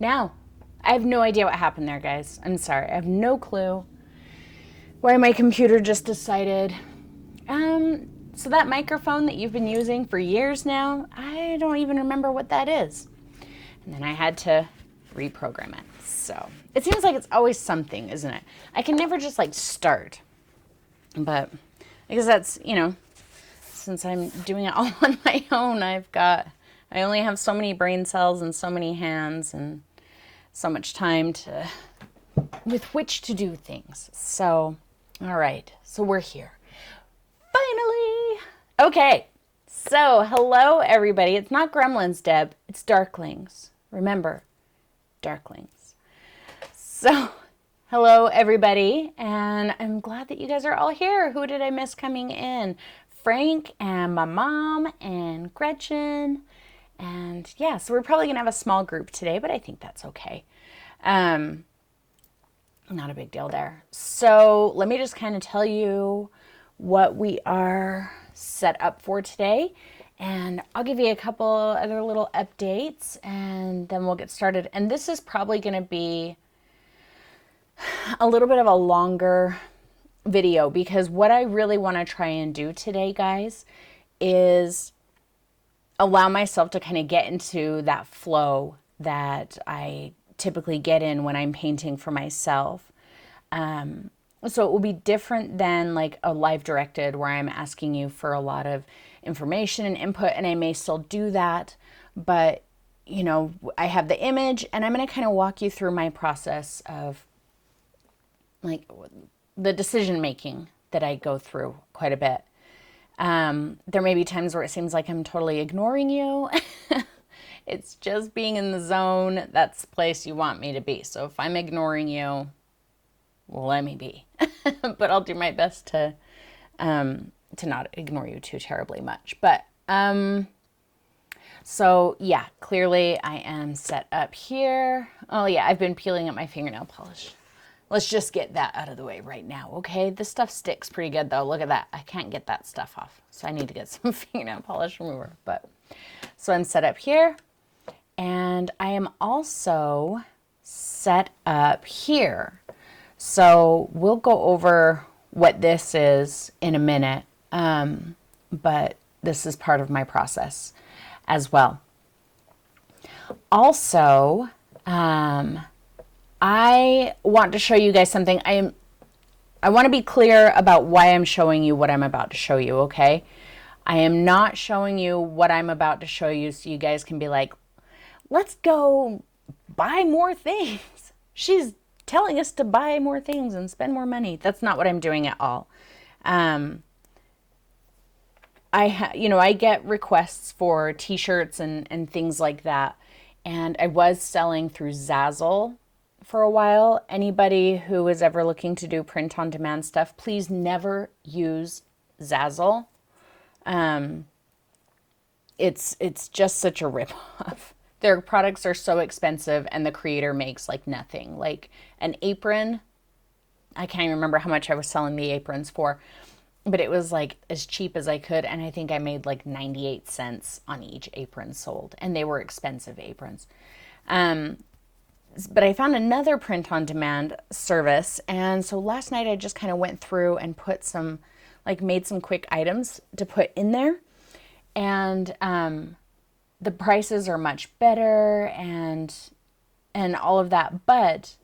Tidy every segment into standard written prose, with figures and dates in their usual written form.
now. I have no idea what happened there, guys. I'm sorry. I have no clue why my computer just decided. So that microphone that you've been using for years now, I don't even remember what that is. And then I had to reprogram it. So it seems like it's always something, isn't it? I can never just like start. But I guess that's, since I'm doing it all on my own, I only have so many brain cells and so many hands and so much time with which to do things. So, all right. So we're here. Finally. Okay. So, hello everybody. It's not Gremlins, Deb. It's Darklings. Remember, Darklings. So, hello everybody, and I'm glad that you guys are all here. Who did I miss coming in? Frank and my mom and Gretchen. And yeah, so we're probably going to have a small group today, but I think that's okay. Not a big deal there. So let me just kind of tell you what we are set up for today. And I'll give you a couple other little updates and then we'll get started. And this is probably going to be a little bit of a longer video because what I really want to try and do today, guys, is allow myself to kind of get into that flow that I typically get in when I'm painting for myself. So it will be different than like a live directed where I'm asking you for a lot of information and input, and I may still do that, but I have the image and I'm going to kind of walk you through my process of like the decision making that I go through quite a bit. There may be times where it seems like I'm totally ignoring you. It's just being in the zone. That's the place you want me to be. So if I'm ignoring you, well, let me be. But I'll do my best to not ignore you too terribly much. But so yeah, clearly I am set up here. Oh yeah, I've been peeling up my fingernail polish. Let's just get that out of the way right now, okay? This stuff sticks pretty good though. Look at that. I can't get that stuff off. So I need to get some fingernail polish remover. So I'm set up here. And I am also set up here. So we'll go over what this is in a minute. But this is part of my process as well. Also, I want to show you guys something. I want to be clear about why I'm showing you what I'm about to show you, okay? I am not showing you what I'm about to show you so you guys can be like, let's go buy more things. She's telling us to buy more things and spend more money. That's not what I'm doing at all. I get requests for t-shirts and things like that. And I was selling through Zazzle for a while. Anybody who is ever looking to do print on demand stuff, please never use Zazzle. It's just such a ripoff. Their products are so expensive and the creator makes like nothing. Like an apron, I can't even remember how much I was selling the aprons for, but it was like as cheap as I could. And I think I made like 98 cents on each apron sold, and they were expensive aprons. But I found another print on demand service. And so last night I just kind of went through and made some quick items to put in there. And, the prices are much better and all of that, but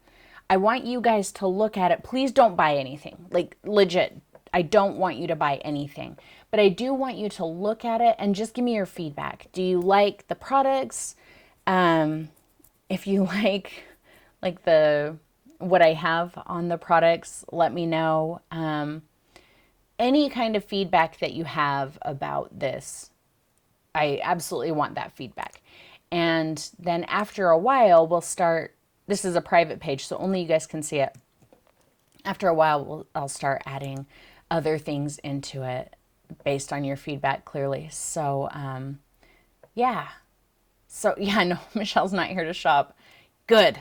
I want you guys to look at it. Please don't buy anything. Like legit, I don't want you to buy anything, but I do want you to look at it and just give me your feedback. Do you like the products? If you like what I have on the products, let me know. Any kind of feedback that you have about this, I absolutely want that feedback. And then after a while, we'll start, this is a private page, so only you guys can see it. After a while, I'll start adding other things into it based on your feedback, clearly. So, yeah. So, yeah, no, Michelle's not here to shop. Good.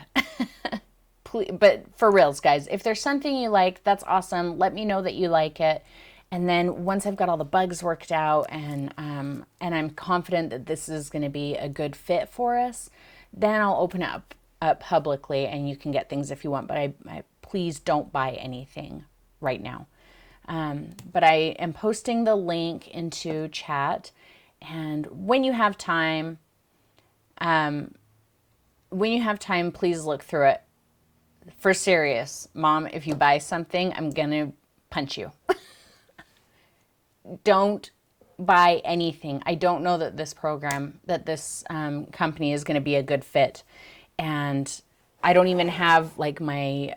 Please, but for reals, guys, if there's something you like, that's awesome. Let me know that you like it. And then once I've got all the bugs worked out and I'm confident that this is going to be a good fit for us, then I'll open up up publicly, and you can get things if you want, but I please don't buy anything right now. But I am posting the link into chat, and when you have time, please look through it. For serious, Mom, if you buy something, I'm gonna punch you. Don't buy anything. I don't know that this company is going to be a good fit, and I don't even have like my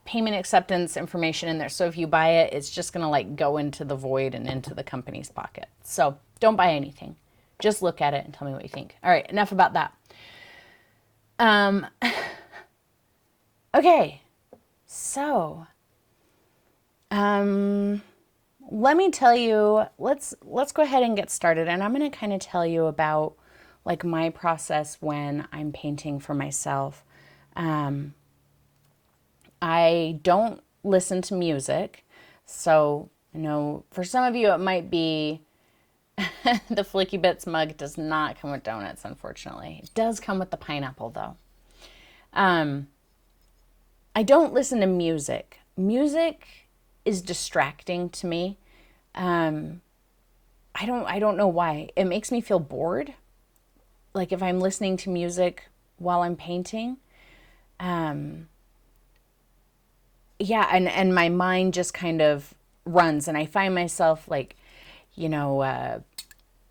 payment acceptance information in there. So if you buy it, it's just going to like go into the void and into the company's pocket. So don't buy anything. Just look at it and tell me what you think. All right, enough about that. Okay, so let me tell you, let's go ahead and get started, and I'm going to kind of tell you about like my process when I'm painting for myself. I don't listen to music, so you know, for some of you it might be the Flicky Bits mug does not come with donuts, unfortunately. It does come with the pineapple though. I don't listen to music. Music is distracting to me. I don't know why. It makes me feel bored. Like if I'm listening to music while I'm painting. Yeah, and my mind just kind of runs, and I find myself like, you know,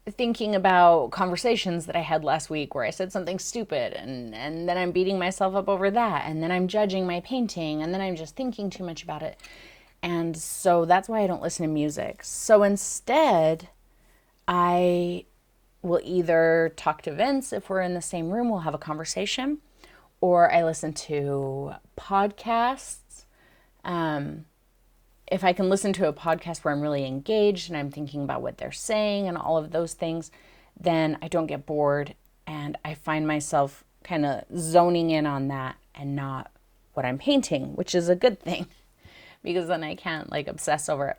thinking about conversations that I had last week where I said something stupid, and then I'm beating myself up over that, and then I'm judging my painting, and then I'm just thinking too much about it. And so that's why I don't listen to music. So instead, I will either talk to Vince if we're in the same room, we'll have a conversation, or I listen to podcasts. If I can listen to a podcast where I'm really engaged and I'm thinking about what they're saying and all of those things, then I don't get bored, and I find myself kind of zoning in on that and not what I'm painting, which is a good thing because then I can't like obsess over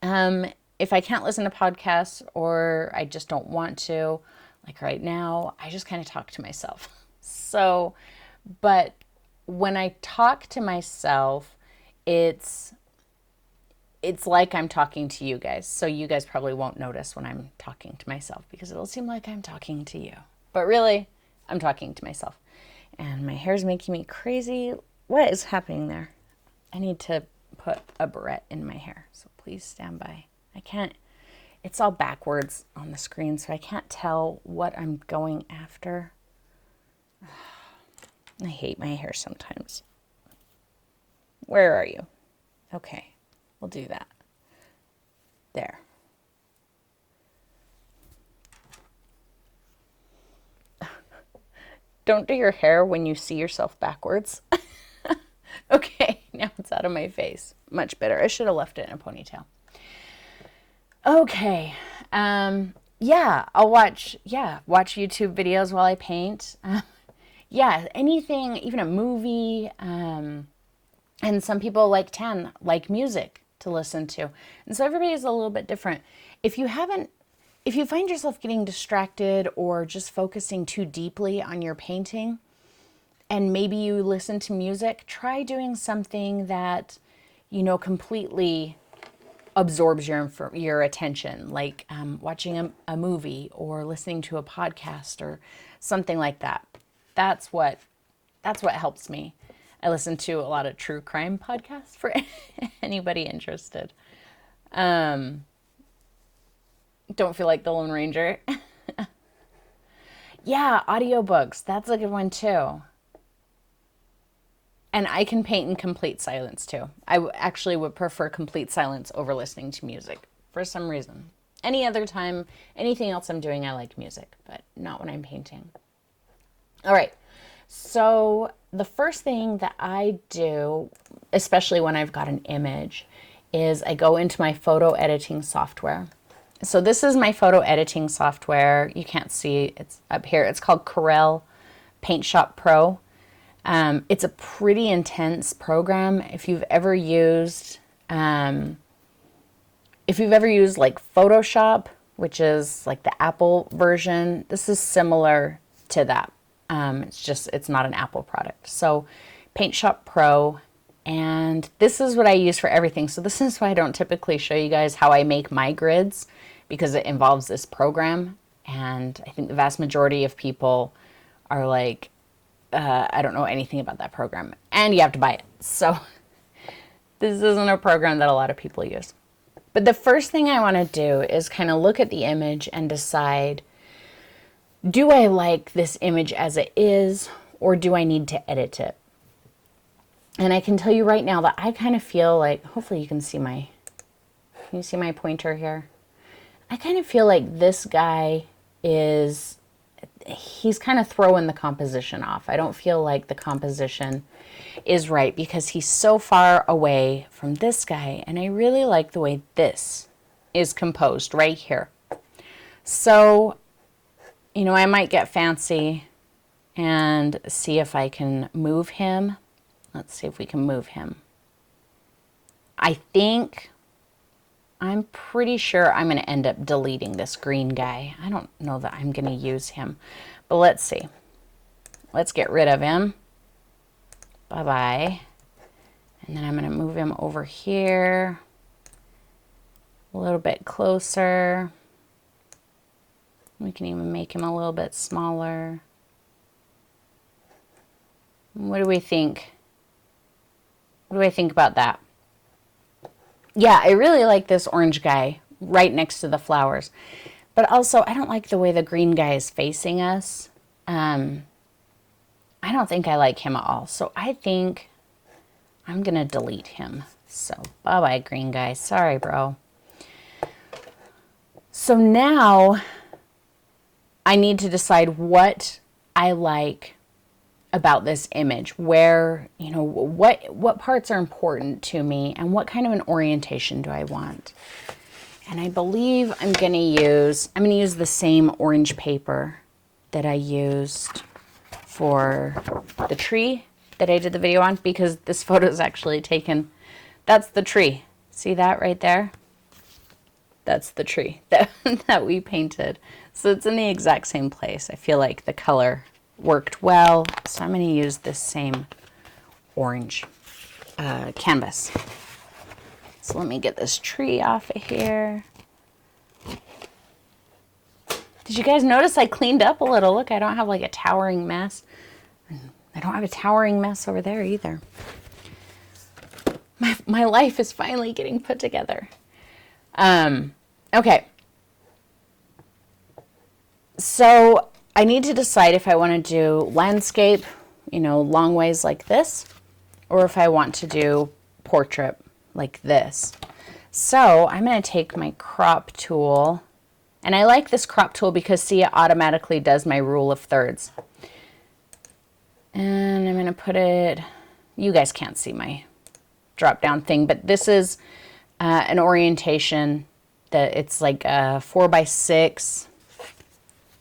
it. If I can't listen to podcasts or I just don't want to, like right now, I just kind of talk to myself. So, but when I talk to myself, it's like I'm talking to you guys. So you guys probably won't notice when I'm talking to myself because it'll seem like I'm talking to you. But really, I'm talking to myself. And my hair's making me crazy. What is happening there? I need to put a barrette in my hair. So please stand by. I can't, it's all backwards on the screen, so I can't tell what I'm going after. I hate my hair sometimes. Where are you? Okay, we'll do that. There. Don't do your hair when you see yourself backwards. Okay, now it's out of my face. Much better. I should have left it in a ponytail. Okay. Yeah, I'll watch YouTube videos while I paint. Yeah, anything, even a movie. And some people like music to listen to. And so everybody's a little bit different. If you find yourself getting distracted or just focusing too deeply on your painting, and maybe you listen to music, try doing something that, you know, completely absorbs your attention, like watching a movie or listening to a podcast or something like that. That's what helps me. I listen to a lot of true crime podcasts for anybody interested. Don't feel like the Lone Ranger. Yeah, audiobooks. That's a good one too. And I can paint in complete silence too. I actually would prefer complete silence over listening to music for some reason. Any other time, anything else I'm doing, I like music, but not when I'm painting. All right. So the first thing that I do, especially when I've got an image, is I go into my photo editing software. So this is my photo editing software. You can't see, it's up here. It's called Corel Paint Shop Pro. It's a pretty intense program. If you've ever used like Photoshop, which is like the Apple version, this is similar to that. It's not an Apple product. So Paint Shop Pro, and this is what I use for everything. So this is why I don't typically show you guys how I make my grids, because it involves this program. And I think the vast majority of people are like, I don't know anything about that program, and you have to buy it. So this isn't a program that a lot of people use. But the first thing I want to do is kind of look at the image and decide, do I like this image as it is, or do I need to edit it? And I can tell you right now that I kind of feel like, hopefully you can see my pointer here? I kind of feel like this guy he's kind of throwing the composition off. I don't feel like the composition is right because he's so far away from this guy, and I really like the way this is composed right here. So, you know, I might get fancy and see if I can move him. Let's see if we can move him. I'm pretty sure I'm going to end up deleting this green guy. I don't know that I'm going to use him, but let's see. Let's get rid of him. Bye-bye. And then I'm going to move him over here a little bit closer. We can even make him a little bit smaller. What do we think? What do I think about that? Yeah, I really like this orange guy right next to the flowers. But also, I don't like the way the green guy is facing us. I don't think I like him at all. So I think I'm going to delete him. So bye-bye, green guy. Sorry, bro. So now I need to decide what I like about this image, where, you know, what parts are important to me and what kind of an orientation do I want. And I believe I'm going to use the same orange paper that I used for the tree that I did the video on, because this photo is actually taken, that's the tree. See that right there? That's the tree that we painted. So it's in the exact same place. I feel like the color worked well, so I'm going to use this same orange canvas. So let me get this tree off of here. Did you guys notice I cleaned up a little? Look, I don't have like a towering mess. I don't have a towering mess over there either. My life is finally getting put together. Okay. So I need to decide if I want to do landscape, you know, long ways like this, or if I want to do portrait like this. So I'm going to take my crop tool, and I like this crop tool because, see, it automatically does my rule of thirds. And I'm going to put it, you guys can't see my drop down thing, but this is an orientation that it's like a 4x6.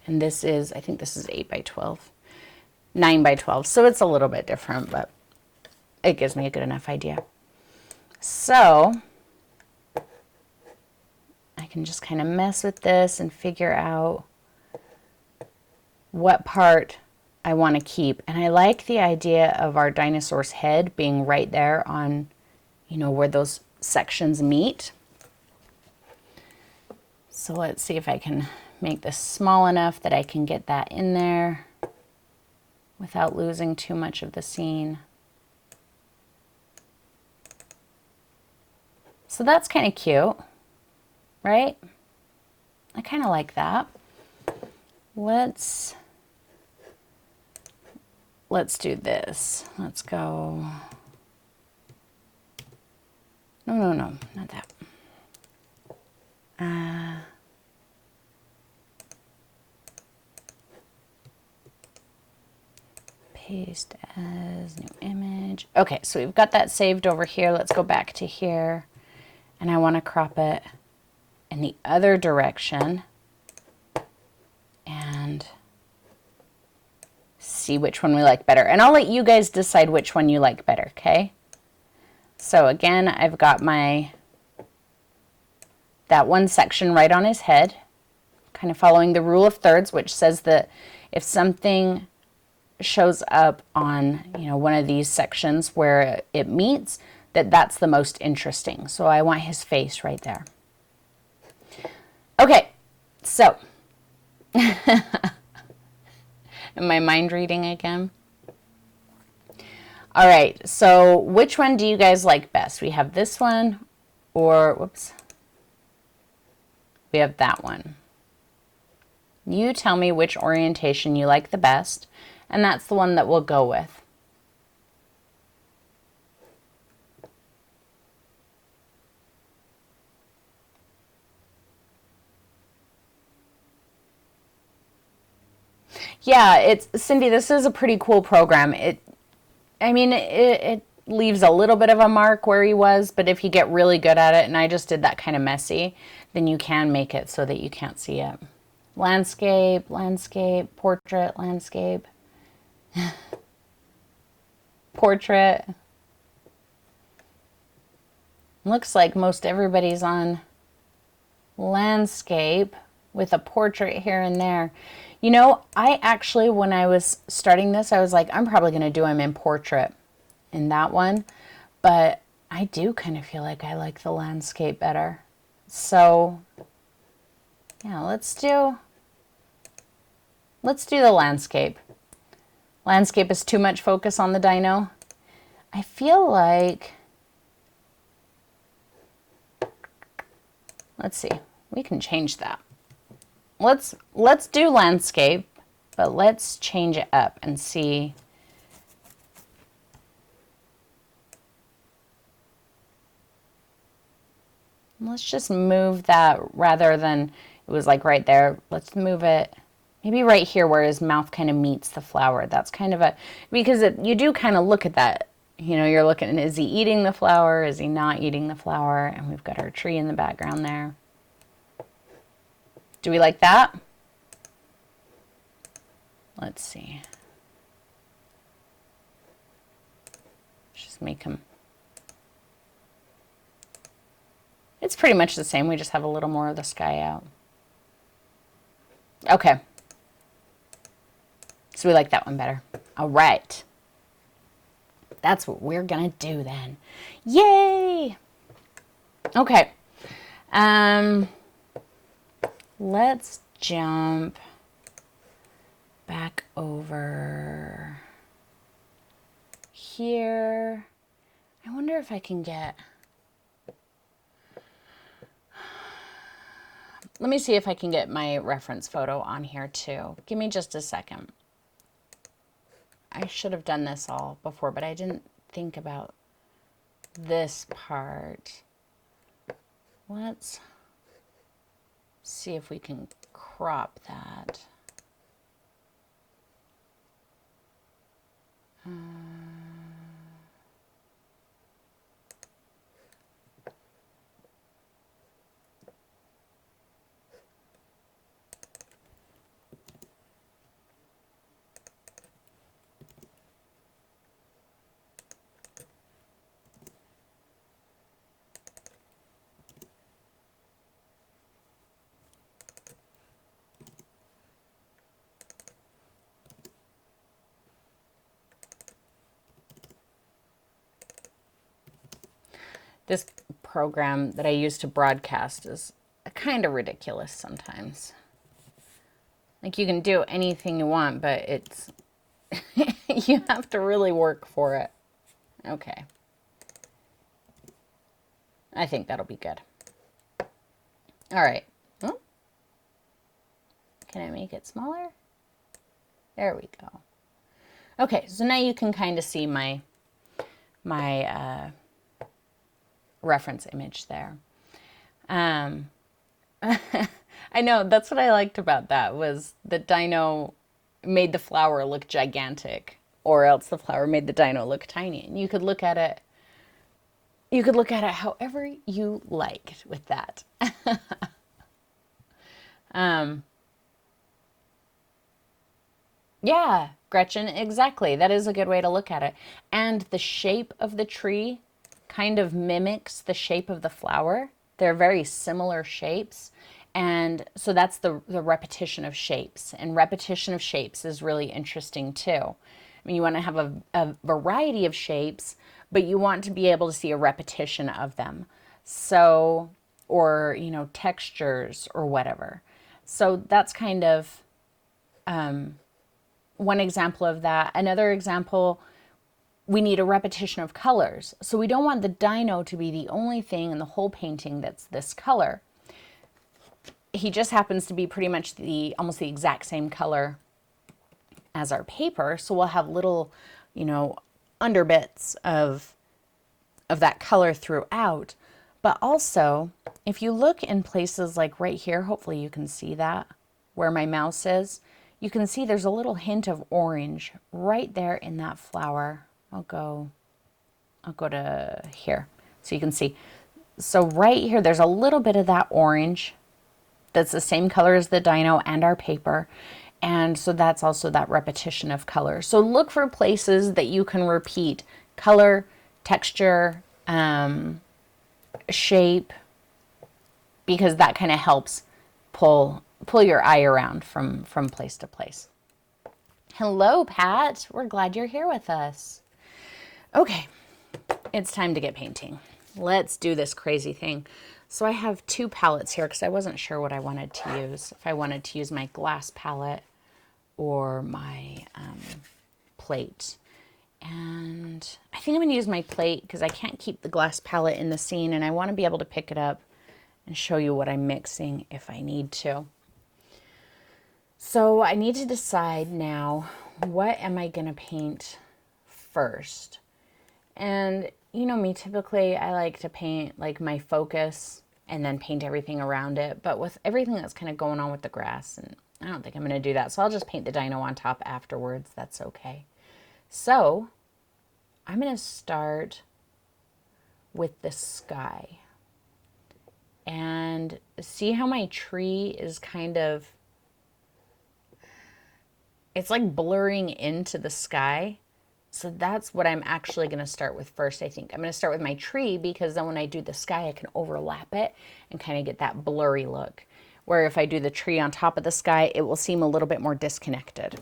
And this is, I think this is 8x12, 9x12. So it's a little bit different, but it gives me a good enough idea. So I can just kind of mess with this and figure out what part I want to keep. And I like the idea of our dinosaur's head being right there on, you know, where those sections meet. So let's see if I can make this small enough that I can get that in there without losing too much of the scene. So that's kind of cute, right? I kind of like that. Let's do this. Let's go. No, not that. Paste as new image. Okay, so we've got that saved over here. Let's go back to here, and I want to crop it in the other direction and see which one we like better. And I'll let you guys decide which one you like better, okay? So again, I've got that one section right on his head, kind of following the rule of thirds, which says that if something shows up on, you know, one of these sections where it meets, that's the most interesting. So I want his face right there. Okay, so am I mind reading again? All right, so which one do you guys like best? We have this one, or whoops, we have that one. You tell me which orientation you like the best, and that's the one that we'll go with. Yeah, it's Cindy, this is a pretty cool program. It leaves a little bit of a mark where he was, but if you get really good at it, and I just did that kind of messy, then you can make it so that you can't see it. Landscape, landscape, portrait, landscape, portrait. Looks like most everybody's on landscape with a portrait here and there. You know, I actually, when I was starting this, I was like, I'm probably going to do him in portrait in that one. But I do kind of feel like I like the landscape better. So, yeah, let's do the landscape. Landscape is too much focus on the dino. I feel like, let's see, we can change that. Let's do landscape, but let's change it up and see. Let's just move that rather than it was like right there. Let's move it maybe right here where his mouth kind of meets the flower. That's kind of a, because you do kind of look at that. You know, you're looking, is he eating the flower? Is he not eating the flower? And we've got our tree in the background there. Do we like that? Let's see. Just make him. It's pretty much the same. We just have a little more of the sky out. Okay. So we like that one better. All right. That's what we're going to do then. Yay! Okay. Let's jump back over here. I wonder if I can get... Let me see if I can get my reference photo on here too. Give me just a second. I should have done this all before, but I didn't think about this part. Let's see if we can crop that. This program that I use to broadcast is kind of ridiculous sometimes. Like, you can do anything you want, but it's you have to really work for it. Okay. I think that'll be good. All right. Oh. Can I make it smaller? There we go. Okay, so now you can kind of see my reference image there. I know, that's what I liked about that, was the dino made the flower look gigantic, or else the flower made the dino look tiny. And you could look at it, however you liked with that. Yeah, Gretchen, exactly. That is a good way to look at it. And the shape of the tree kind of mimics the shape of the flower. They're very similar shapes. And so that's the repetition of shapes. And repetition of shapes is really interesting too. I mean, you want to have a variety of shapes, but you want to be able to see a repetition of them. So, or, you know, textures or whatever. So that's kind of one example of that. Another example, we need a repetition of colors. So we don't want the dino to be the only thing in the whole painting that's this color. He just happens to be pretty much almost the exact same color as our paper. So we'll have little, you know, underbits of that color throughout. But also, if you look in places like right here, hopefully you can see that where my mouse is, you can see there's a little hint of orange right there in that flower. I'll go to here so you can see. So right here, there's a little bit of that orange that's the same color as the dino and our paper. And so that's also that repetition of color. So look for places that you can repeat color, texture, shape, because that kind of helps pull your eye around from place to place. Hello, Pat. We're glad you're here with us. Okay, it's time to get painting. Let's do this crazy thing. So I have two palettes here because I wasn't sure what I wanted to use. If I wanted to use my glass palette or my plate. And I think I'm going to use my plate because I can't keep the glass palette in the scene and I want to be able to pick it up and show you what I'm mixing if I need to. So I need to decide now, what am I going to paint first? And you know me, typically I like to paint like my focus and then paint everything around it. But with everything that's kind of going on with the grass, and I don't think I'm going to do that. So I'll just paint the dino on top afterwards. That's okay. So I'm going to start with the sky. And see how my tree is kind of, it's like blurring into the sky. So that's what I'm actually going to start with first, I think. I'm going to start with my tree because then when I do the sky, I can overlap it and kind of get that blurry look. Where if I do the tree on top of the sky, it will seem a little bit more disconnected.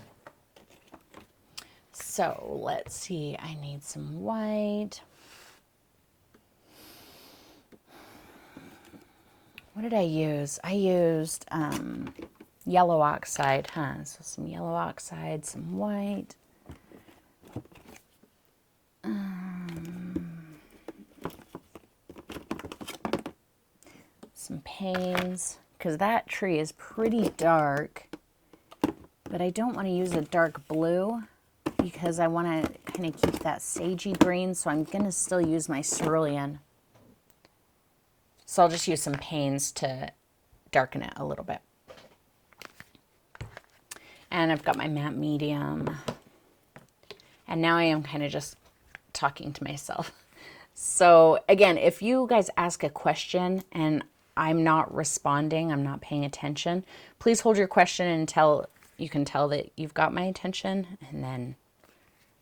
So let's see, I need some white. What did I use? I used yellow oxide, huh? So some yellow oxide, some white. Some panes, because that tree is pretty dark, but I don't want to use a dark blue because I want to kind of keep that sagey green, so I'm going to still use my cerulean. So I'll just use some panes to darken it a little bit. And I've got my matte medium. And now I am kind of just talking to myself. So again, if you guys ask a question and I'm not responding, I'm not paying attention, please hold your question until you can tell that you've got my attention, and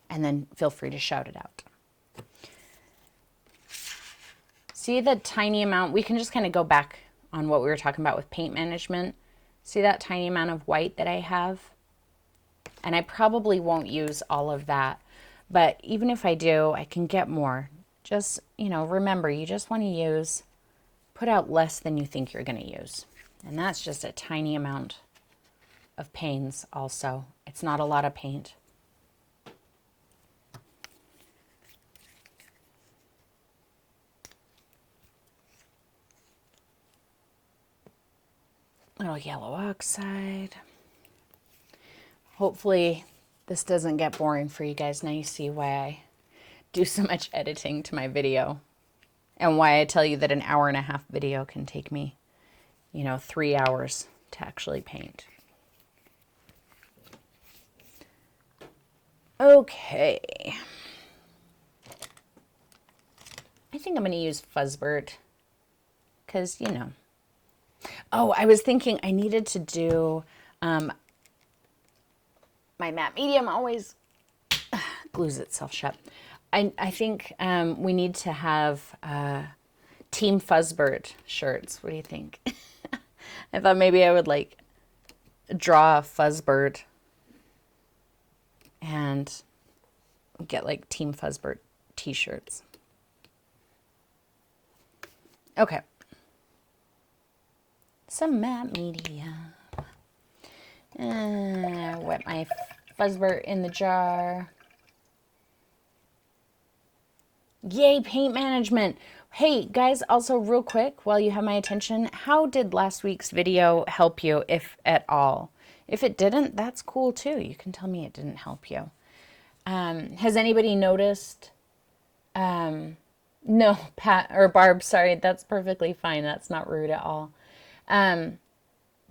then feel free to shout it out. See the tiny amount, we can just kind of go back on what we were talking about with paint management. See that tiny amount of white that I have? And I probably won't use all of that, but even if I do, I can get more. Just, you know, remember, you just want to put out less than you think you're going to use. And that's just a tiny amount of paints also. It's not a lot of paint. Little yellow oxide. Hopefully this doesn't get boring for you guys. Now you see why I do so much editing to my video and why I tell you that an 1.5-hour video can take me, you know, 3 hours to actually paint. Okay. I think I'm going to use Fuzzbert because, you know. Oh, I was thinking I needed to do my matte medium always glues itself shut. I think we need to have Team Fuzzbert shirts. What do you think? I thought maybe I would like draw a Fuzzbird and get like Team Fuzzbird t-shirts. Okay. Some matte medium. Wet my Fuzzbird in the jar. Yay, paint management. Hey, guys, also real quick, while you have my attention, how did last week's video help you, if at all? If it didn't, that's cool too. You can tell me it didn't help you. Has anybody noticed? No, Pat or Barb, sorry, that's perfectly fine. That's not rude at all.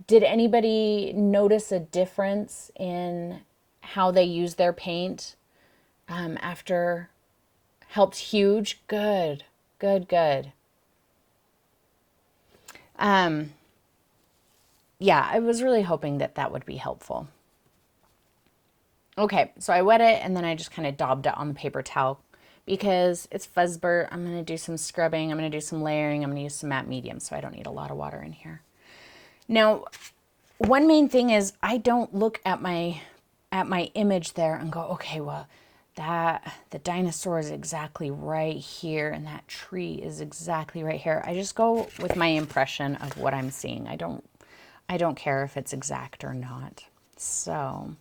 Did anybody notice a difference in how they use their paint after? Helped huge? Good, good, good. Yeah, I was really hoping that that would be helpful. Okay, so I wet it and then I just kind of daubed it on the paper towel because it's Fuzzbird. I'm going to do some scrubbing. I'm going to do some layering. I'm going to use some matte medium, so I don't need a lot of water in here. Now, one main thing is I don't look at my image there and go, okay, well, the dinosaur is exactly right here and that tree is exactly right here. I just go with my impression of what I'm seeing. I don't care if it's exact or not. So,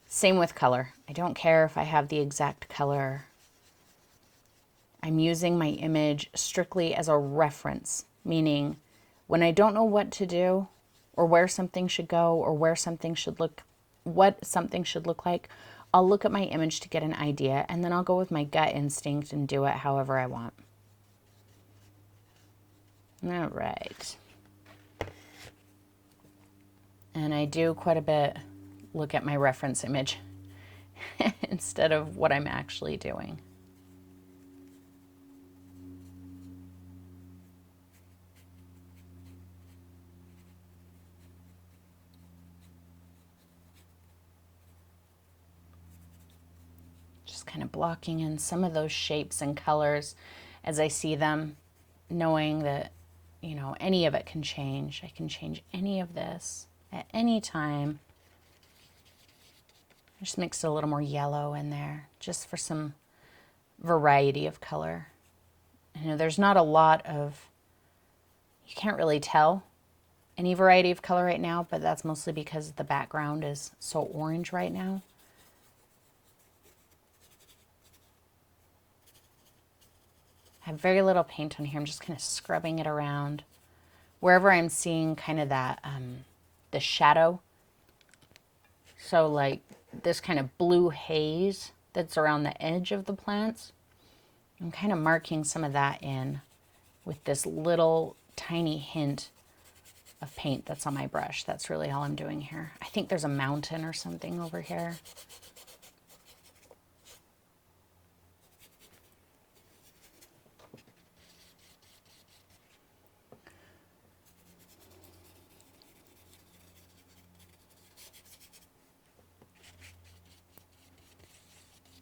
same with color. I don't care if I have the exact color. I'm using my image strictly as a reference, meaning when I don't know what to do or where something should go or where something should look, what something should look like, I'll look at my image to get an idea and then I'll go with my gut instinct and do it however I want. All right. And I do quite a bit look at my reference image instead of what I'm actually doing. Just kind of blocking in some of those shapes and colors as I see them, knowing that, you know, any of it can change. I can change any of this at any time. I just mixed a little more yellow in there just for some variety of color. You know, there's not a lot of, you can't really tell any variety of color right now, but that's mostly because the background is so orange right now. I have very little paint on here. I'm just kind of scrubbing it around wherever I'm seeing kind of that, the shadow. So like this kind of blue haze that's around the edge of the plants. I'm kind of marking some of that in with this little tiny hint of paint that's on my brush. That's really all I'm doing here. I think there's a mountain or something over here.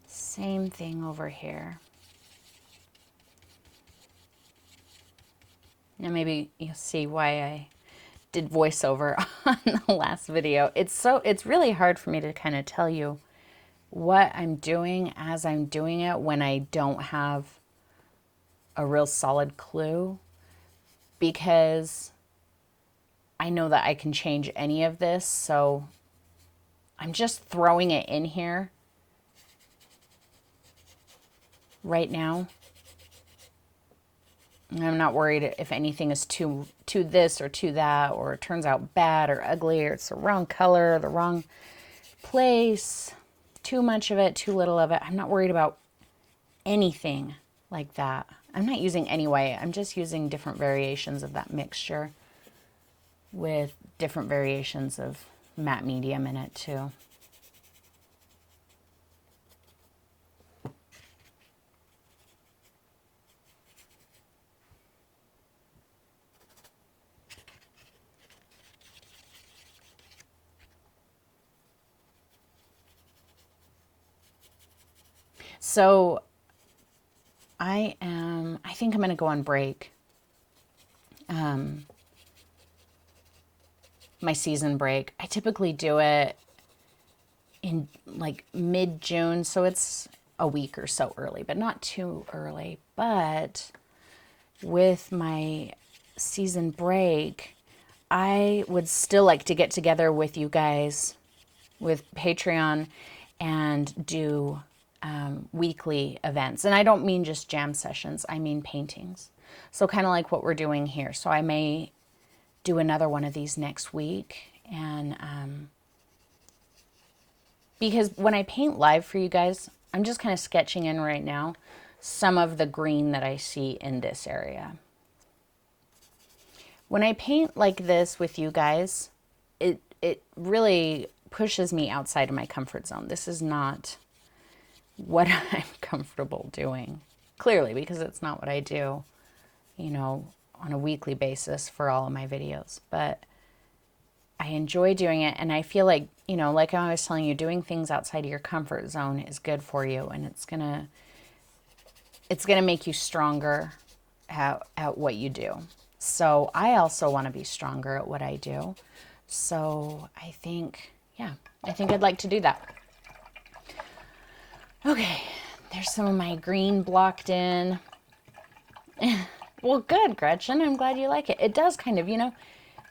Same thing over here. Now maybe you'll see why I did voiceover on the last video. It's really hard for me to kind of tell you what I'm doing as I'm doing it when I don't have a real solid clue, because I know that I can change any of this, so I'm just throwing it in here right now. I'm not worried if anything is too this or too that, or it turns out bad or ugly, or it's the wrong color, the wrong place, too much of it, too little of it. I'm not worried about anything like that. I'm not using any white. I'm just using different variations of that mixture with different variations of matte medium in it too. So I think I'm going to go on break. my season break. I typically do it in like mid-June, so it's a week or so early, but not too early. But with my season break, I would still like to get together with you guys with Patreon and do weekly events. And I don't mean just jam sessions, I mean paintings. So kind of like what we're doing here. So I may do another one of these next week. And because when I paint live for you guys, I'm just kind of sketching in right now some of the green that I see in this area. When I paint like this with you guys, it really pushes me outside of my comfort zone. This is not what I'm comfortable doing, clearly, because it's not what I do, you know, on a weekly basis for all of my videos. But I enjoy doing it, and I feel like, you know, like I was telling you, doing things outside of your comfort zone is good for you, and it's gonna make you stronger at what you do. So I also want to be stronger at what I do. So I think, yeah, I think I'd like to do that. Okay, there's some of my green blocked in. Well, good, Gretchen. I'm glad you like it. It does kind of, you know,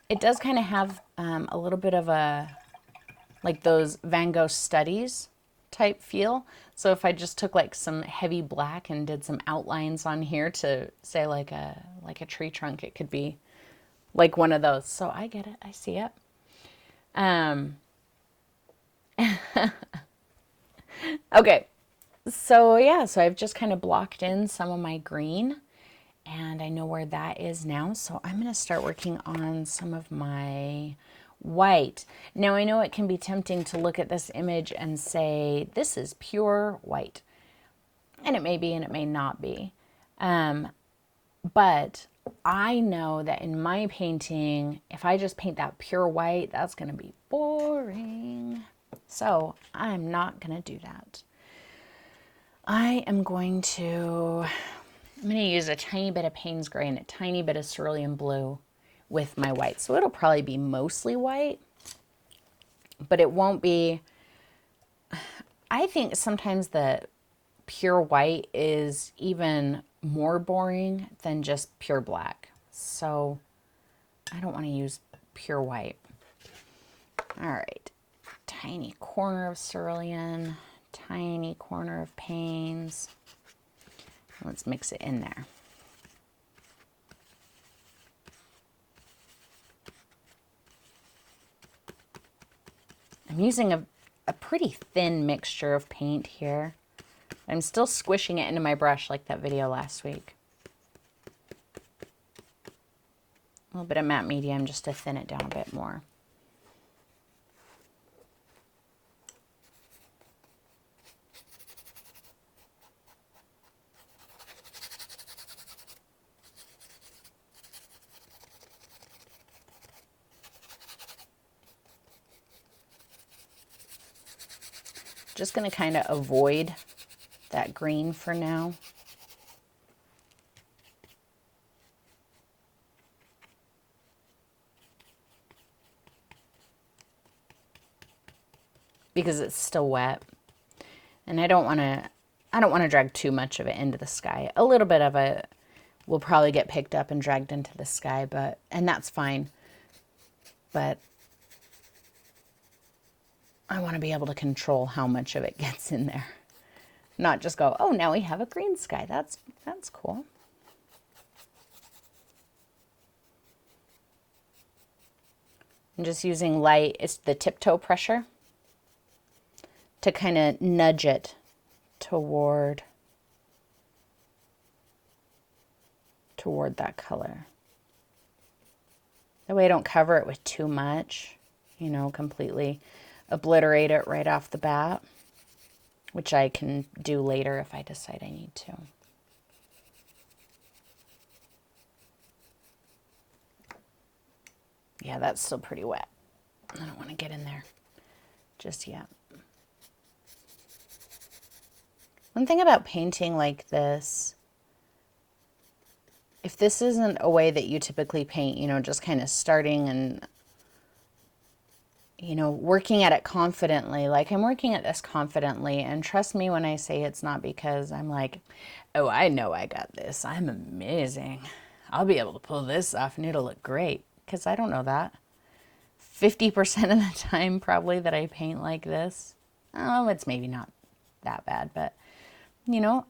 it does kind of have a little bit of a, like those Van Gogh studies type feel. So if I just took like some heavy black and did some outlines on here to say like a tree trunk, it could be like one of those. So I get it. I see it. Okay. So yeah, so I've just kind of blocked in some of my green, and I know where that is now. So I'm going to start working on some of my white. Now I know it can be tempting to look at this image and say, this is pure white. And it may be, and it may not be. But I know that in my painting, if I just paint that pure white, that's going to be boring. So I'm not going to do that. I'm going to use a tiny bit of Payne's Gray and a tiny bit of Cerulean Blue with my white. So it'll probably be mostly white, but it won't be. I think sometimes the pure white is even more boring than just pure black. So I don't want to use pure white. All right, tiny corner of Cerulean, tiny corner of Payne's. Let's mix it in there. I'm using a pretty thin mixture of paint here. I'm still squishing it into my brush like that video last week. A little bit of matte medium just to thin it down a bit more. Just going to kind of avoid that green for now. Because it's still wet. And I don't want to drag too much of it into the sky. A little bit of it will probably get picked up and dragged into the sky, and that's fine. But I want to be able to control how much of it gets in there. Not just go, oh, now we have a green sky. That's cool. I'm just using light, it's the tiptoe pressure, to kind of nudge it toward that color. That way I don't cover it with too much, you know, completely obliterate it right off the bat, which I can do later if I decide I need to. Yeah, that's still pretty wet. I don't want to get in there just yet. One thing about painting like this, if this isn't a way that you typically paint, you know, just kind of starting and you know, working at it confidently. Like, I'm working at this confidently. And trust me when I say it's not because I'm like, oh, I know I got this. I'm amazing. I'll be able to pull this off and it'll look great. Because I don't know that. 50% of the time, probably, that I paint like this. Oh, it's maybe not that bad. But, you know,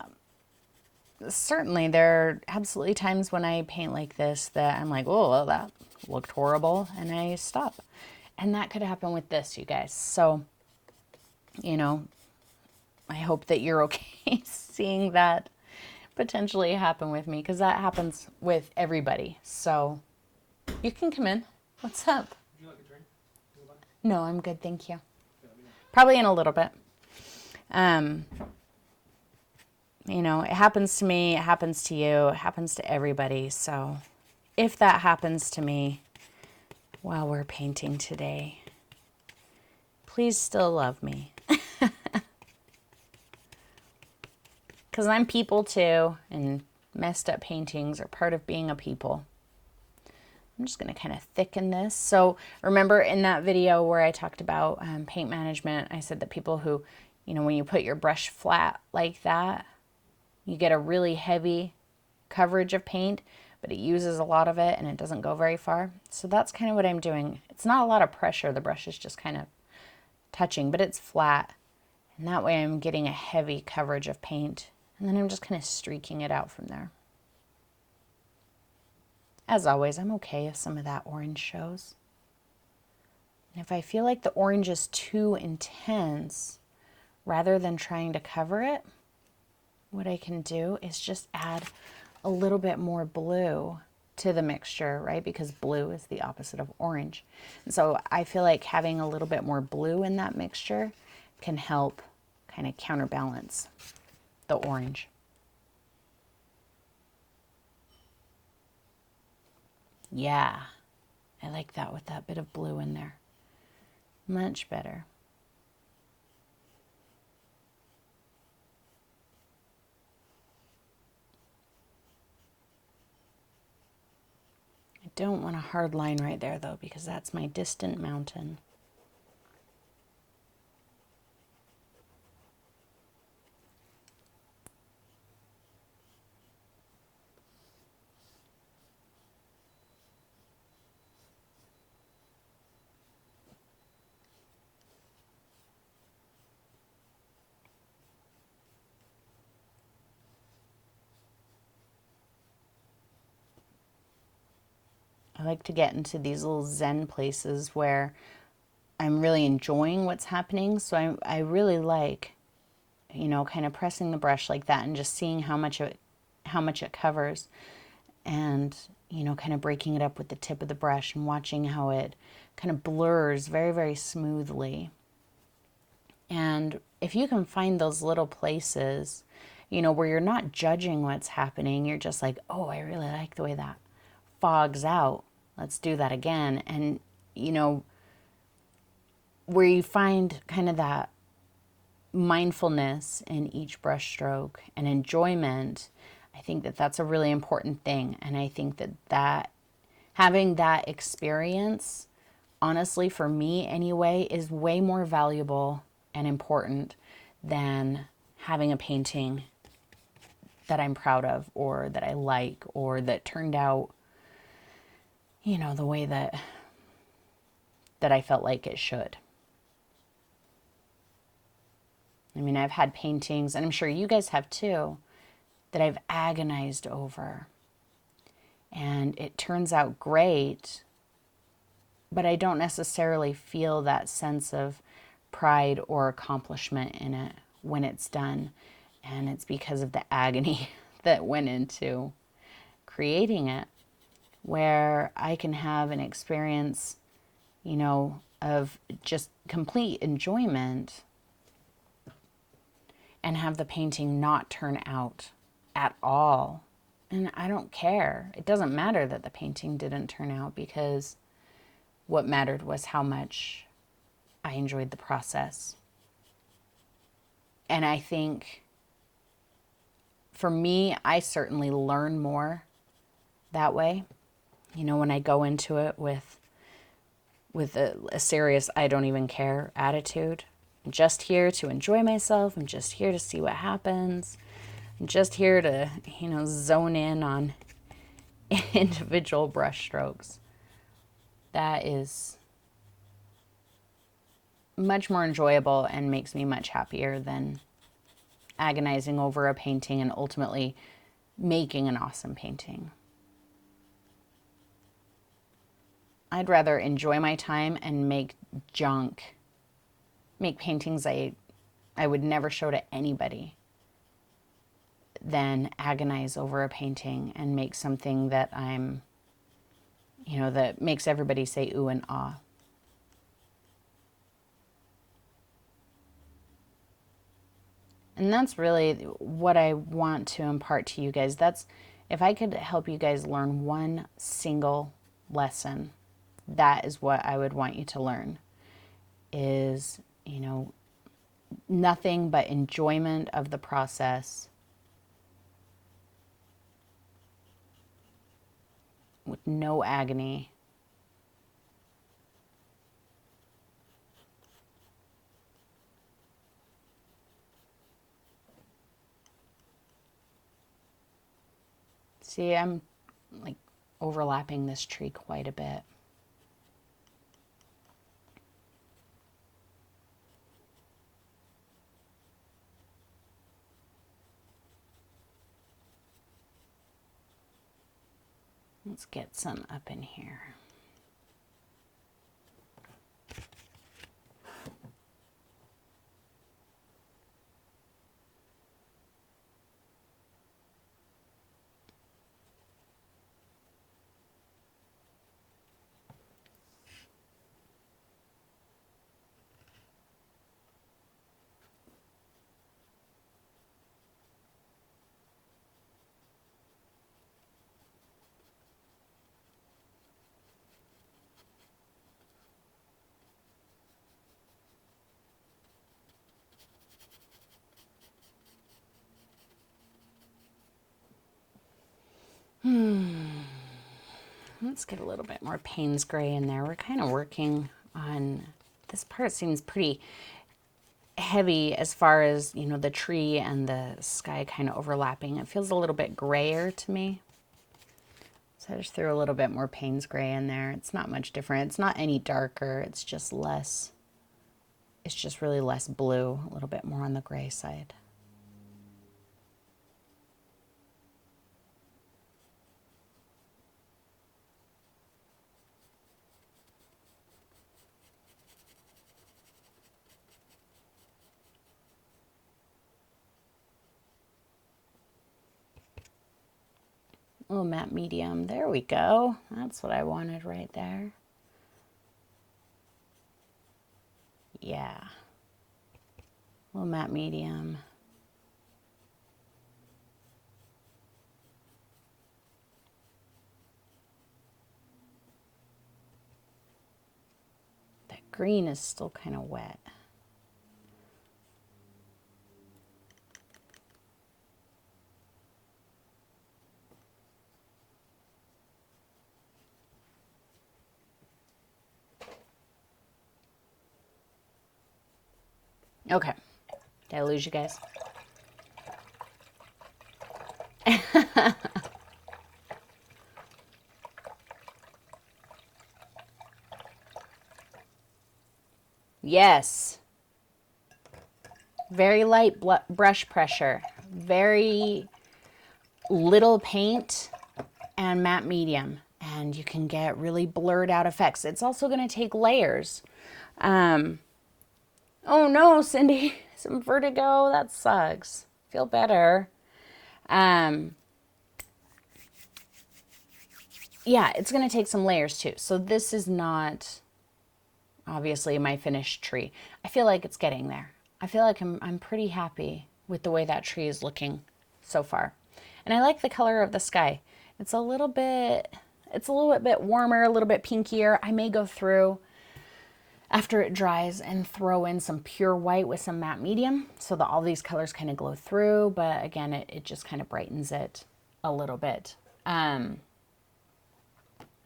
certainly there are absolutely times when I paint like this that I'm like, oh, well, that looked horrible. And I stop. And that could happen with this, you guys. So, you know, I hope that you're okay seeing that potentially happen with me, because that happens with everybody. So you can come in. What's up? Would you like a drink? No, I'm good, thank you. Probably in a little bit. You know, it happens to me, it happens to you, it happens to everybody. So if that happens to me while we're painting today, please still love me. Because I'm people too, and messed up paintings are part of being a people. I'm just going to kind of thicken this. So remember in that video where I talked about paint management, I said that people who, you know, when you put your brush flat like that, you get a really heavy coverage of paint, but it uses a lot of it and it doesn't go very far. So that's kind of what I'm doing. It's not a lot of pressure. The brush is just kind of touching, but it's flat. And that way I'm getting a heavy coverage of paint. And then I'm just kind of streaking it out from there. As always, I'm okay if some of that orange shows. And if I feel like the orange is too intense, rather than trying to cover it, what I can do is just add a little bit more blue to the mixture, right? Because blue is the opposite of orange. And so I feel like having a little bit more blue in that mixture can help kind of counterbalance the orange. Yeah, I like that with that bit of blue in there. Much better. I don't want a hard line right there though, because that's my distant mountain. I like to get into these little zen places where I'm really enjoying what's happening. So I really like, you know, kind of pressing the brush like that and just seeing how much it covers, and, you know, kind of breaking it up with the tip of the brush and watching how it kind of blurs very, very smoothly. And if you can find those little places, you know, where you're not judging what's happening, you're just like, oh, I really like the way that fogs out. Let's do that again. And, you know, where you find kind of that mindfulness in each brush stroke and enjoyment, I think that that's a really important thing. And I think that having that experience, honestly, for me anyway, is way more valuable and important than having a painting that I'm proud of or that I like or that turned out, you know, the way that I felt like it should. I mean, I've had paintings, and I'm sure you guys have too, that I've agonized over. And it turns out great, but I don't necessarily feel that sense of pride or accomplishment in it when it's done. And it's because of the agony that went into creating it, where I can have an experience, you know, of just complete enjoyment and have the painting not turn out at all. And I don't care. It doesn't matter that the painting didn't turn out, because what mattered was how much I enjoyed the process. And I think for me, I certainly learn more that way. You know, when I go into it with with a serious I don't even care attitude. I'm just here to enjoy myself. I'm just here to see what happens. I'm just here to, zone in on individual brush strokes. That is much more enjoyable and makes me much happier than agonizing over a painting and ultimately making an awesome painting. I'd rather enjoy my time and make junk, make paintings I would never show to anybody, than agonize over a painting and make something that that makes everybody say ooh and ah. And that's really what I want to impart to you guys. If I could help you guys learn one single lesson, that is what I would want you to learn, is, nothing but enjoyment of the process with no agony. See, I'm like overlapping this tree quite a bit. Let's get some up in here. Let's get a little bit more Payne's gray in there. We're kind of working on, this part seems pretty heavy as far as, the tree and the sky kind of overlapping. It feels a little bit grayer to me. So I just threw a little bit more Payne's gray in there. It's not much different. It's not any darker. It's just less, it's just really less blue, a little bit more on the gray side. Oh, matte medium. There we go. That's what I wanted right there. Yeah. A little matte medium. That green is still kind of wet. Okay. Did I lose you guys? Yes. Very light brush pressure. Very little paint and matte medium. And you can get really blurred out effects. It's also going to take layers. Oh no, Cindy, some vertigo. That sucks. Feel better. Yeah, it's going to take some layers too. So this is not obviously my finished tree. I feel like it's getting there. I feel like I'm pretty happy with the way that tree is looking so far. And I like the color of the sky. It's a little bit warmer, a little bit pinkier. I may go through after it dries and throw in some pure white with some matte medium so that all these colors kind of glow through. But again, it just kind of brightens it a little bit.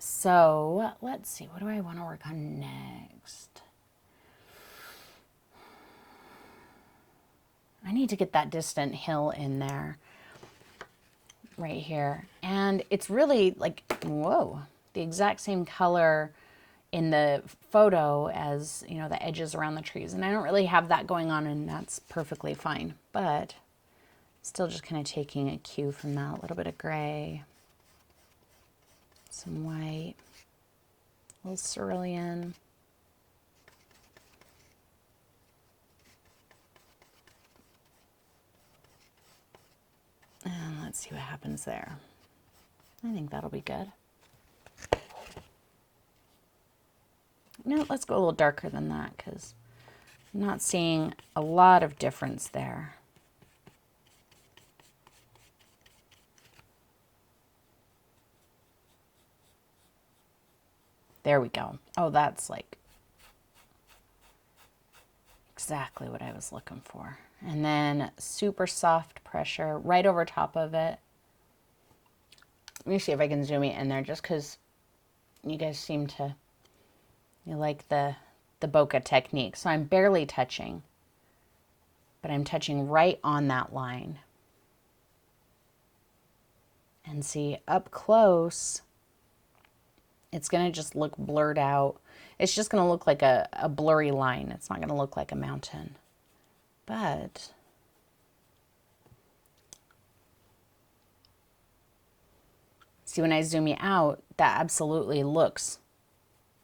So let's see, what do I want to work on next? I need to get that distant hill in there right here. And it's really like, whoa, the exact same color in the photo as, you know, the edges around the trees. And I don't really have that going on, and that's perfectly fine. But still just kind of taking a cue from that. A little bit of gray, some white, a little cerulean. And let's see what happens there. I think that'll be good. No, let's go a little darker than that because I'm not seeing a lot of difference there. There we go. Oh, that's like exactly what I was looking for. And then super soft pressure right over top of it. Let me see if I can zoom it in there just because you guys seem to, you like the bokeh technique. So I'm barely touching, but I'm touching right on that line. And see, up close, it's going to just look blurred out. It's just going to look like a blurry line. It's not going to look like a mountain. But see, when I zoom you out, that absolutely looks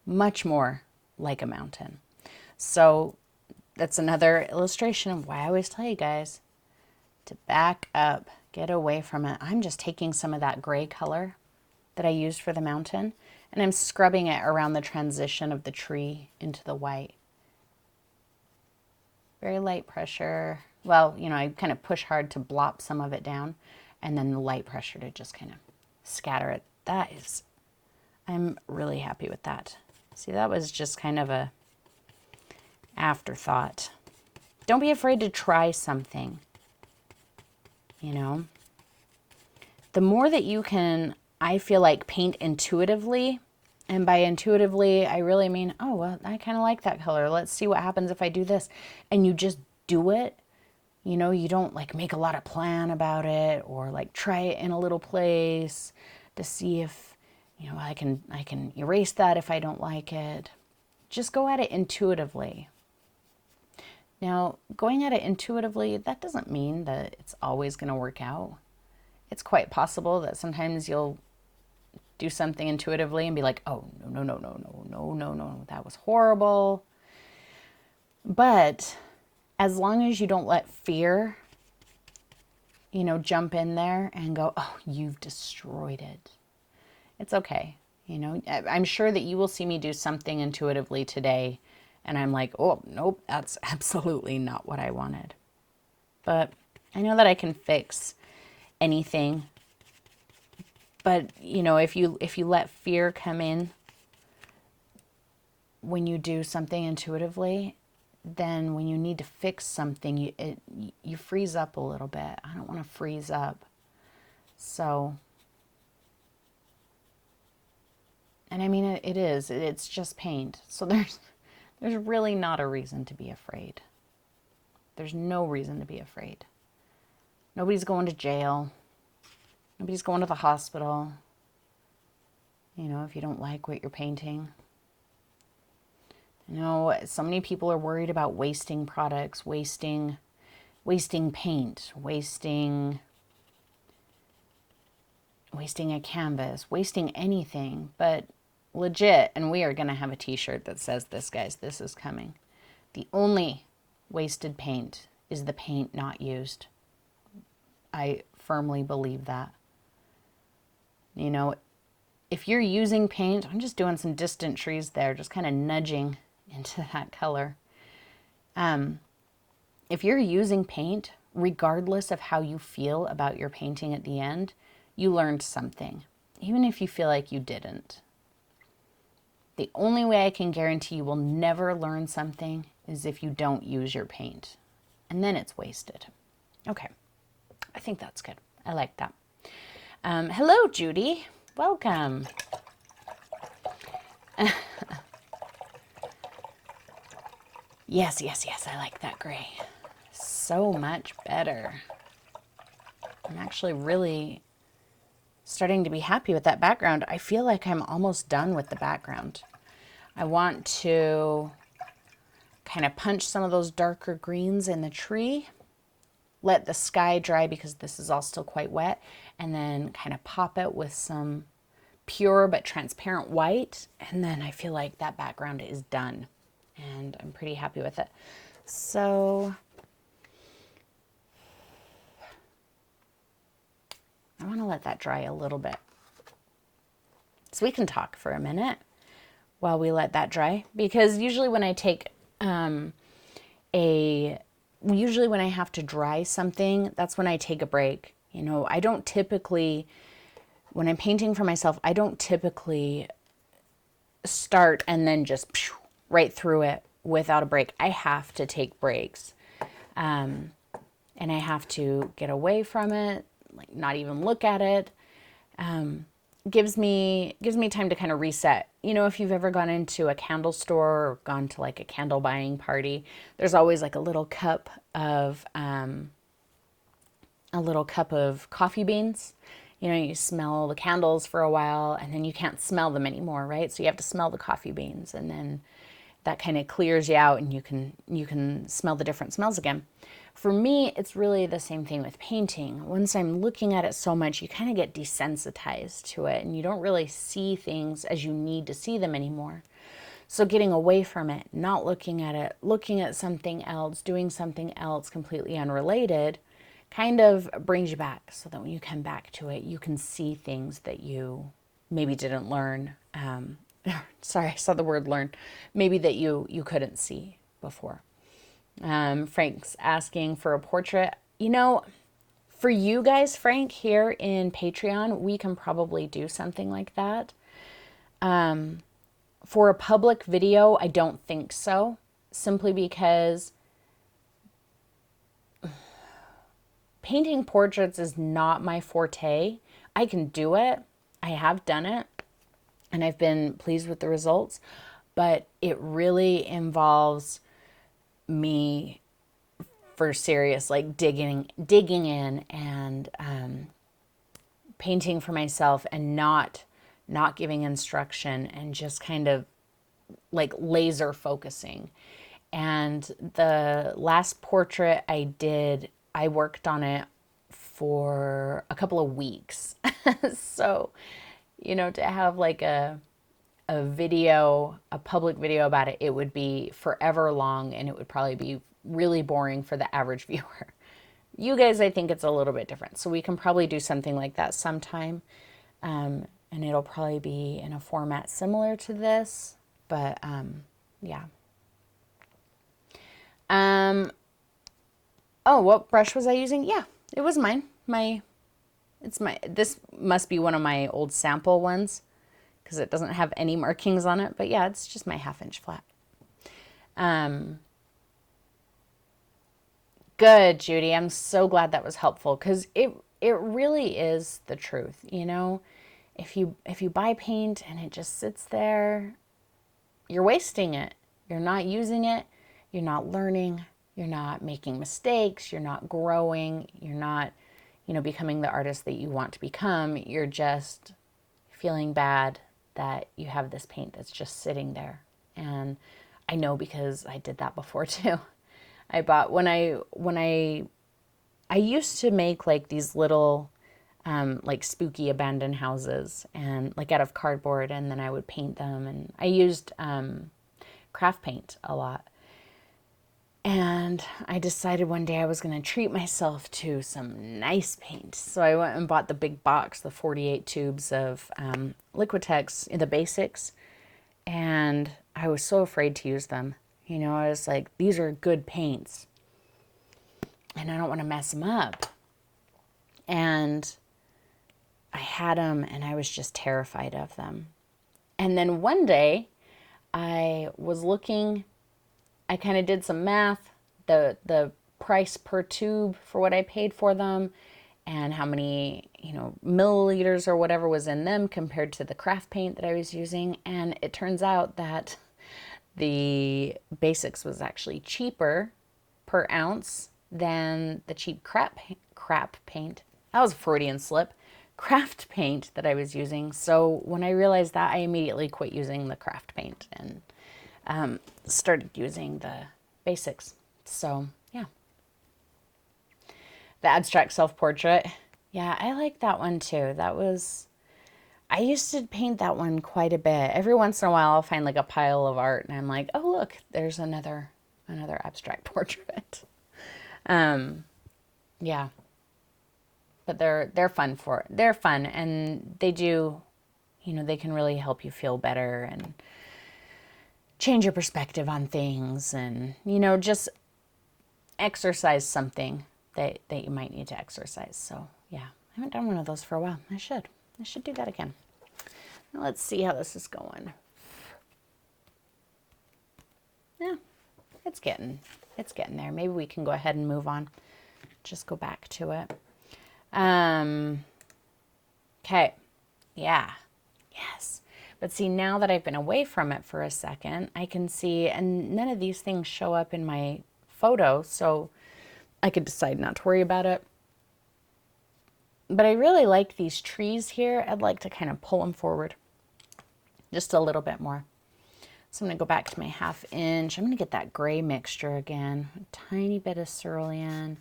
much more like a mountain. So that's another illustration of why I always tell you guys to back up, get away from it. I'm just taking some of that gray color that I used for the mountain, and I'm scrubbing it around the transition of the tree into the white. Very light pressure. Well, you know, I kind of push hard to blop some of it down, and then the light pressure to just kind of scatter it. That is, I'm really happy with that. See, that was just kind of a afterthought. Don't be afraid to try something, you know. The more that you can, I feel like, paint intuitively, and by intuitively, I really mean, oh, well, I kind of like that color. Let's see what happens if I do this. And you just do it. You know, you don't like make a lot of plan about it or like try it in a little place to see if, you know, I can erase that if I don't like it. Just go at it intuitively. Now, going at it intuitively, that doesn't mean that it's always going to work out. It's quite possible that sometimes you'll do something intuitively and be like, oh, no, that was horrible. But as long as you don't let fear, you know, jump in there and go, oh, you've destroyed it. It's okay. You know, I'm sure that you will see me do something intuitively today and I'm like, oh, nope, that's absolutely not what I wanted. But I know that I can fix anything. But, you know, if you let fear come in when you do something intuitively, then when you need to fix something, you freeze up a little bit. I don't want to freeze up. So, and I mean, it's just paint. So there's really not a reason to be afraid. There's no reason to be afraid. Nobody's going to jail. Nobody's going to the hospital, you know, if you don't like what you're painting. You know, so many people are worried about wasting products, wasting paint, wasting a canvas, wasting anything. But legit, and we are going to have a t-shirt that says this, guys, this is coming. The only wasted paint is the paint not used. I firmly believe that. You know, if you're using paint, I'm just doing some distant trees there, just kind of nudging into that color. If you're using paint, regardless of how you feel about your painting at the end, you learned something, even if you feel like you didn't. The only way I can guarantee you will never learn something is if you don't use your paint. And then it's wasted. Okay, I think that's good. I like that. Hello, Judy. Welcome. Yes, yes, yes, I like that gray. So much better. I'm actually really starting to be happy with that background. I feel like I'm almost done with the background. I want to kind of punch some of those darker greens in the tree, let the sky dry because this is all still quite wet, and then kind of pop it with some pure but transparent white. And then I feel like that background is done and I'm pretty happy with it. So I want to let that dry a little bit. So we can talk for a minute while we let that dry, because usually when I take usually when I have to dry something, that's when I take a break. You know, I don't typically, when I'm painting for myself, I don't typically start and then just right through it without a break. I have to take breaks. And I have to get away from it, like not even look at it. Gives me time to kind of reset. You know, if you've ever gone into a candle store or gone to like a candle buying party, there's always like a little cup of coffee beans. You know, you smell the candles for a while and then you can't smell them anymore, right? So you have to smell the coffee beans, and then that kind of clears you out and you can smell the different smells again. For me, it's really the same thing with painting. Once I'm looking at it so much, you kind of get desensitized to it and you don't really see things as you need to see them anymore. So getting away from it, not looking at it, looking at something else, doing something else completely unrelated, kind of brings you back, so that when you come back to it, you can see things that you maybe didn't learn. Sorry, I saw the word learn. Maybe that you couldn't see before. Frank's asking for a portrait. You know, for you guys, Frank, here in Patreon, we can probably do something like that. For a public video, I don't think so, simply because painting portraits is not my forte. I can do it. I have done it, and I've been pleased with the results, but it really involves me, for serious, like digging in and painting for myself, and not giving instruction, and just kind of like laser focusing. And the last portrait I did, I worked on it for a couple of weeks. So, you know, to have like a video, a public video about it, it would be forever long and it would probably be really boring for the average viewer. You guys, I think it's a little bit different. So we can probably do something like that sometime. And it'll probably be in a format similar to this, but yeah. Oh, what brush was I using? Yeah, it was mine. This must be one of my old sample ones, because it doesn't have any markings on it, but yeah, it's just my 1/2 inch flat. Good, Judy. I'm so glad that was helpful, because it really is the truth. You know, if you buy paint and it just sits there, you're wasting it. You're not using it. You're not learning. You're not making mistakes. You're not growing. You're not, you know, becoming the artist that you want to become. You're just feeling bad that you have this paint that's just sitting there. And I know, because I did that before too. I bought, when I used to make like these little like spooky abandoned houses, and like out of cardboard, and then I would paint them, and I used craft paint a lot. And I decided one day I was going to treat myself to some nice paint. So I went and bought the big box, the 48 tubes of Liquitex, the basics. And I was so afraid to use them. You know, I was like, these are good paints, and I don't want to mess them up. And I had them, and I was just terrified of them. And then one day I was looking, I kind of did some math, the price per tube for what I paid for them, and how many, milliliters or whatever was in them compared to the craft paint that I was using. And it turns out that the Basics was actually cheaper per ounce than the cheap crap paint. That was a Freudian slip. Craft paint that I was using. So when I realized that, I immediately quit using the craft paint and started using the Basics. So yeah. The abstract self-portrait. Yeah, I like that one too. I used to paint that one quite a bit. Every once in a while I'll find like a pile of art and I'm like, oh look, there's another abstract portrait. Yeah. But they're fun and they do, they can really help you feel better and change your perspective on things and, just exercise something that you might need to exercise. So yeah, I haven't done one of those for a while. I should do that again. Now let's see how this is going. Yeah, it's getting there. Maybe we can go ahead and move on. Just go back to it. Okay. Yeah. Yes. But see, now that I've been away from it for a second, I can see, and none of these things show up in my photo, so I could decide not to worry about it. But I really like these trees here. I'd like to kind of pull them forward just a little bit more. So I'm going to go back to my 1/2 inch. I'm going to get that gray mixture again. A tiny bit of cerulean,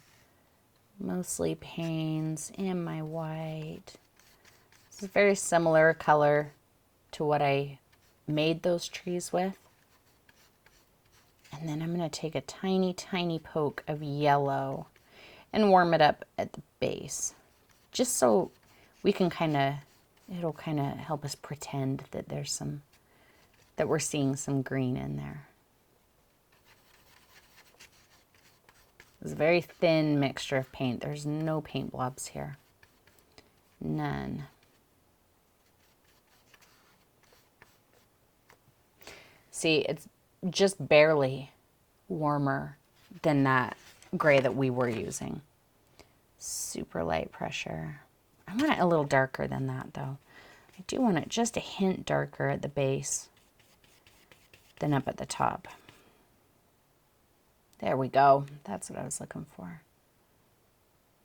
mostly Payne's, and my white. This is a very similar color to what I made those trees with. And then I'm going to take a tiny, tiny poke of yellow and warm it up at the base. Just so we can it'll kind of help us pretend that that we're seeing some green in there. It's a very thin mixture of paint. There's no paint blobs here. None. See, it's just barely warmer than that gray that we were using. Super light pressure. I want it a little darker than that though. I do want it just a hint darker at the base than up at the top. There we go. That's what I was looking for.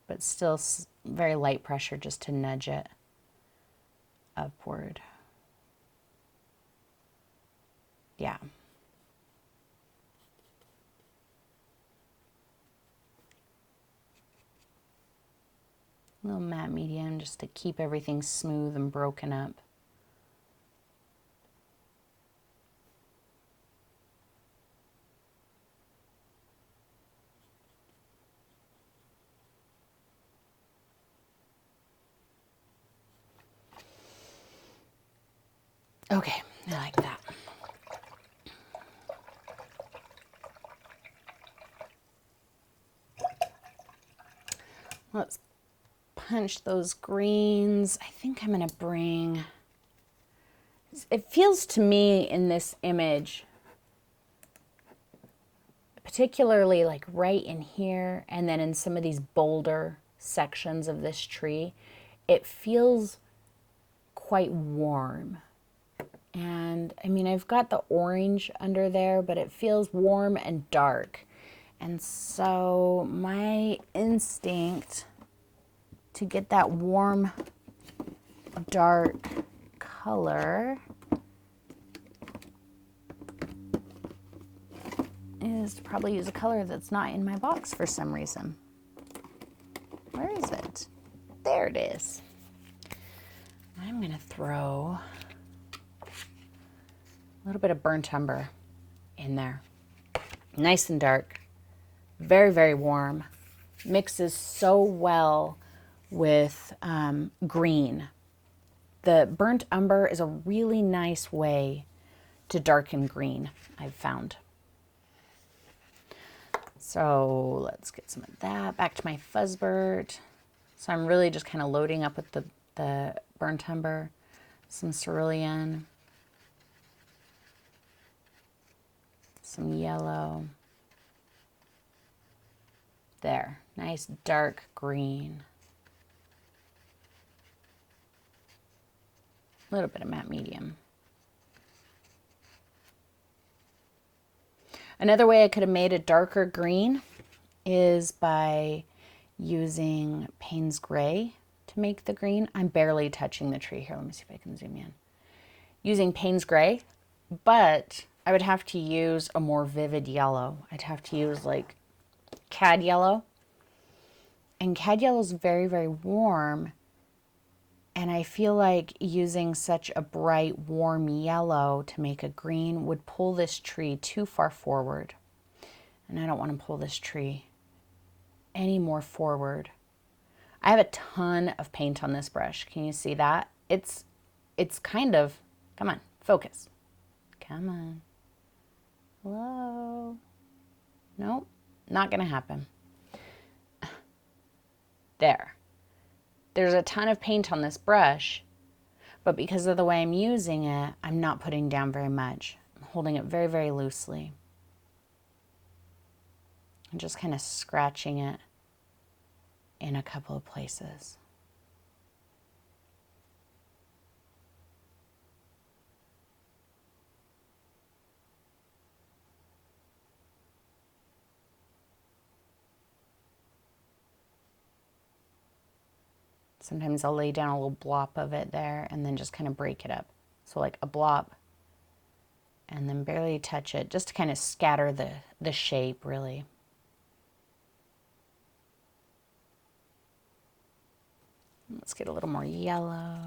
But still very light pressure just to nudge it upward. Yeah. A little matte medium just to keep everything smooth and broken up. Okay, I like that. Let's punch those greens. I think I'm going to bring, it feels to me in this image, particularly like right in here and then in some of these bolder sections of this tree, it feels quite warm. And I mean, I've got the orange under there, but it feels warm and dark. And so my instinct to get that warm, dark color is to probably use a color that's not in my box for some reason. Where is it? There it is. I'm going to throw a little bit of burnt umber in there. Nice and dark. Very, very warm. Mixes so well with green. The burnt umber is a really nice way to darken green, I've found. So let's get some of that. Back to my Fuzzburt. So I'm really just kind of loading up with the burnt umber, some cerulean, some yellow. There, nice dark green. A little bit of matte medium. Another way I could have made a darker green is by using Payne's Gray to make the green. I'm barely touching the tree here. Let me see if I can zoom in. Using Payne's Gray, but I would have to use a more vivid yellow. I'd have to use like cad yellow. And cad yellow is very, very warm. And I feel like using such a bright, warm yellow to make a green would pull this tree too far forward. And I don't want to pull this tree any more forward. I have a ton of paint on this brush. Can you see that? It's kind of, come on, focus. Come on. Hello. Nope, not gonna happen. There. There's a ton of paint on this brush, but because of the way I'm using it, I'm not putting down very much. I'm holding it very, very loosely. I'm just kind of scratching it in a couple of places. Sometimes I'll lay down a little blop of it there and then just kind of break it up. So like a blop and then barely touch it just to kind of scatter the shape really. Let's get a little more yellow.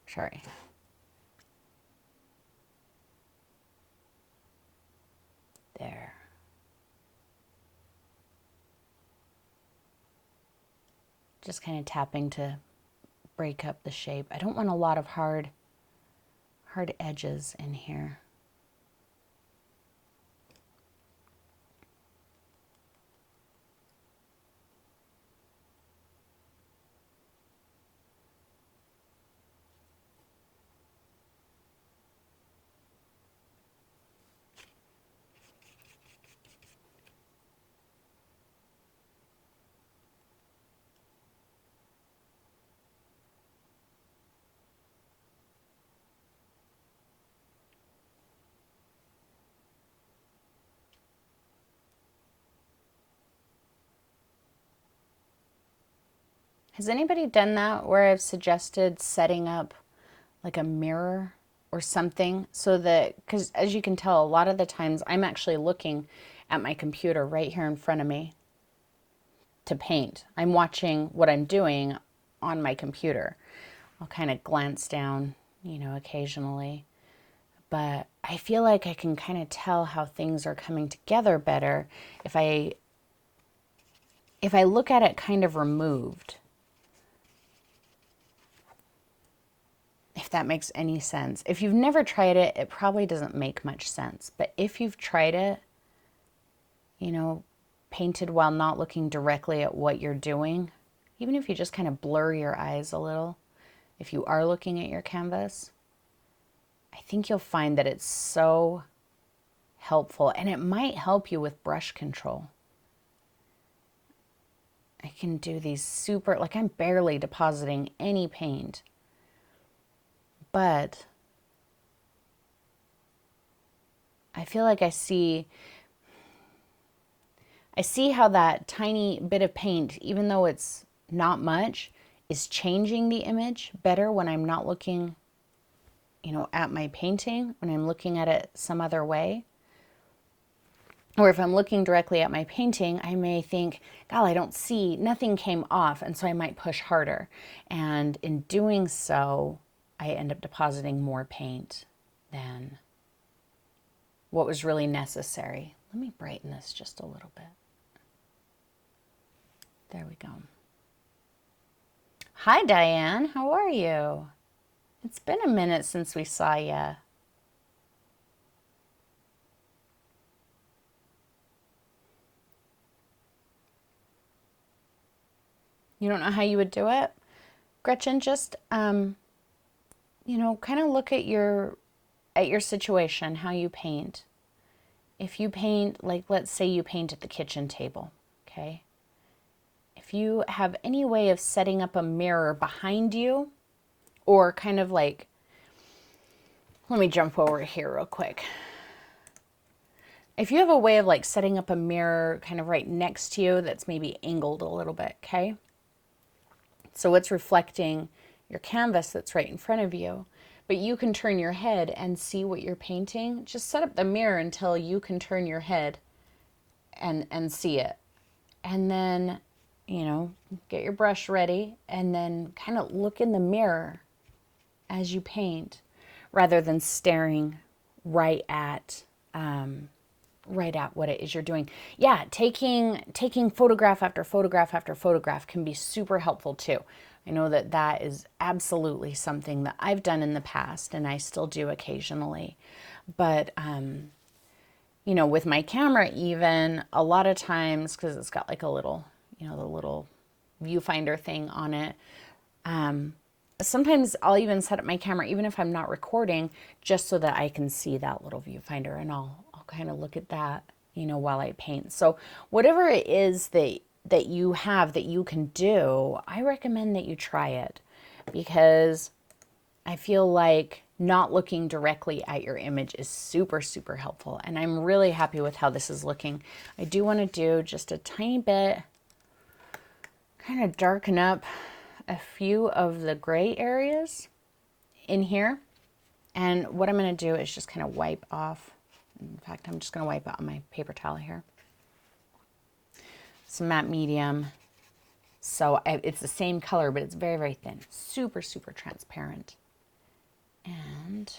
Sorry. There. Just kind of tapping to break up the shape. I don't want a lot of hard edges in here. Has anybody done that where I've suggested setting up like a mirror or something so that, because as you can tell, a lot of the times I'm actually looking at my computer right here in front of me to paint. I'm watching what I'm doing on my computer. I'll kind of glance down, you know, occasionally, but I feel like I can kind of tell how things are coming together better if I look at it kind of removed. If that makes any sense. If you've never tried it, it probably doesn't make much sense. But if you've tried it, you know, painted while not looking directly at what you're doing, even if you just kind of blur your eyes a little, if you are looking at your canvas, I think you'll find that it's so helpful, and it might help you with brush control. I can do these super, like I'm barely depositing any paint, but I feel like I see how that tiny bit of paint, even though it's not much, is changing the image better when I'm not looking, you know, at my painting, when I'm looking at it some other way. Or if I'm looking directly at my painting, I may think, God, I don't see, nothing came off, and so I might push harder. And in doing so, I end up depositing more paint than what was really necessary. Let me brighten this just a little bit. There we go. Hi, Diane. How are you? It's been a minute since we saw you. You don't know how you would do it? Gretchen, just, you know, kind of look at your situation, how you paint, if you paint, like let's say you paint at the kitchen table, okay? If you have any way of setting up a mirror behind you, or kind of like, let me jump over here real quick. If you have a way of like setting up a mirror kind of right next to you that's maybe angled a little bit, okay? So it's reflecting your canvas that's right in front of you, but you can turn your head and see what you're painting. Just set up the mirror until you can turn your head and see it. And then, you know, get your brush ready and then kind of look in the mirror as you paint rather than staring right at what it is you're doing. Yeah, taking photograph after photograph after photograph can be super helpful too. I know that that is absolutely something that I've done in the past and I still do occasionally. But you know, with my camera even, a lot of times, because it's got like a little, you know, the little viewfinder thing on it, sometimes I'll even set up my camera, even if I'm not recording, just so that I can see that little viewfinder, and I'll kind of look at that, you know, while I paint. So whatever it is that you have that you can do, I recommend that you try it, because I feel like not looking directly at your image is super, super helpful. And I'm really happy with how this is looking. I do want to do just a tiny bit, kind of darken up a few of the gray areas in here. And what I'm going to do is just kind of wipe off. In fact, I'm just going to wipe it on my paper towel here. Some matte medium. So it's the same color, but it's very, very thin. Super, super transparent. And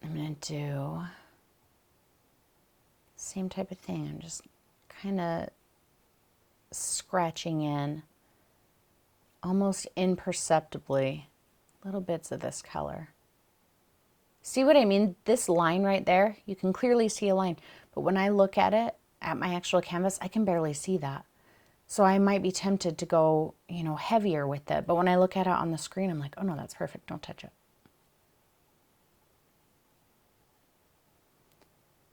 I'm going to do same type of thing. I'm just kind of scratching in almost imperceptibly little bits of this color. See what I mean? This line right there, you can clearly see a line, but when I look at it, at my actual canvas, I can barely see that. So I might be tempted to go, you know, heavier with it. But when I look at it on the screen, I'm like, oh no, that's perfect. Don't touch it.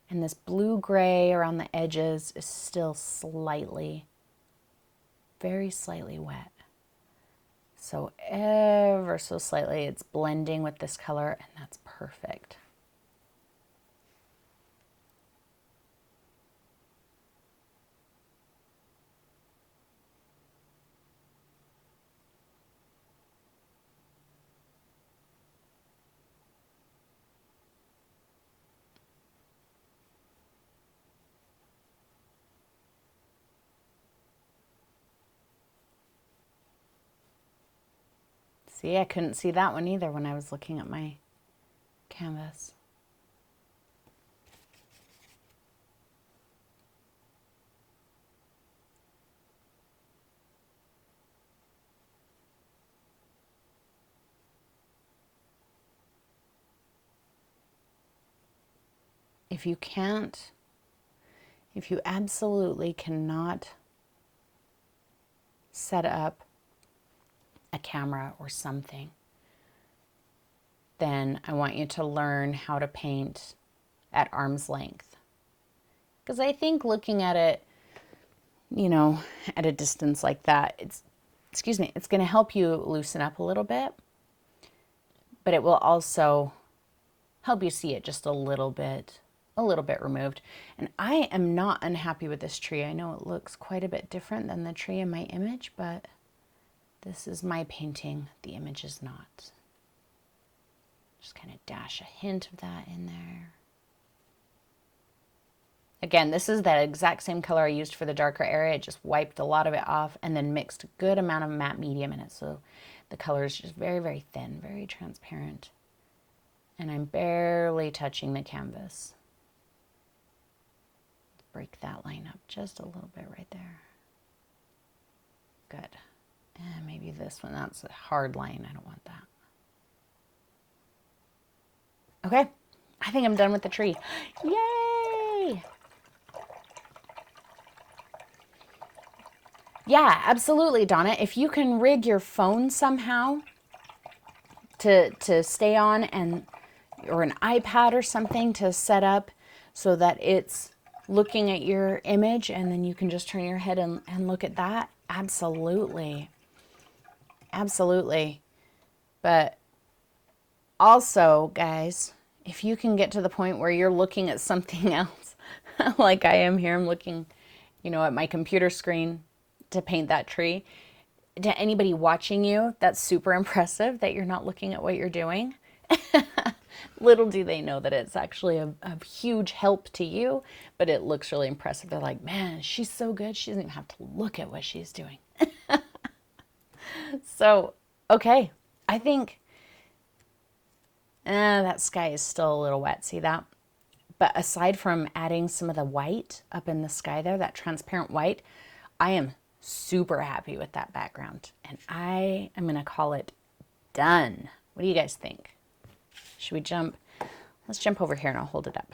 And this blue-gray around the edges is still slightly, very slightly wet. So ever so slightly, it's blending with this color, and that's perfect. See, I couldn't see that one either when I was looking at my canvas. If you can't, if you absolutely cannot set up a camera or something, then I want you to learn how to paint at arm's length. Because I think looking at it, you know, at a distance like that, it's going to help you loosen up a little bit, but it will also help you see it just a little bit removed. And I am not unhappy with this tree. I know it looks quite a bit different than the tree in my image, but this is my painting. The image is not. Just kind of dash a hint of that in there. Again, this is that exact same color I used for the darker area. I just wiped a lot of it off and then mixed a good amount of matte medium in it. So the color is just very, very thin, very transparent. And I'm barely touching the canvas. Break that line up just a little bit right there. Good. And maybe this one, that's a hard line. I don't want that. Okay, I think I'm done with the tree. Yay! Yeah, absolutely, Donna. If you can rig your phone somehow to stay on, and or an iPad or something to set up so that it's looking at your image and then you can just turn your head and look at that. Absolutely. Absolutely. But also, guys, if you can get to the point where you're looking at something else, like I am here, I'm looking, at my computer screen to paint that tree. To anybody watching you, that's super impressive that you're not looking at what you're doing. Little do they know that it's actually a huge help to you, but it looks really impressive. They're like, man, she's so good. She doesn't even have to look at what she's doing. So, okay, I think that sky is still a little wet. See that? But aside from adding some of the white up in the sky there, that transparent white, I am super happy with that background. And I am going to call it done. What do you guys think? Should we jump? Let's jump over here and I'll hold it up.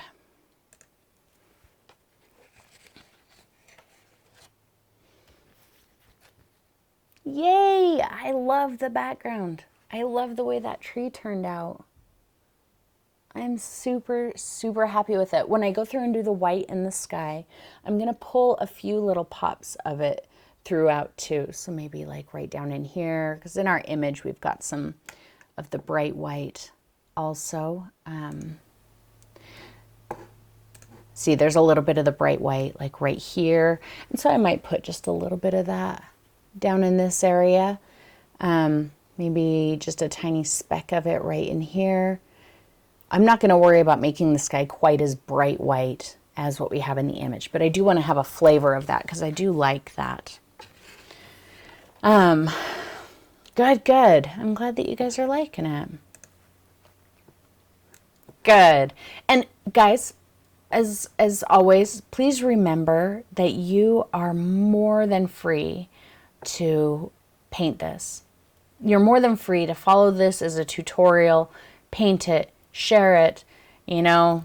Yay! I love the background. I love the way that tree turned out. I'm super, super happy with it. When I go through and do the white in the sky, I'm going to pull a few little pops of it throughout too. So maybe like right down in here, because in our image, we've got some of the bright white also. See, there's a little bit of the bright white like right here. And so I might put just a little bit of that down in this area. Maybe just a tiny speck of it right in here. I'm not going to worry about making the sky quite as bright white as what we have in the image, but I do want to have a flavor of that because I do like that. Good. I'm glad that you guys are liking it. Good. And guys, as always, please remember that you are more than free to paint this. You're more than free to follow this as a tutorial, paint it, share it,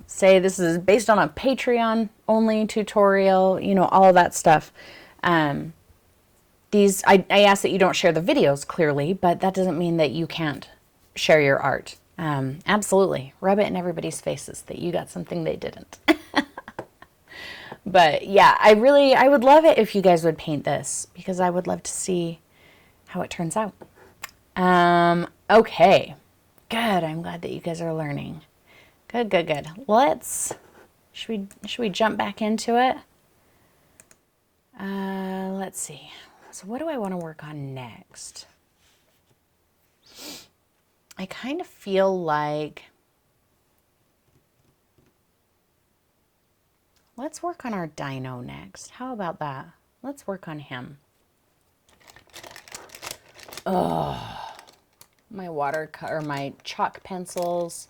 say this is based on a Patreon only tutorial, all of that stuff. I ask that you don't share the videos clearly, but that doesn't mean that you can't share your art. Absolutely. Rub it in everybody's faces that you got something they didn't. But yeah, I would love it if you guys would paint this because I would love to see how it turns out. Okay. Good. I'm glad that you guys are learning. Good. Should we jump back into it? Let's see. So what do I want to work on next? I kind of feel like let's work on our dino next. How about that? Let's work on him. Oh, my chalk pencils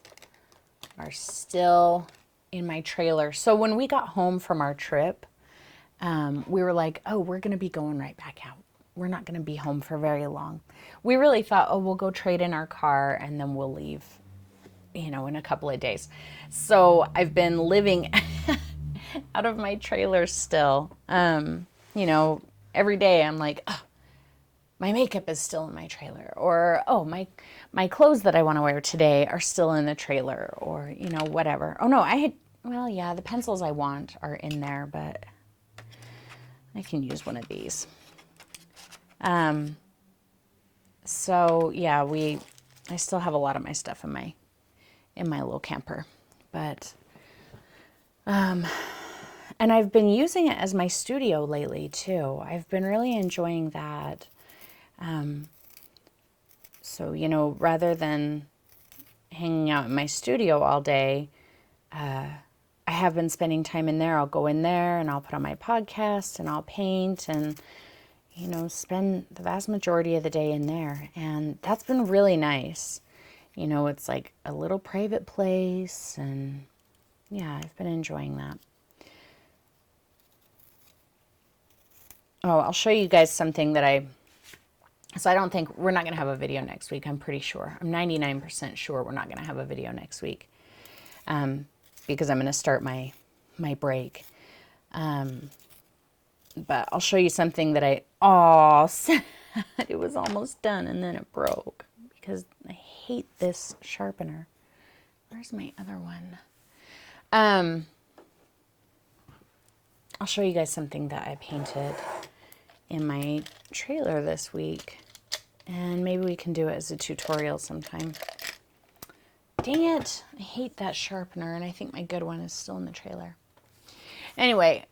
are still in my trailer. So when we got home from our trip, we were like, oh, we're going to be going right back out. We're not going to be home for very long. We really thought, oh, we'll go trade in our car and then we'll leave, in a couple of days. So I've been living out of my trailer still. Every day I'm like, oh, my makeup is still in my trailer, or oh, my clothes that I want to wear today are still in the trailer, or whatever. Oh no, the pencils I want are in there, but I can use one of these. So yeah, I still have a lot of my stuff in my little camper, but and I've been using it as my studio lately too. I've been really enjoying that. So, rather than hanging out in my studio all day, I have been spending time in there. I'll go in there and I'll put on my podcast and I'll paint and, spend the vast majority of the day in there. And that's been really nice. It's like a little private place, and yeah, I've been enjoying that. Oh, I'll show you guys something that so I don't think we're not going to have a video next week. I'm pretty sure. I'm 99% sure we're not going to have a video next week, because I'm going to start my break. But I'll show you something that it was almost done and then it broke because I hate this sharpener. Where's my other one? I'll show you guys something that I painted in my trailer this week. And maybe we can do it as a tutorial sometime. Dang it. I hate that sharpener, and I think my good one is still in the trailer. Anyway,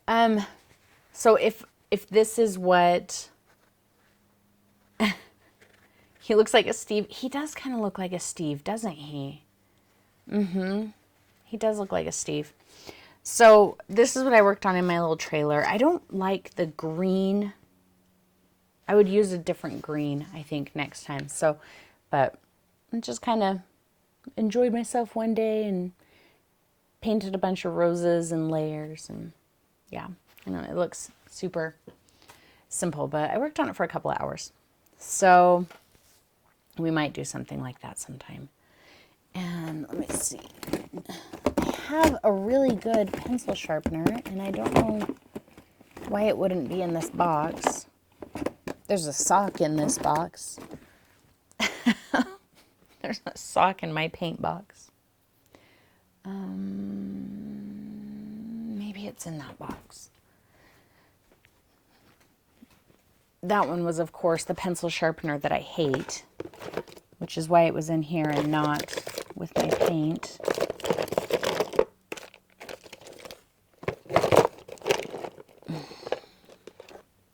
so if this is what... He looks like a Steve. He does kind of look like a Steve, doesn't he? He does look like a Steve. So this is what I worked on in my little trailer. I don't like the green. I would use a different green, I think, next time. So, but I just kind of enjoyed myself one day and painted a bunch of roses and layers. And yeah, I know it looks super simple, but I worked on it for a couple of hours. So we might do something like that sometime. And let me see. I have a really good pencil sharpener, and I don't know why it wouldn't be in this box. There's a sock in this box. There's a sock in my paint box. Maybe it's in that box. That one was, of course, the pencil sharpener that I hate, which is why it was in here and not with my paint.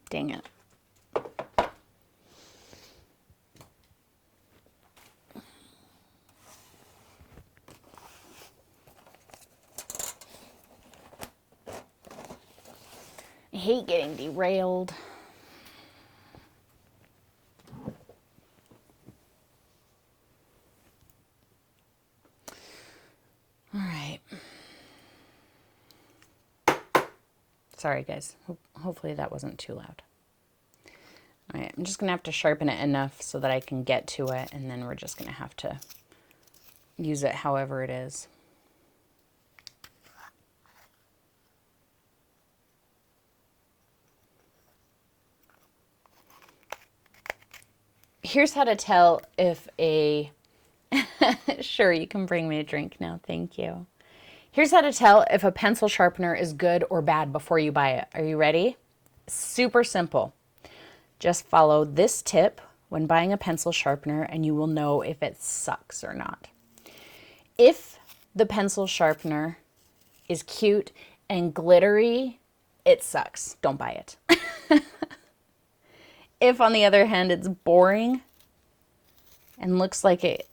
Dang it. I hate getting derailed. All right. Sorry, guys. Hopefully that wasn't too loud. All right, I'm just going to have to sharpen it enough so that I can get to it, and then we're just going to have to use it however it is. Here's how to tell if a... Sure, you can bring me a drink now. Thank you. Here's how to tell if a pencil sharpener is good or bad before you buy it. Are you ready? Super simple. Just follow this tip when buying a pencil sharpener and you will know if it sucks or not. If the pencil sharpener is cute and glittery, it sucks. Don't buy it. If, on the other hand, it's boring and looks like it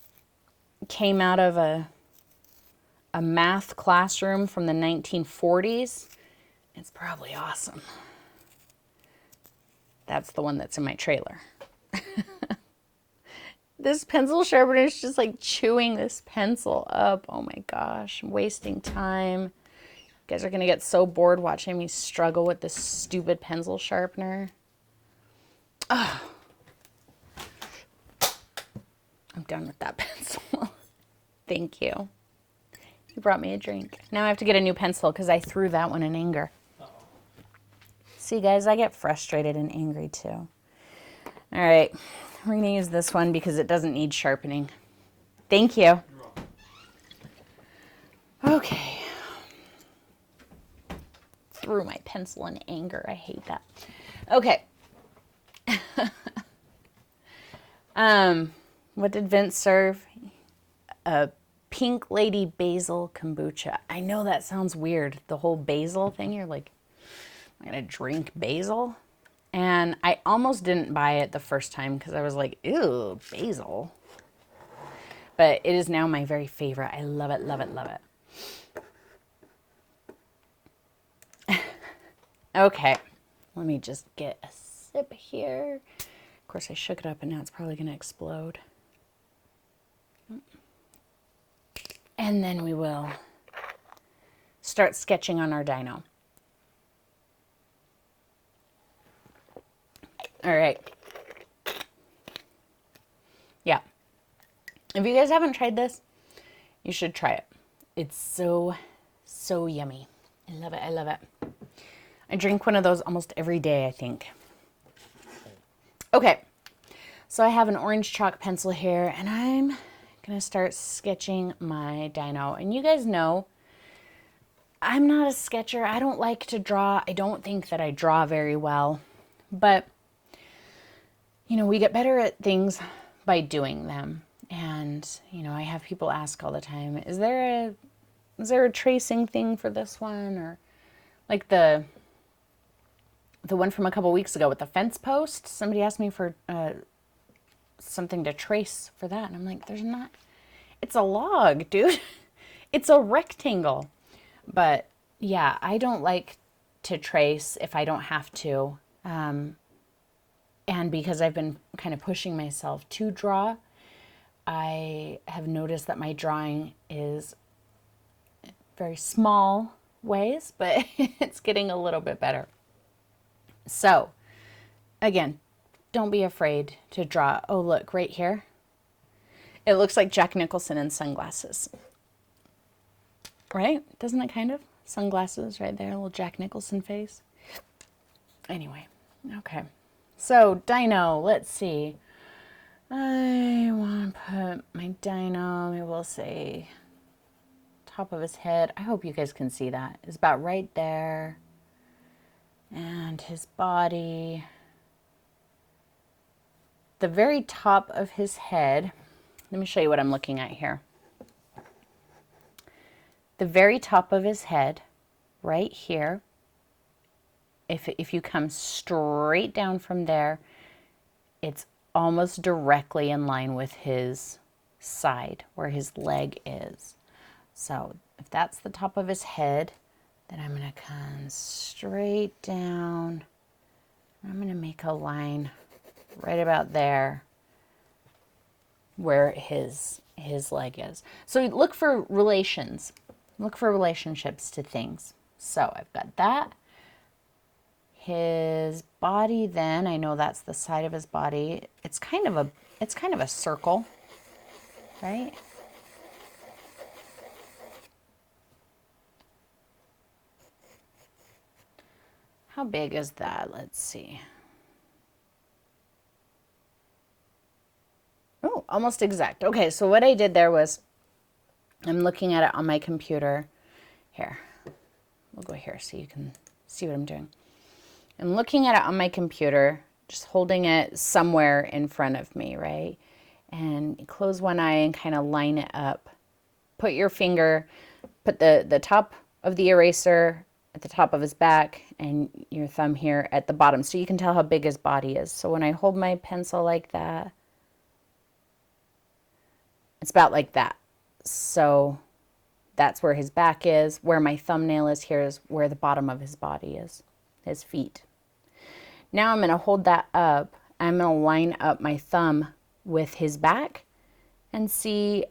came out of a math classroom from the 1940s, it's probably awesome. That's the one that's in my trailer. This pencil sharpener is just like chewing this pencil up. Oh my gosh, I'm wasting time. You guys are gonna get so bored watching me struggle with this stupid pencil sharpener. Oh. I'm done with that pencil. Thank you. You brought me a drink. Now I have to get a new pencil because I threw that one in anger. See, guys, I get frustrated and angry too. All right, we're going to use this one because it doesn't need sharpening. Thank you. Okay. Threw my pencil in anger. I hate that. Okay. What did Vince serve? A Pink Lady Basil Kombucha. I know that sounds weird. The whole basil thing. You're like, I'm going to drink basil? And I almost didn't buy it the first time because I was like, ew, basil. But it is now my very favorite. I love it, love it, love it. Okay. Let me just get a sip here. Of course, I shook it up and now it's probably going to explode. And then we will start sketching on our dino. All right. Yeah. If you guys haven't tried this, you should try it. It's so, so yummy. I love it. I love it. I drink one of those almost every day, I think. Okay. So I have an orange chalk pencil here, and I'm going to start sketching my dino. And you guys know I'm not a sketcher. I don't like to draw. I don't think that I draw very well. But, you know, we get better at things by doing them. And, you know, I have people ask all the time, is there a tracing thing for this one? Or like the one from a couple weeks ago with the fence post. Somebody asked me for something to trace for that. And I'm like, there's not. It's a log, dude. It's a rectangle. But yeah, I don't like to trace if I don't have to. And because I've been kind of pushing myself to draw, I have noticed that my drawing is very small ways, but it's getting a little bit better. So, again, don't be afraid to draw. Oh, look, right here. It looks like Jack Nicholson in sunglasses. Right? Doesn't it kind of? Sunglasses right there, a little Jack Nicholson face. Anyway, okay. So, dino, let's see. I want to put my dino, maybe we'll say top of his head. I hope you guys can see that. It's about right there. And his body. The very top of his head. Let me show you what I'm looking at here. The very top of his head, right here, if you come straight down from there, it's almost directly in line with his side, where his leg is. So if that's the top of his head, then I'm going to come straight down. I'm going to make a line right about there where his leg is. So look for relations. Look for relationships to things. So I've got that. His body then, I know that's the side of his body. It's kind of a circle, right? How big is that? Let's see. Oh, almost exact. Okay, so what I did there was, I'm looking at it on my computer. Here, we'll go here so you can see what I'm doing. I'm looking at it on my computer, just holding it somewhere in front of me, right? And you close one eye and kind of line it up. Put your finger, put the top of the eraser at the top of his back and your thumb here at the bottom so you can tell how big his body is. So when I hold my pencil like that, it's about like that. So that's where his back is. Where my thumbnail is here is where the bottom of his body is, his feet. Now I'm going to hold that up. I'm going to line up my thumb with his back and see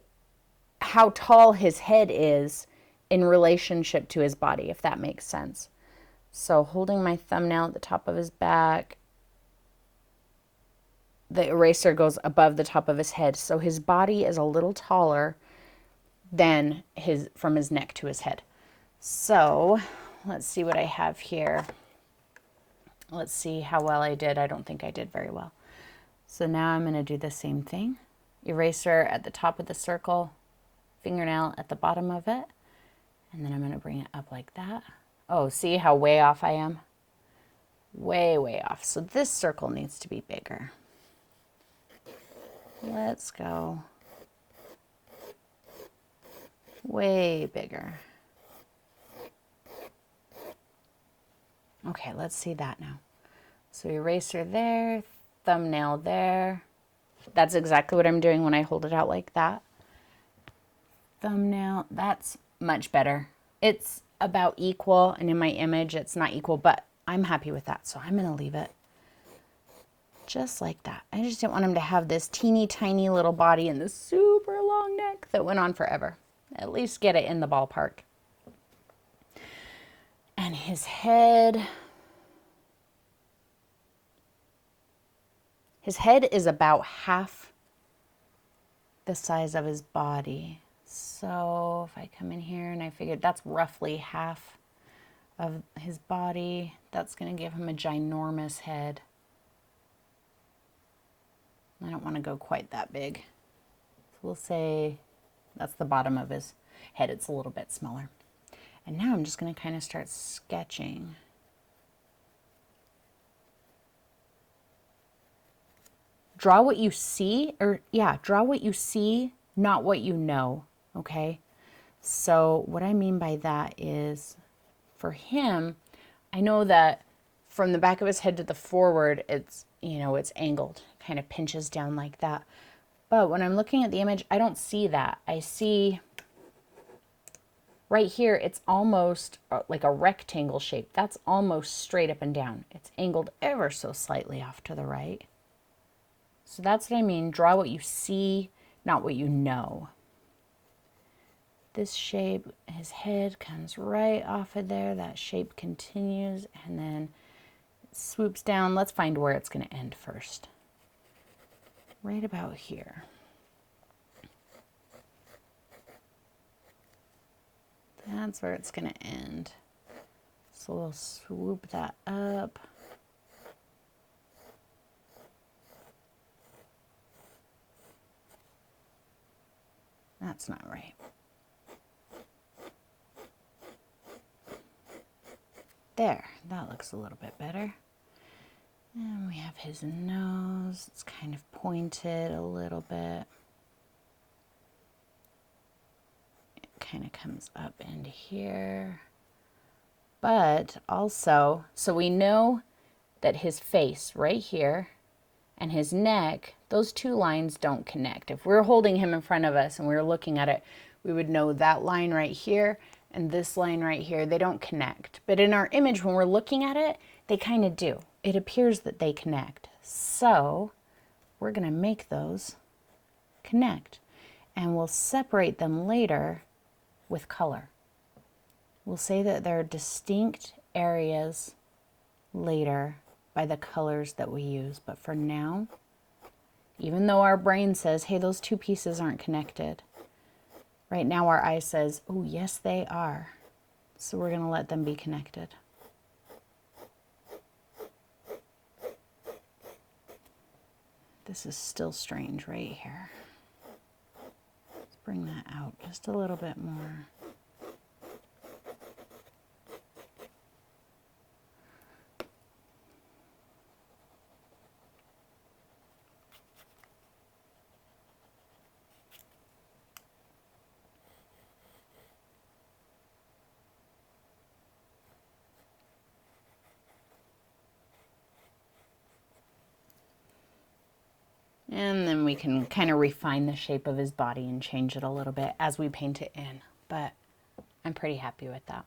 how tall his head is in relationship to his body, if that makes sense. So holding my thumbnail at the top of his back, the eraser goes above the top of his head. So his body is a little taller than from his neck to his head. So let's see what I have here. Let's see how well I did. I don't think I did very well. So now I'm going to do the same thing. Eraser at the top of the circle, fingernail at the bottom of it, and then I'm going to bring it up like that. Oh, see how way off I am? Way, way off. So this circle needs to be bigger. Let's go way bigger. Okay, let's see that now. So eraser there, thumbnail there. That's exactly what I'm doing when I hold it out like that. Thumbnail, that's much better. It's about equal, and in my image it's not equal, but I'm happy with that, so I'm going to leave it just like that. I just didn't want him to have this teeny tiny little body and this super long neck that went on forever. At least get it in the ballpark. And his head. His head is about half the size of his body. So if I come in here and I figured that's roughly half of his body, that's going to give him a ginormous head. I don't want to go quite that big. So we'll say that's the bottom of his head. It's a little bit smaller. And now I'm just going to kind of start sketching. Draw what you see, draw what you see, not what you know, okay? So what I mean by that is, for him, I know that from the back of his head to the forward, it's, you know, it's angled, kind of pinches down like that. But when I'm looking at the image, I don't see that. I see right here, it's almost like a rectangle shape. That's almost straight up and down. It's angled ever so slightly off to the right. So that's what I mean. Draw what you see, not what you know. This shape, his head comes right off of there. That shape continues and then it swoops down. Let's find where it's going to end first. Right about here. That's where it's going to end. So we'll swoop that up. That's not right. There, that looks a little bit better. And we have his nose. It's kind of pointed a little bit. It kind of comes up into here. But also, so we know that his face right here and his neck, those two lines don't connect. If we're holding him in front of us and we were looking at it, we would know that line right here and this line right here, they don't connect. But in our image, when we're looking at it, they kind of do. It appears that they connect. So we're going to make those connect. And we'll separate them later with color. We'll say that they're distinct areas later by the colors that we use. But for now, even though our brain says, hey, those two pieces aren't connected, right now our eye says, oh, yes, they are. So we're going to let them be connected. This is still strange right here. Let's bring that out just a little bit more. And then we can kind of refine the shape of his body and change it a little bit as we paint it in. But I'm pretty happy with that.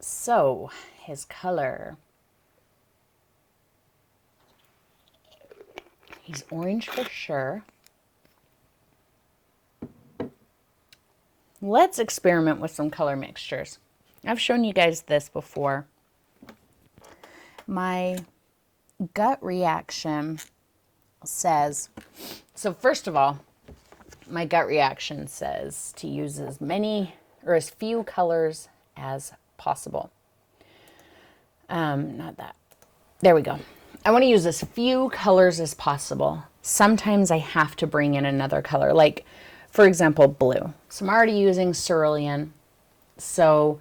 So his color. He's orange for sure. Let's experiment with some color mixtures. I've shown you guys this before. My gut reaction says, so first of all, my gut reaction says to use as many or as few colors as possible. Not that. There we go. I want to use as few colors as possible. Sometimes I have to bring in another color, like, for example, blue. So I'm already using cerulean. So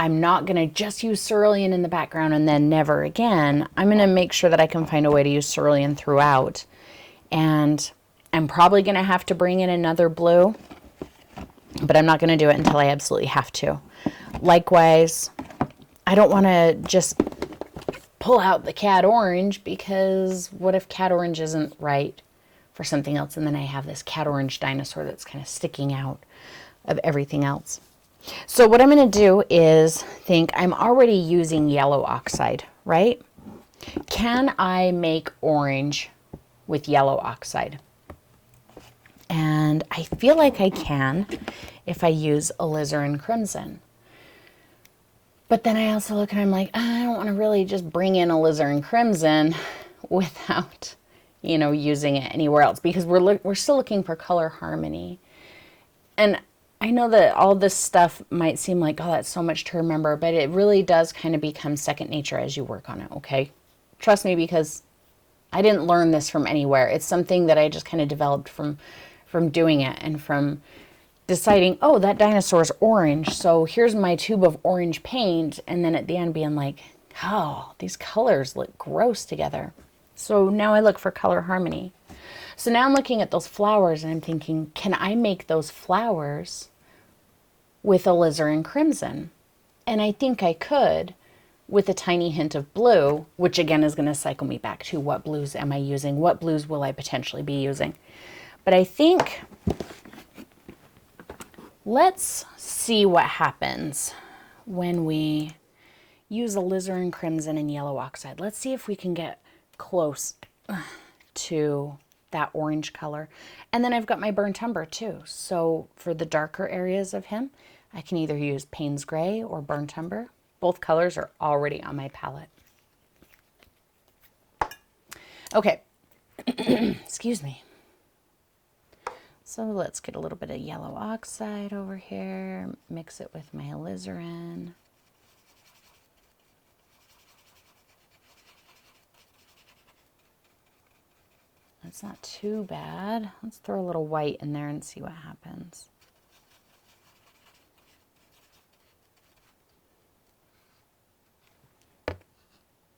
I'm not going to just use cerulean in the background and then never again. I'm going to make sure that I can find a way to use cerulean throughout. And I'm probably going to have to bring in another blue, but I'm not going to do it until I absolutely have to. Likewise, I don't want to just pull out the cad orange, because what if cad orange isn't right for something else? And then I have this cad orange dinosaur that's kind of sticking out of everything else. So what I'm going to do is think, I'm already using yellow oxide, right? Can I make orange with yellow oxide? And I feel like I can if I use alizarin crimson. But then I also look and I'm like, I don't want to really just bring in alizarin crimson without, you know, using it anywhere else, because we're still looking for color harmony. And I know that all this stuff might seem like, oh, that's so much to remember, but it really does kind of become second nature as you work on it, okay? Trust me, because I didn't learn this from anywhere. It's something that I just kind of developed from from doing it and from deciding, oh, that dinosaur's orange, so here's my tube of orange paint, and then at the end being like, oh, these colors look gross together. So now I look for color harmony. So now I'm looking at those flowers and I'm thinking, can I make those flowers with alizarin crimson? And I think I could, with a tiny hint of blue, which again is going to cycle me back to what blues am I using? What blues will I potentially be using? But I think let's see what happens when we use alizarin crimson and yellow oxide. Let's see if we can get close to that orange color. And then I've got my burnt umber too. So for the darker areas of him, I can either use Payne's Gray or burnt umber. Both colors are already on my palette. Okay, excuse me. So let's get a little bit of yellow oxide over here, mix it with my alizarin. That's not too bad. Let's throw a little white in there and see what happens.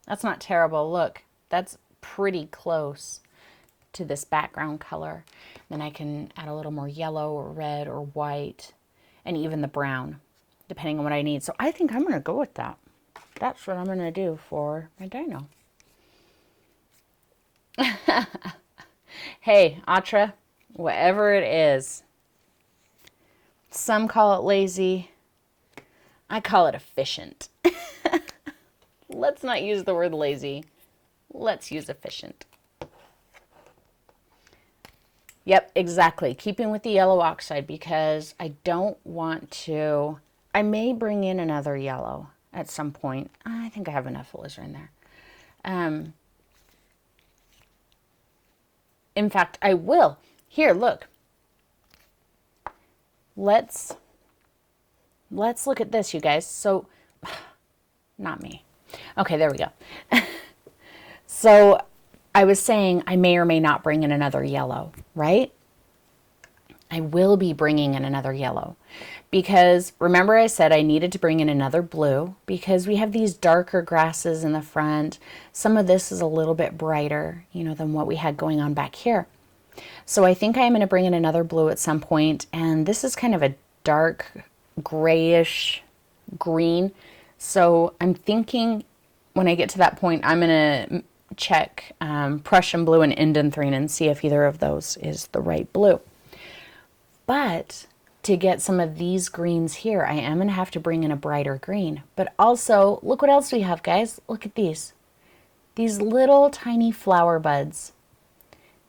That's not terrible. Look, that's pretty close to this background color. Then I can add a little more yellow or red or white and even the brown, depending on what I need. So I think I'm going to go with that. That's what I'm going to do for my dino. Hey, Atra, whatever it is, some call it lazy. I call it efficient. Let's not use the word lazy. Let's use efficient. Yep, exactly. Keeping with the yellow oxide because I don't want to... I may bring in another yellow at some point. I think I have enough alizarin there. In fact, I will. Here, look. Let's look at this, you guys. So, not me. Okay, there we go. So, I was saying I may or may not bring in another yellow, right? I will be bringing in another yellow because remember I said I needed to bring in another blue because we have these darker grasses in the front. Some of this is a little bit brighter, you know, than what we had going on back here. So I think I'm going to bring in another blue at some point, and this is kind of a dark grayish green. So I'm thinking when I get to that point, I'm going to check Prussian blue and Indanthrene and see if either of those is the right blue. But to get some of these greens here, I am going to have to bring in a brighter green. But also, look what else we have, guys. Look at these. These little tiny flower buds.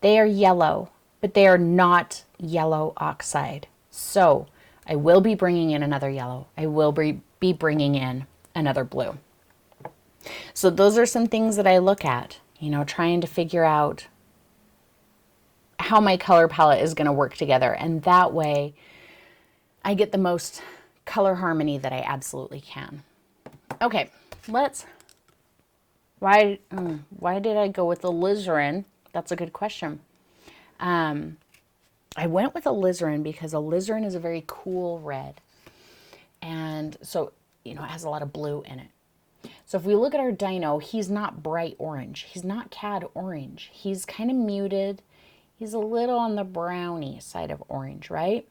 They are yellow, but they are not yellow oxide. So I will be bringing in another yellow. I will be bringing in another blue. So those are some things that I look at, you know, trying to figure out how my color palette is going to work together. And that way I get the most color harmony that I absolutely can. Okay, why did I go with alizarin? That's a good question. I went with alizarin because alizarin is a very cool red. And so, you know, it has a lot of blue in it. So if we look at our dino, he's not bright orange. He's not cad orange. He's kind of muted. He's a little on the brownie side of orange, right?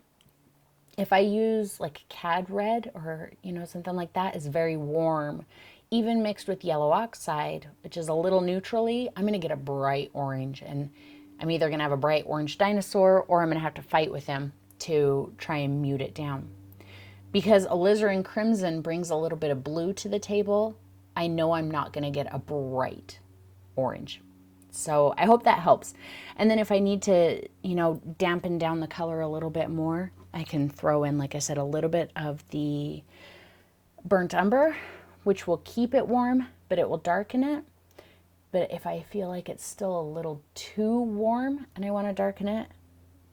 If I use like cad red or, you know, something like that, is very warm. Even mixed with yellow oxide, which is a little neutrally, I'm going to get a bright orange. And I'm either going to have a bright orange dinosaur or I'm going to have to fight with him to try and mute it down. Because alizarin crimson brings a little bit of blue to the table, I know I'm not going to get a bright orange. So I hope that helps. And then if I need to, you know, dampen down the color a little bit more, I can throw in, like I said, a little bit of the burnt umber, which will keep it warm, but it will darken it. But if I feel like it's still a little too warm and I want to darken it,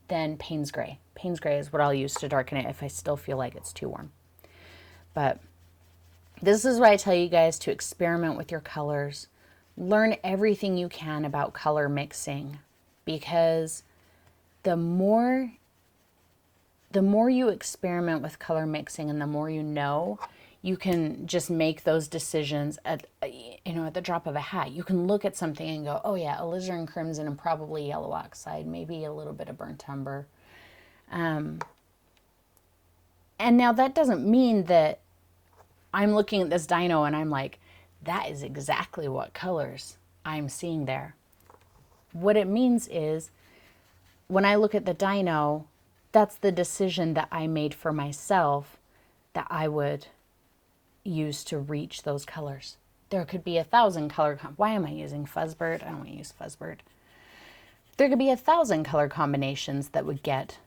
then Payne's Gray. Payne's Gray is what I'll use to darken it if I still feel like it's too warm. But this is why I tell you guys to experiment with your colors. Learn everything you can about color mixing because the more you experiment with color mixing and the more you know, you can just make those decisions at the drop of a hat. You can look at something and go, oh yeah, alizarin crimson and probably yellow oxide, maybe a little bit of burnt umber. And now that doesn't mean that I'm looking at this dyno and I'm like, that is exactly what colors I'm seeing there. What it means is when I look at the dyno, that's the decision that I made for myself that I would use to reach those colors. There could be 1,000 color, why am I using Fuzzbird? I don't want to use Fuzzbird. There could be 1,000 color combinations that would get,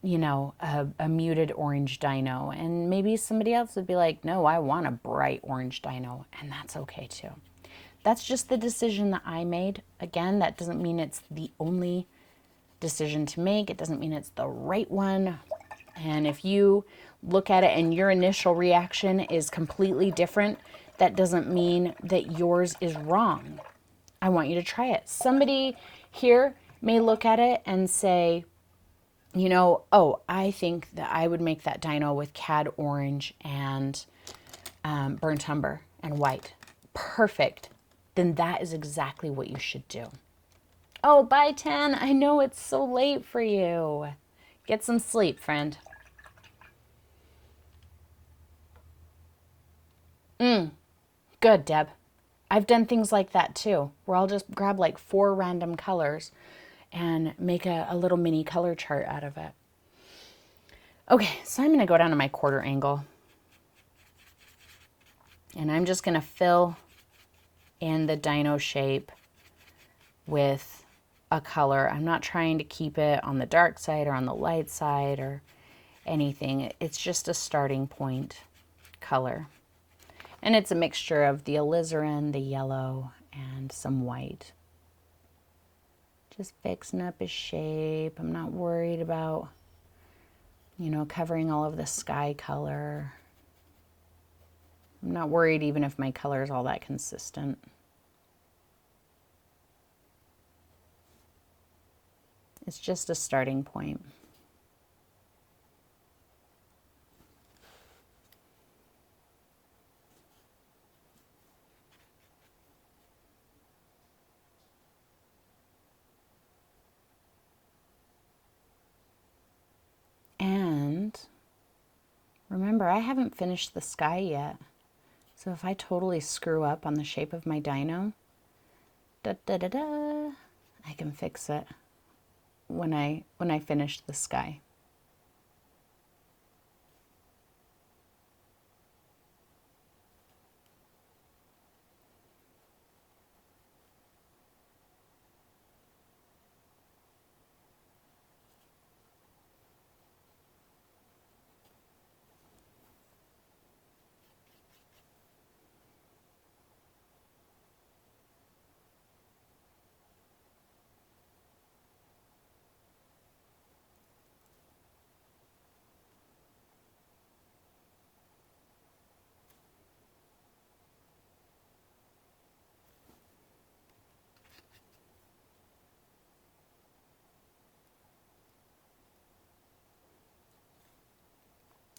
a muted orange dyno. And maybe somebody else would be like, no, I want a bright orange dyno. And that's okay too. That's just the decision that I made. Again, that doesn't mean it's the only decision to make. It doesn't mean it's the right one. And if you look at it and your initial reaction is completely different, that doesn't mean that yours is wrong. I want you to try it. Somebody here may look at it and say, oh, I think that I would make that dyno with cad orange and burnt umber and white. Perfect. Then that is exactly what you should do. Oh, bye, Tan. I know it's so late for you. Get some sleep, friend. Good, Deb. I've done things like that too, where I'll just grab like 4 random colors and make a little mini color chart out of it. Okay, so I'm going to go down to my quarter angle. And I'm just going to fill in the dyno shape with a color. I'm not trying to keep it on the dark side or on the light side or anything. It's just a starting point color. And it's a mixture of the alizarin, the yellow, and some white. Just fixing up his shape. I'm not worried about, covering all of the sky color. I'm not worried even if my color is all that consistent. It's just a starting point. And remember, I haven't finished the sky yet. So if I totally screw up on the shape of my dyno, I can fix it when I finish the sky.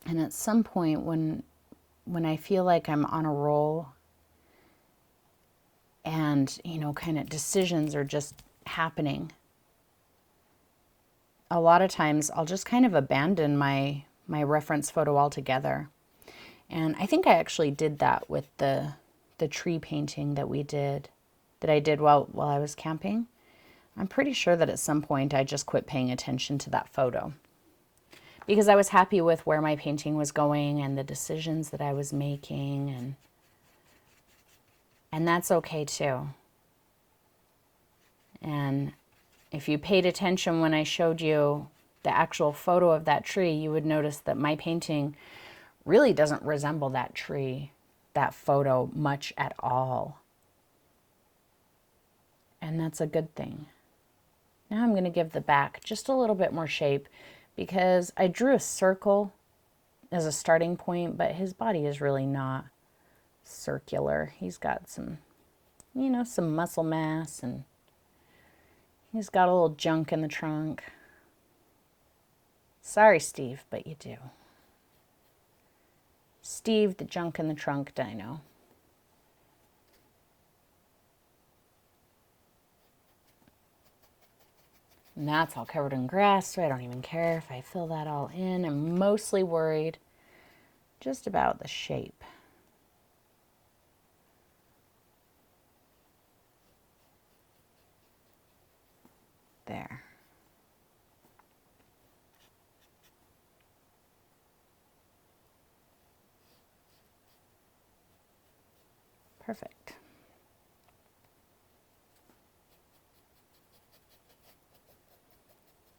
And at some point when I feel like I'm on a roll and, kind of decisions are just happening, a lot of times I'll just kind of abandon my reference photo altogether. And I think I actually did that with the tree painting that I did while I was camping. I'm pretty sure that at some point I just quit paying attention to that photo, because I was happy with where my painting was going and the decisions that I was making, and that's okay too. And if you paid attention when I showed you the actual photo of that tree, you would notice that my painting really doesn't resemble that tree, that photo, much at all. And that's a good thing. Now I'm going to give the back just a little bit more shape, because I drew a circle as a starting point, but his body is really not circular. He's got some, some muscle mass, and he's got a little junk in the trunk. Sorry, Steve, but you do. Steve, the junk in the trunk dino. And that's all covered in grass, so I don't even care if I fill that all in. I'm mostly worried just about the shape. There. Perfect.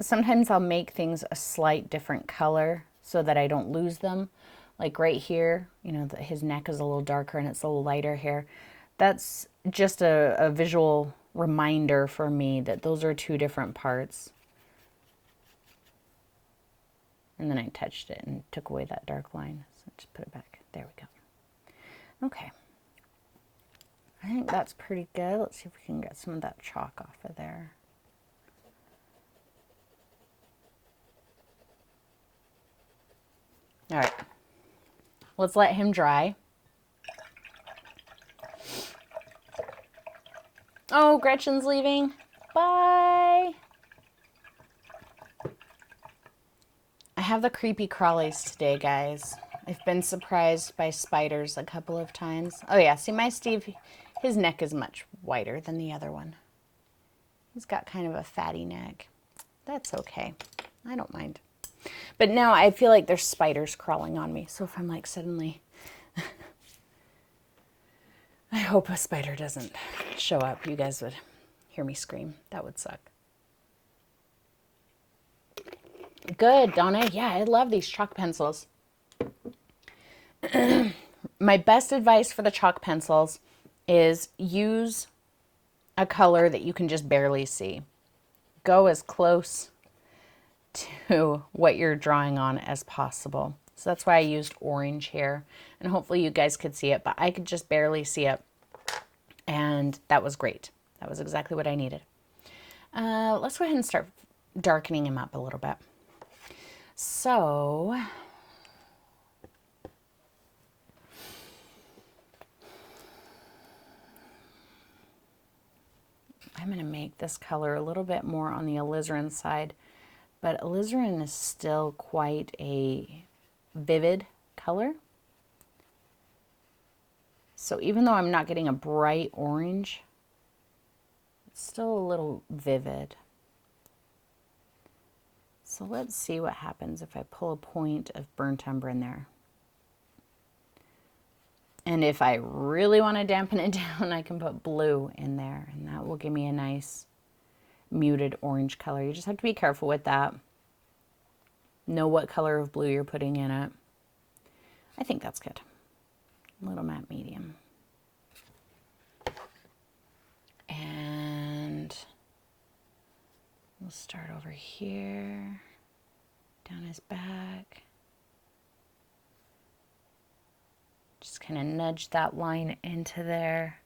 Sometimes I'll make things a slight different color so that I don't lose them. Like right here, you know, his neck is a little darker and it's a little lighter here. That's just a visual reminder for me that those are two different parts. And then I touched it and took away that dark line. So just put it back. There we go. Okay. I think that's pretty good. Let's see if we can get some of that chalk off of there. All right. Let's let him dry. Oh, Gretchen's leaving. Bye. I have the creepy crawlies today, guys. I've been surprised by spiders a couple of times. Oh yeah, see my Steve, his neck is much wider than the other one. He's got kind of a fatty neck. That's okay. I don't mind. But now I feel like there's spiders crawling on me. So if I'm like suddenly, I hope a spider doesn't show up. You guys would hear me scream. That would suck. Good, Donna. Yeah, I love these chalk pencils. My best advice for the chalk pencils is use a color that you can just barely see. Go as close to what you're drawing on as possible. So that's why I used orange here. And hopefully you guys could see it, but I could just barely see it. And that was great. That was exactly what I needed. Let's go ahead and start darkening him up a little bit. So I'm going to make this color a little bit more on the alizarin side, but alizarin is still quite a vivid color. So even though I'm not getting a bright orange, it's still a little vivid. So let's see what happens if I pull a point of burnt umber in there. And if I really want to dampen it down, I can put blue in there, and that will give me a nice muted orange color. You just have to be careful with that. Know what color of blue you're putting in it. I think that's good. A little matte medium. And we'll start over here, down his back. Just kind of nudge that line into there.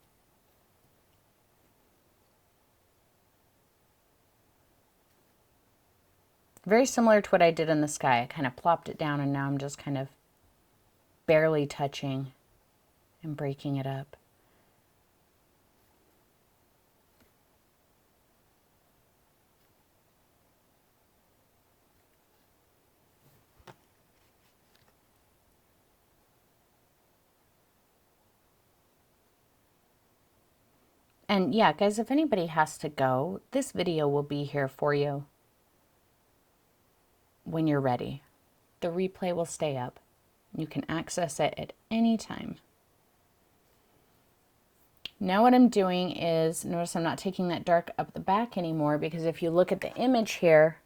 Very similar to what I did in the sky. I kind of plopped it down and now I'm just kind of barely touching and breaking it up. And yeah, guys, if anybody has to go, this video will be here for you when you're ready. The replay will stay up. You can access it at any time. Now what I'm doing is, notice I'm not taking that dark up the back anymore, because if you look at the image here,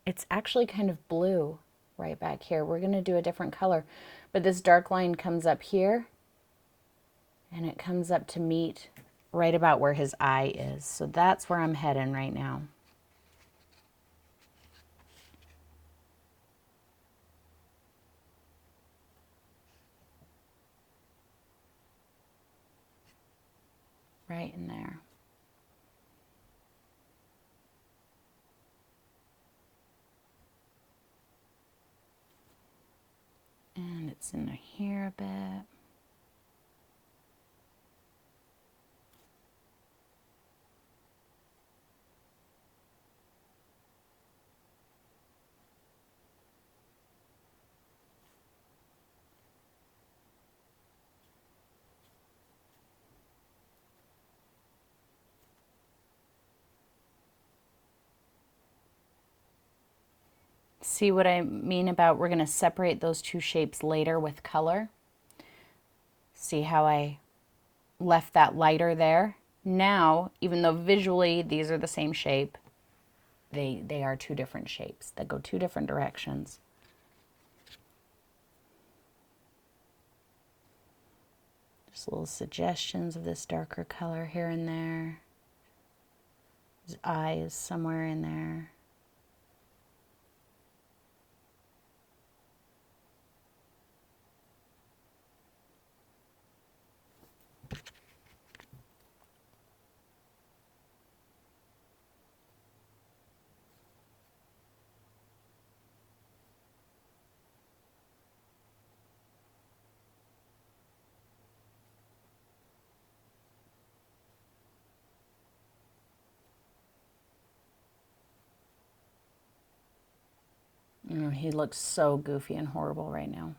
it's actually kind of blue right back here. We're going to do a different color, but this dark line comes up here and it comes up to meet right about where his eye is. So that's where I'm heading right now. Right in there. Gets in here a bit. See what I mean about we're going to separate those two shapes later with color? See how I left that lighter there? Now, even though visually these are the same shape, they are two different shapes that go two different directions. Just little suggestions of this darker color here and there. His eye is somewhere in there. Oh, he looks so goofy and horrible right now.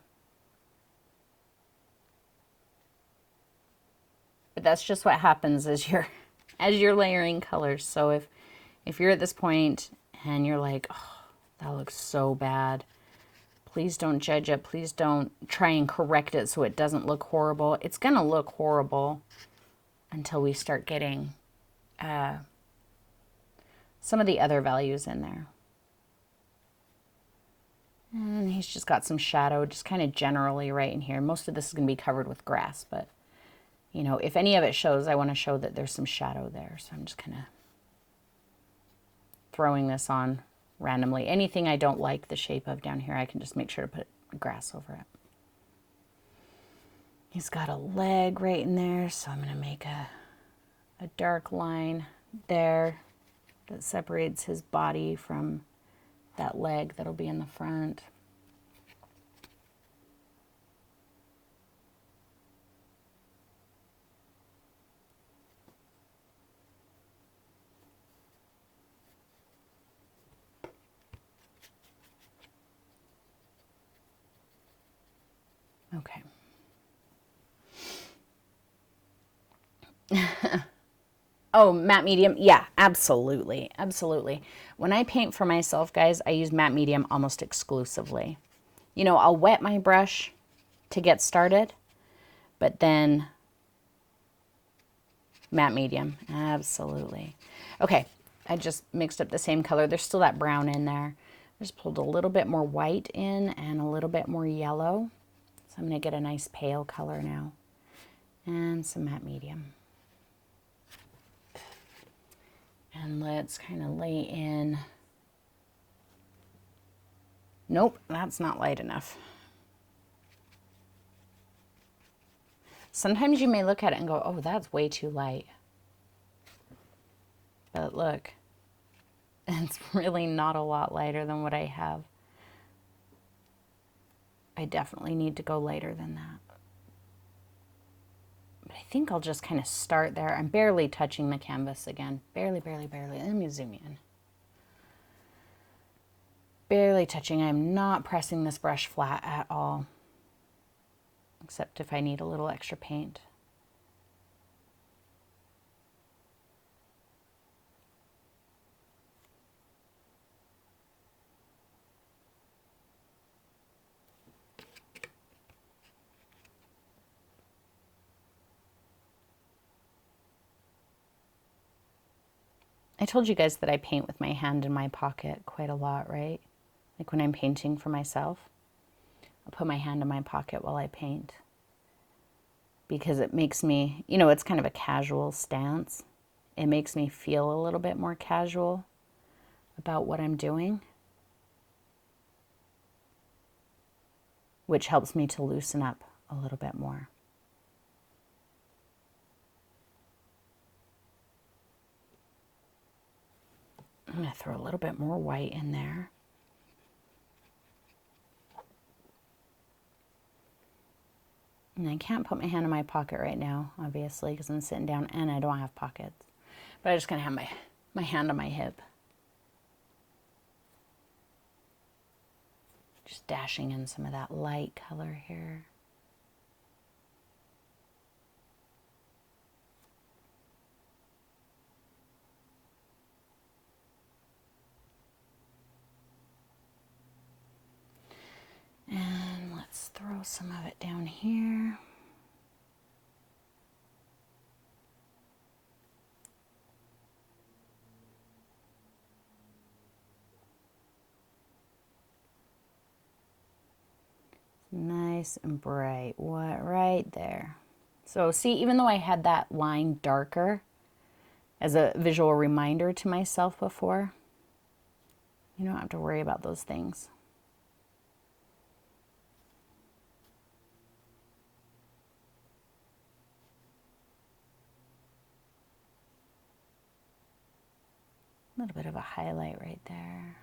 But that's just what happens as you're layering colors. So if you're at this point and you're like, oh, that looks so bad, please don't judge it. Please don't try and correct it so it doesn't look horrible. It's going to look horrible until we start getting some of the other values in there. And he's just got some shadow, just kind of generally right in here. Most of this is going to be covered with grass, but, you know, if any of it shows, I want to show that there's some shadow there. So I'm just kind of throwing this on randomly. Anything I don't like the shape of down here, I can just make sure to put grass over it. He's got a leg right in there, so I'm going to make a dark line there that separates his body from that leg that'll be in the front. Okay. Oh, matte medium. Yeah, absolutely. Absolutely. When I paint for myself, guys, I use matte medium almost exclusively. You know, I'll wet my brush to get started, but then matte medium. Absolutely. Okay. I just mixed up the same color. There's still that brown in there. I just pulled a little bit more white in and a little bit more yellow. So I'm going to get a nice pale color now. And some matte medium. And let's kind of lay in. Nope, that's not light enough. Sometimes you may look at it and go, oh, that's way too light. But look, it's really not a lot lighter than what I have. I definitely need to go lighter than that. But I think I'll just kind of start there. I'm barely touching the canvas again. Barely, barely, barely. Let me zoom in. Barely touching. I'm not pressing this brush flat at all. Except if I need a little extra paint. I told you guys that I paint with my hand in my pocket quite a lot, right? Like when I'm painting for myself, I'll put my hand in my pocket while I paint. Because it makes me, you know, it's kind of a casual stance. It makes me feel a little bit more casual about what I'm doing. Which helps me to loosen up a little bit more. I'm going to throw a little bit more white in there. And I can't put my hand in my pocket right now, obviously, because I'm sitting down and I don't have pockets. But I'm just going to have my hand on my hip. Just dashing in some of that light color here. And let's throw some of it down here. Nice and bright, what, right there. So see, even though I had that line darker as a visual reminder to myself before, you don't have to worry about those things. A little bit of a highlight right there.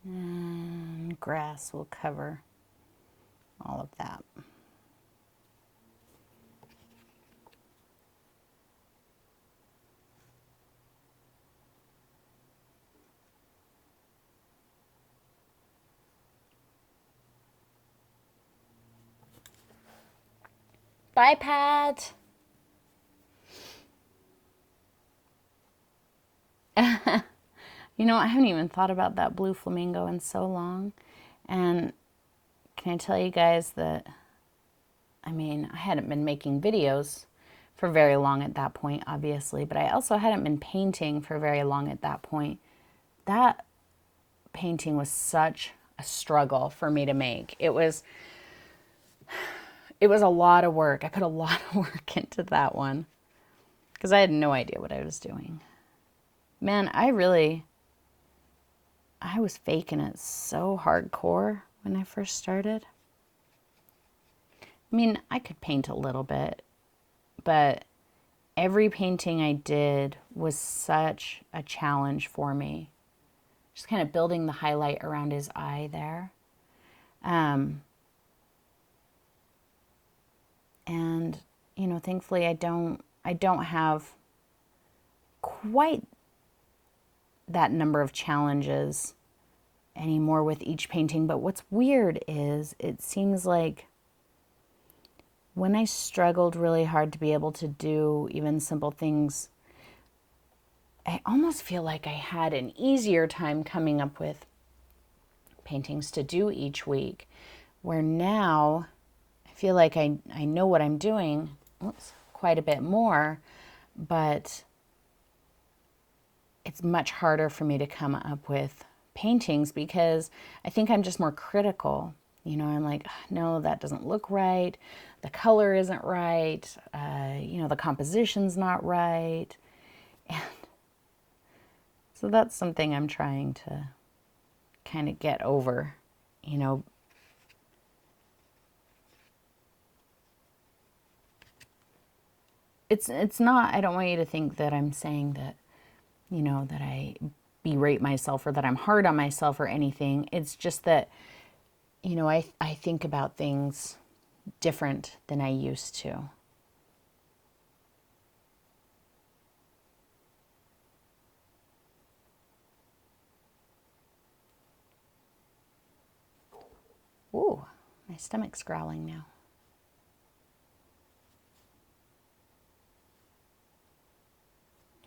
And grass will cover all of that. Bye, Pat. You know, I haven't even thought about that blue flamingo in so long. And can I tell you guys that, I mean, I hadn't been making videos for very long at that point, obviously, but I also hadn't been painting for very long at that point. That painting was such a struggle for me to make. It was a lot of work. I put a lot of work into that one because I had no idea what I was doing. Man, I was faking it so hardcore when I first started. I mean, I could paint a little bit, but every painting I did was such a challenge for me. Just kind of building the highlight around his eye there. And, you know, thankfully I don't have quite that number of challenges anymore with each painting. But what's weird is it seems like when I struggled really hard to be able to do even simple things, I almost feel like I had an easier time coming up with paintings to do each week, where now I feel like I know what I'm doing, quite a bit more, but it's much harder for me to come up with paintings because I think I'm just more critical. You know, I'm like, no, that doesn't look right. The color isn't right. You know, the composition's not right. And so that's something I'm trying to kind of get over, you know. It's not, I don't want you to think that I'm saying that, you know, that I berate myself or that I'm hard on myself or anything. It's just that, you know, I think about things different than I used to. Ooh, my stomach's growling now.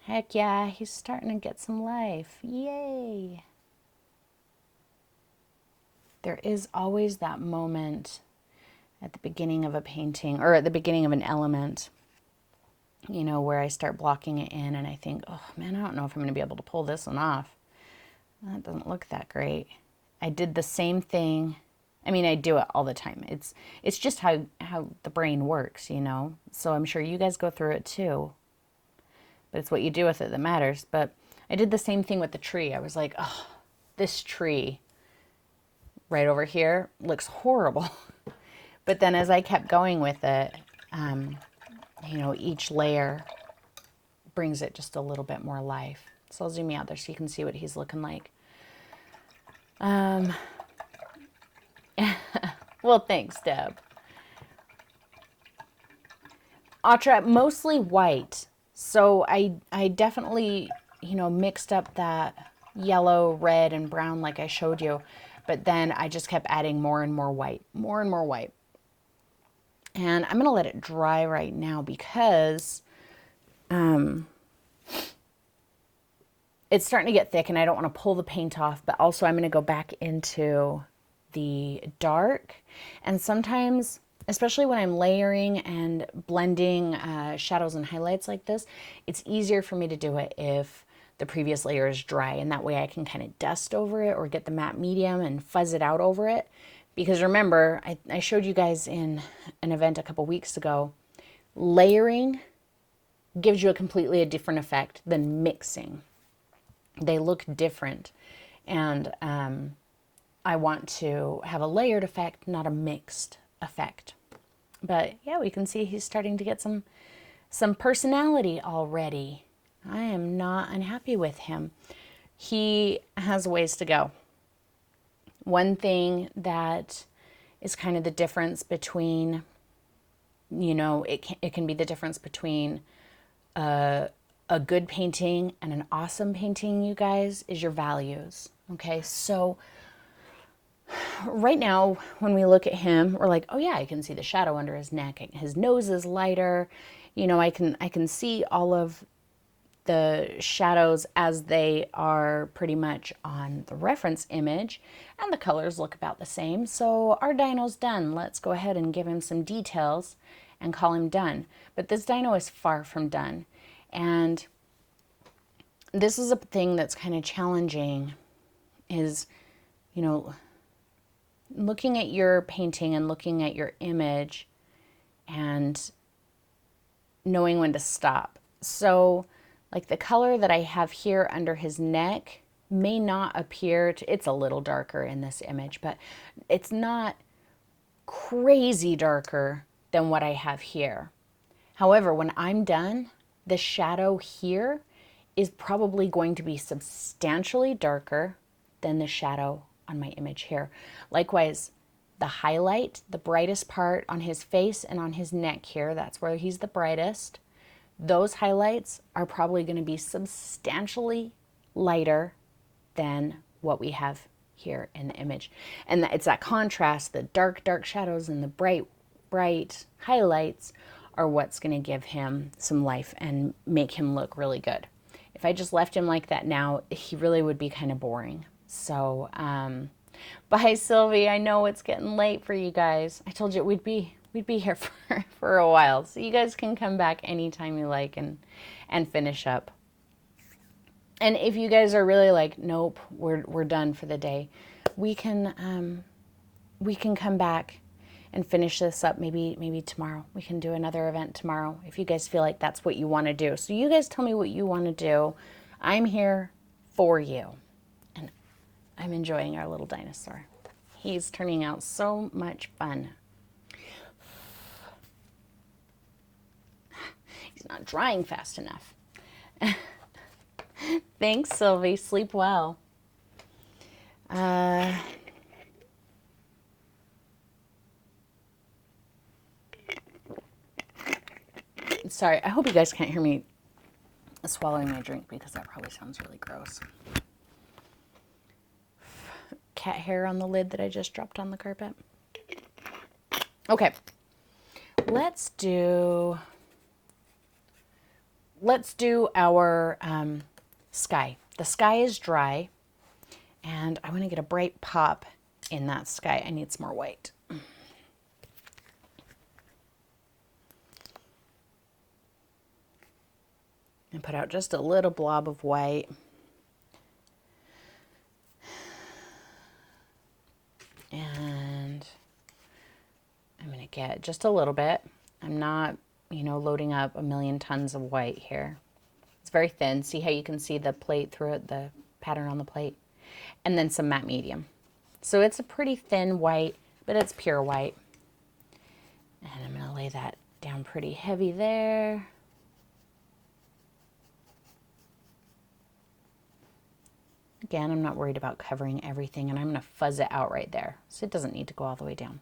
Heck yeah, he's starting to get some life. Yay. There is always that moment at the beginning of a painting or at the beginning of an element, you know, where I start blocking it in and I think, oh man, I don't know if I'm going to be able to pull this one off. That doesn't look that great. I did the same thing. I mean, I do it all the time. It's just how the brain works, you know. So I'm sure you guys go through it too. But it's what you do with it that matters. But I did the same thing with the tree. I was like, oh, this tree right over here looks horrible. But then as I kept going with it, you know, each layer brings it just a little bit more life. So I'll zoom you out there so you can see what he's looking like. Well, thanks, Deb. Atra, mostly white. So I definitely, you know, mixed up that yellow, red, and brown like I showed you. But then I just kept adding more and more white, more and more white. And I'm going to let it dry right now because it's starting to get thick and I don't want to pull the paint off. But also I'm going to go back into the dark. And sometimes, especially when I'm layering and blending shadows and highlights like this, it's easier for me to do it if the previous layer is dry, and that way I can kind of dust over it or get the matte medium and fuzz it out over it. Because remember, I showed you guys in an event a couple weeks ago, layering gives you a completely different effect than mixing. They look different, and I want to have a layered effect, not a mixed effect. But yeah, we can see he's starting to get some personality already. I am not unhappy with him. He has a ways to go. One thing that is kind of the difference between, you know, it can be the difference between a good painting and an awesome painting, you guys, is your values. Okay, so right now, when we look at him, we're like, oh yeah, I can see the shadow under his neck. His nose is lighter. You know, I can see all of the shadows as they are pretty much on the reference image, and the colors look about the same. So our dino's done. Let's go ahead and give him some details and call him done. But this dino is far from done. And this is a thing that's kind of challenging is, you know, looking at your painting and looking at your image and knowing when to stop. So like the color that I have here under his neck may not appear to, it's a little darker in this image, but it's not crazy darker than what I have here. However, when I'm done, the shadow here is probably going to be substantially darker than the shadow on my image here. Likewise, the highlight, the brightest part on his face and on his neck here, that's where he's the brightest. Those highlights are probably going to be substantially lighter than what we have here in the image. And it's that contrast, the dark, dark shadows and the bright, bright highlights are what's going to give him some life and make him look really good. If I just left him like that now, he really would be kind of boring. So, bye, Sylvie. I know it's getting late for you guys. I told you we'd be here for a while. So you guys can come back anytime you like and finish up. And if you guys are really like, nope, we're done for the day, we can come back and finish this up maybe tomorrow. We can do another event tomorrow if you guys feel like that's what you want to do. So you guys tell me what you want to do. I'm here for you. And I'm enjoying our little dinosaur. He's turning out so much fun. He's not drying fast enough. Thanks, Sylvie. Sleep well. Sorry, I hope you guys can't hear me swallowing my drink because that probably sounds really gross. Cat hair on the lid that I just dropped on the carpet. Okay, let's do our sky. The sky is dry, and I want to get a bright pop in that sky. I need some more white. And put out just a little blob of white. And I'm going to get just a little bit. I'm not, loading up a million tons of white here. It's very thin. See how you can see the plate through it, the pattern on the plate? and then some matte medium. So it's a pretty thin white, but it's pure white. And I'm going to lay that down pretty heavy there. Again, I'm not worried about covering everything, and I'm going to fuzz it out right there, so it doesn't need to go all the way down.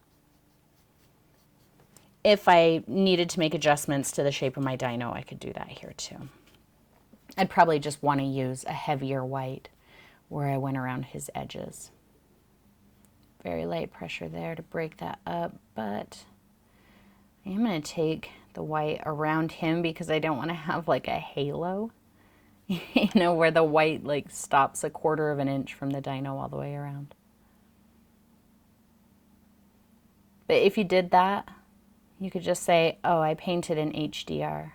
If I needed to make adjustments to the shape of my dino, I could do that here too. I'd probably just want to use a heavier white where I went around his edges. Very light pressure there to break that up, but I am going to take the white around him because I don't want to have like a halo. You know, where the white like stops 1/4 of an inch from the dino all the way around. But if you did that, you could just say, oh, I painted in HDR.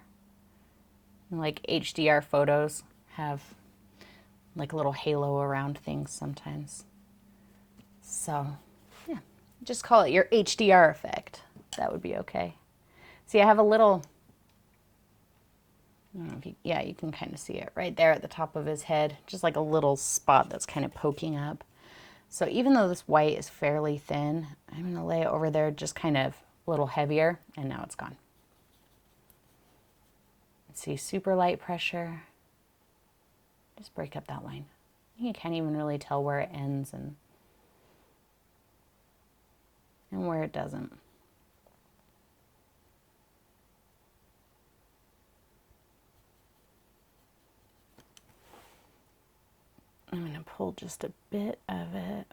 And like HDR photos have like a little halo around things sometimes. So yeah, just call it your HDR effect. That would be okay. See, I have a little, I don't know if you, yeah, you can kind of see it right there at the top of his head, just like a little spot that's kind of poking up. So even though this white is fairly thin, I'm going to lay it over there just kind of a little heavier, and now it's gone. See, super light pressure. Just break up that line. You can't even really tell where it ends and where it doesn't. I'm going to pull just a bit of it.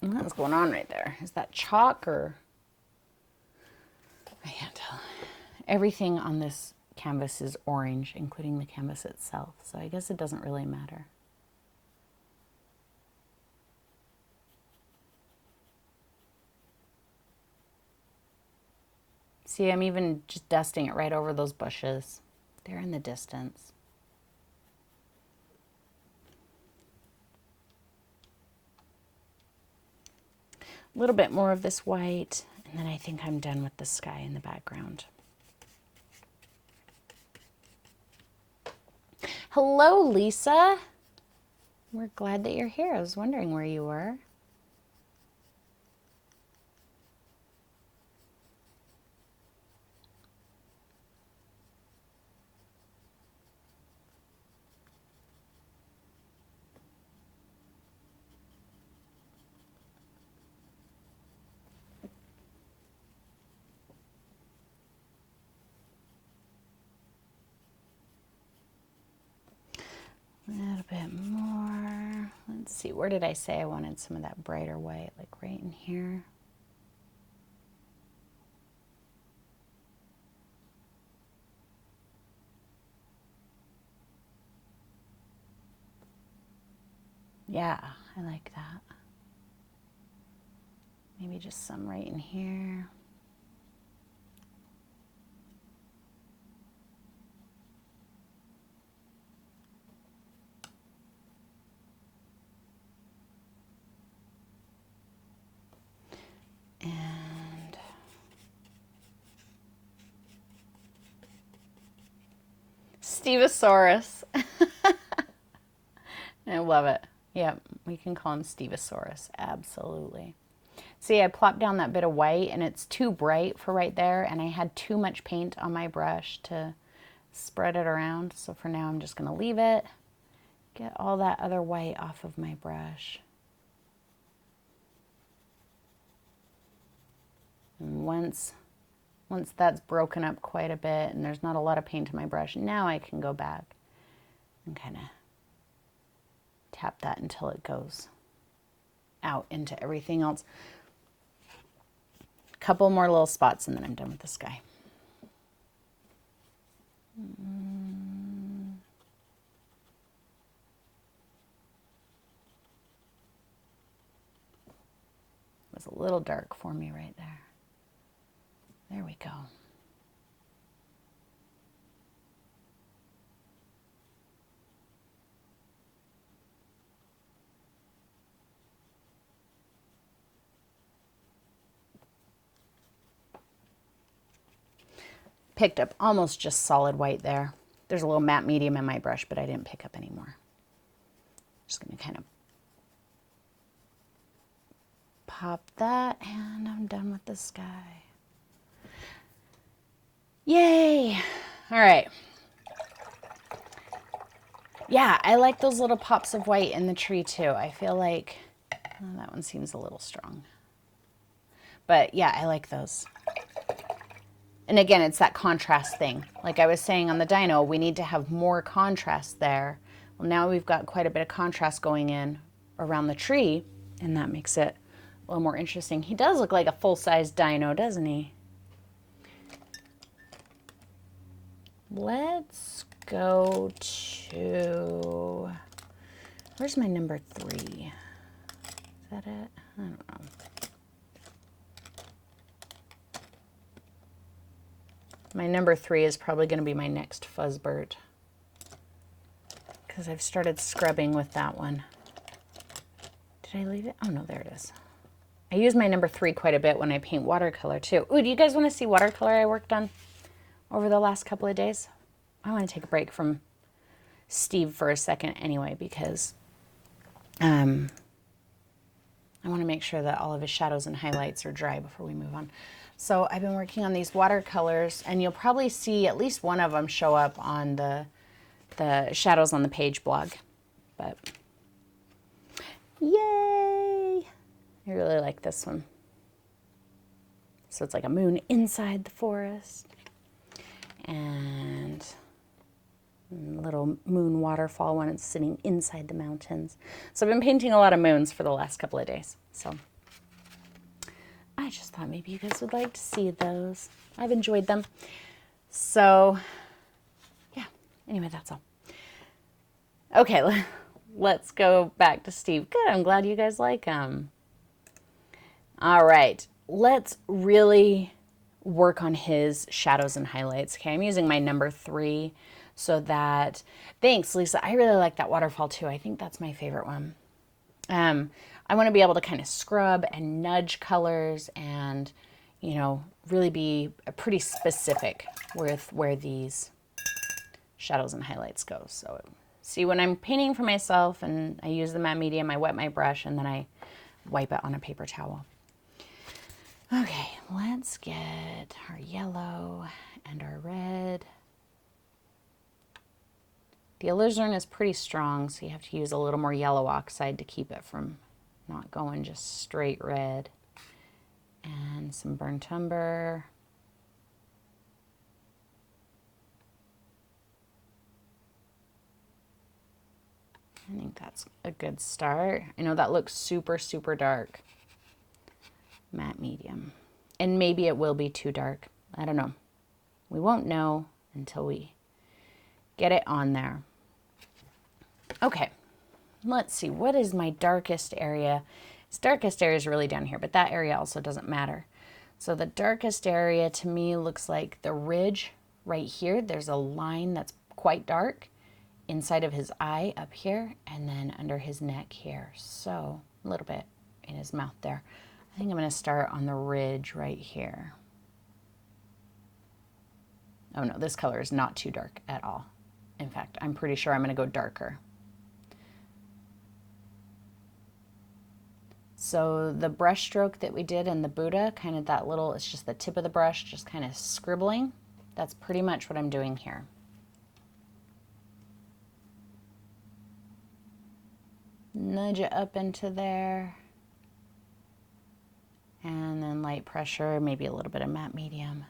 What's going on right there? Is that chalk or? I can't tell. Everything on this canvas is orange, including the canvas itself, so I guess it doesn't really matter. See, I'm even just dusting it right over those bushes. They're in the distance. A little bit more of this white, and then I think I'm done with the sky in the background. Hello, Lisa. We're glad that you're here. I was wondering where you were. A little bit more. Let's see, where did I say I wanted some of that brighter white? Like right in here. Yeah, I like that. Maybe just some right in here. And Stevosaurus. I love it. Yep, we can call him Stevosaurus, absolutely. See, I plopped down that bit of white and it's too bright for right there, and I had too much paint on my brush to spread it around. So for now, I'm just gonna leave it, get all that other white off of my brush. And once that's broken up quite a bit and there's not a lot of paint on my brush, now I can go back and kind of tap that until it goes out into everything else. A couple more little spots and then I'm done with the sky. It was a little dark for me right there. There we go. Picked up almost just solid white there. There's a little matte medium in my brush, but I didn't pick up any more. Just going to kind of pop that, and I'm done with the sky. Yay! All right. Yeah, I like those little pops of white in the tree too. I feel like that one seems a little strong. But yeah, I like those. And again, it's that contrast thing. Like I was saying on the dino, we need to have more contrast there. Well, now we've got quite a bit of contrast going in around the tree, and that makes it a little more interesting. He does look like a full-size dino, doesn't he? Let's go to, where's my number 3? Is that it? I don't know. My number 3 is probably going to be my next Fuzzbert, because I've started scrubbing with that one. Did I leave it? Oh no, there it is. I use my number 3 quite a bit when I paint watercolor too. Ooh, do you guys want to see watercolor I worked on over the last couple of days? I want to take a break from Steve for a second anyway, because I want to make sure that all of his shadows and highlights are dry before we move on. So I've been working on these watercolors, and you'll probably see at least one of them show up on the Shadows on the Page blog. But yay! I really like this one. So it's like a moon inside the forest, and a little moon waterfall when it's sitting inside the mountains. So I've been painting a lot of moons for the last couple of days. So I just thought maybe you guys would like to see those. I've enjoyed them. So yeah, anyway, that's all. Okay, let's go back to Steve. Good, I'm glad you guys like him. All right, let's really work on his shadows and highlights. Okay, I'm using my number 3 so that, thanks Lisa, I really like that waterfall too. I think that's my favorite one. I want to be able to kind of scrub and nudge colors and, you know, really be pretty specific with where these shadows and highlights go. So see, when I'm painting for myself and I use the matte medium, I wet my brush and then I wipe it on a paper towel. Okay, let's get our yellow and our red. The alizarin is pretty strong, so you have to use a little more yellow oxide to keep it from not going just straight red. And some burnt umber. I think that's a good start. I know that looks super, super dark. Matte medium. And maybe it will be too dark. I don't know. We won't know until we get it on there. Okay, let's see. What is my darkest area? Its darkest area is really down here, but that area also doesn't matter. So the darkest area to me looks like the ridge right here. There's a line that's quite dark inside of his eye up here, and then under his neck here. So a little bit in his mouth there. I think I'm going to start on the ridge right here. Oh no, this color is not too dark at all. In fact, I'm pretty sure I'm going to go darker. So the brush stroke that we did in the Buddha, kind of that little, it's just the tip of the brush, just kind of scribbling. That's pretty much what I'm doing here. Nudge it up into there. And then light pressure, maybe a little bit of matte medium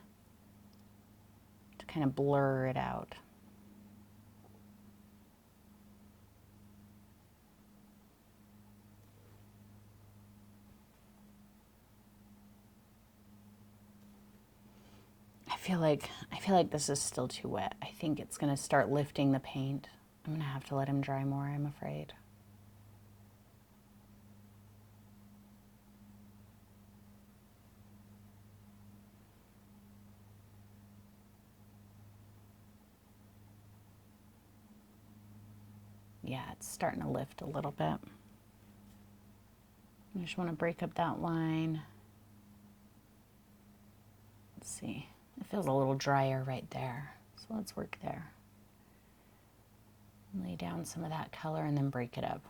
to kind of blur it out. I feel like this is still too wet. I think it's going to start lifting the paint. I'm going to have to let him dry more, I'm afraid. Yeah, it's starting to lift a little bit. I just want to break up that line. Let's see. It feels a little drier right there. So let's work there. Lay down some of that color and then break it up.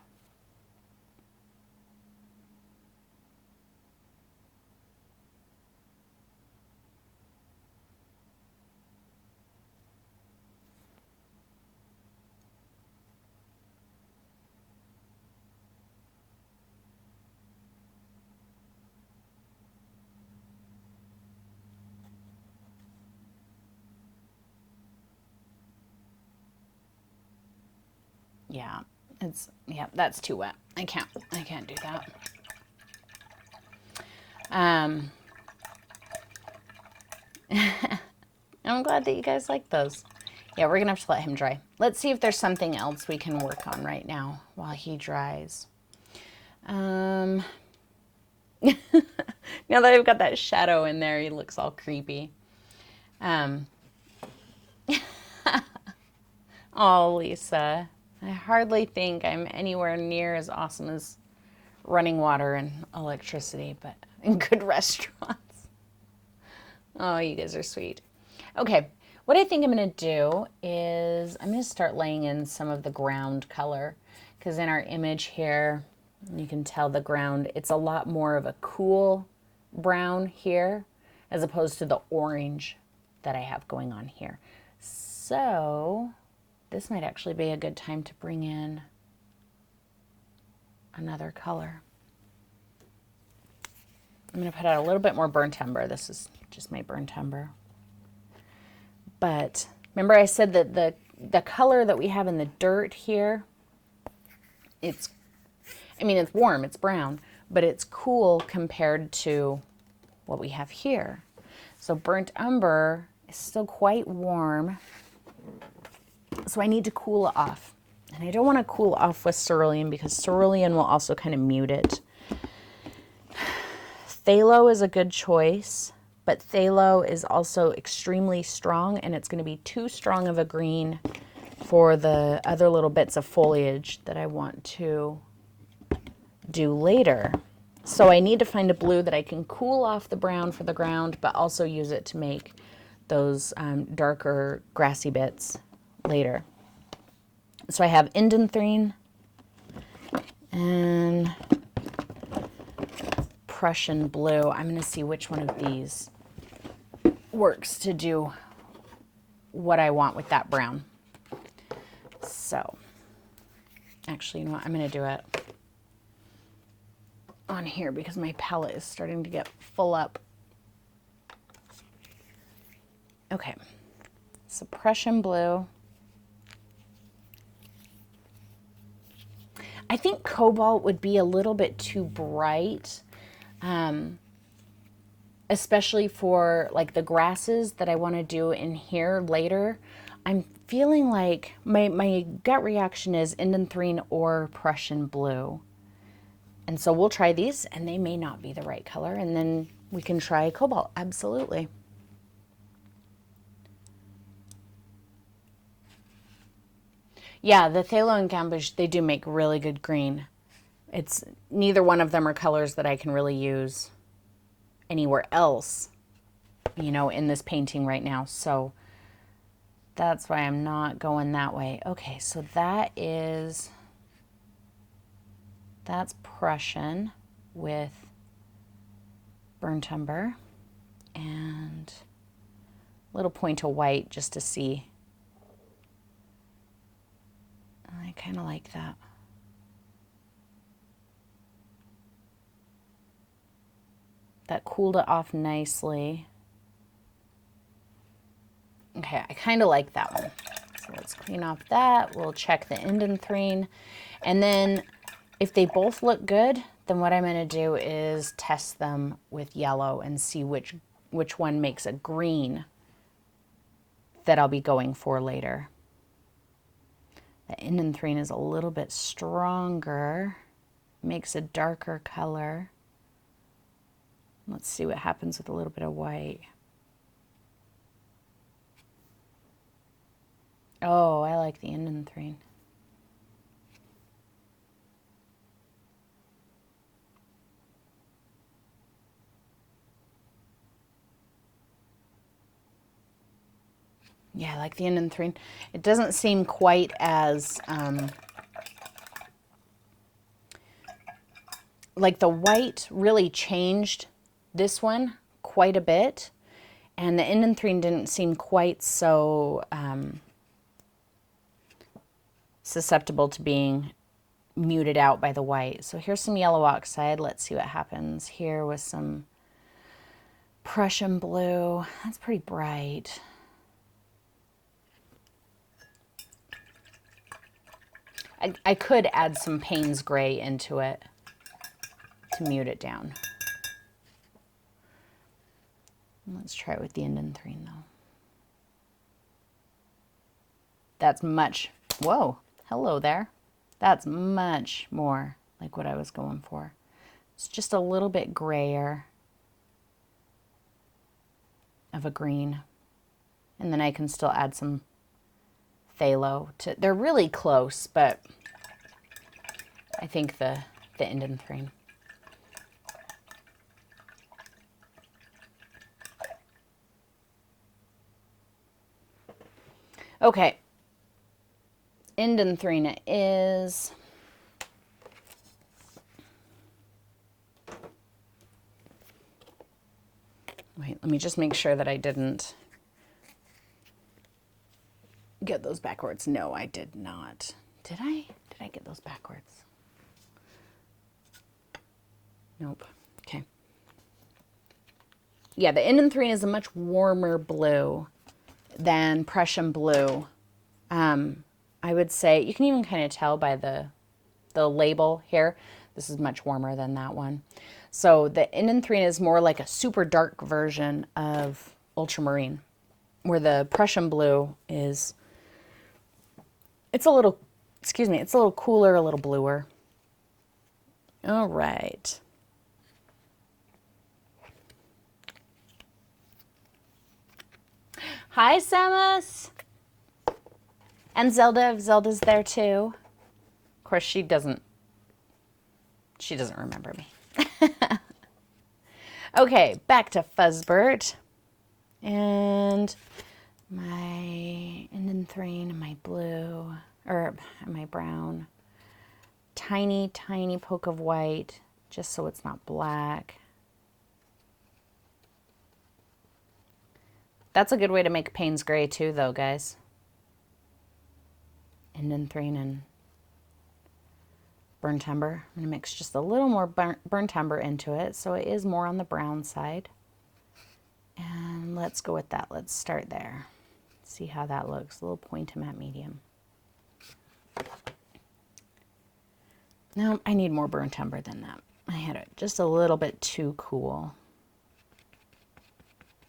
Yeah, that's too wet. I can't do that. I'm glad that you guys like those. Yeah, we're gonna have to let him dry. Let's see if there's something else we can work on right now while he dries. Now that I've got that shadow in there, he looks all creepy. Oh, Lisa, I hardly think I'm anywhere near as awesome as running water and electricity, but in good restaurants. Oh, you guys are sweet. Okay, what I think I'm going to do is I'm going to start laying in some of the ground color, because in our image here, you can tell the ground, it's a lot more of a cool brown here as opposed to the orange that I have going on here. So this might actually be a good time to bring in another color. I'm going to put out a little bit more burnt umber. This is just my burnt umber. But remember I said that the color that we have in the dirt here, it's warm, it's brown, but it's cool compared to what we have here. So burnt umber is still quite warm. So I need to cool it off. And I don't want to cool off with cerulean because cerulean will also kind of mute it. Phthalo is a good choice, but phthalo is also extremely strong and it's going to be too strong of a green for the other little bits of foliage that I want to do later. So I need to find a blue that I can cool off the brown for the ground, but also use it to make those darker grassy bits later. So I have indanthrene and Prussian blue. I'm going to see which one of these works to do what I want with that brown. So actually, you know what? I'm going to do it on here because my palette is starting to get full up. Okay, so Prussian blue. I think cobalt would be a little bit too bright, especially for like the grasses that I want to do in here later. I'm feeling like my gut reaction is indanthrene or Prussian blue. And so we'll try these and they may not be the right color and then we can try cobalt. Absolutely. Yeah, the phthalo and gamboge, they do make really good green. It's neither one of them are colors that I can really use anywhere else, you know, in this painting right now. So that's why I'm not going that way. Okay, so that's Prussian with burnt umber and a little point of white just to see. I kind of like that. That cooled it off nicely. Okay, I kind of like that one. So let's clean off that. We'll check the indanthrene. And then if they both look good, then what I'm going to do is test them with yellow and see which one makes a green that I'll be going for later. The indanthrene is a little bit stronger, makes a darker color. Let's see what happens with a little bit of white. Oh, I like the indanthrene. Yeah, I like the Indanthrene. It doesn't seem quite as, like the white really changed this one quite a bit. And the Indanthrene didn't seem quite so susceptible to being muted out by the white. So here's some yellow oxide. Let's see what happens here with some Prussian blue. That's pretty bright. I could add some Payne's gray into it to mute it down. Let's try it with the Indanthrene though. That's much, whoa, hello there. That's much more like what I was going for. It's just a little bit grayer of a green. And then I can still add some phthalo to, they're really close, but I think the Indanthrene. Okay, Indanthrene is wait, let me just make sure that I didn't get those backwards. No, I did not. Did I? Did I get those backwards? Nope. Okay. Yeah, the Indanthrene is a much warmer blue than Prussian blue. I would say you can even kind of tell by the label here. This is much warmer than that one. So the Indanthrene is more like a super dark version of ultramarine, where the Prussian blue is, it's a little, excuse me, it's a little cooler, a little bluer. All right. Hi, Samus. And Zelda, if Zelda's there too. Of course, she doesn't remember me. Okay, back to Fuzzbert. And my Indanthrene and my blue, or my brown. Tiny, tiny poke of white, just so it's not black. That's a good way to make Payne's gray too, though, guys. Indanthrene and burnt umber. I'm going to mix just a little more burnt umber into it, so it is more on the brown side. And let's go with that. Let's start there. See how that looks. A little point to matte medium. No, I need more burnt umber than that. I had it just a little bit too cool.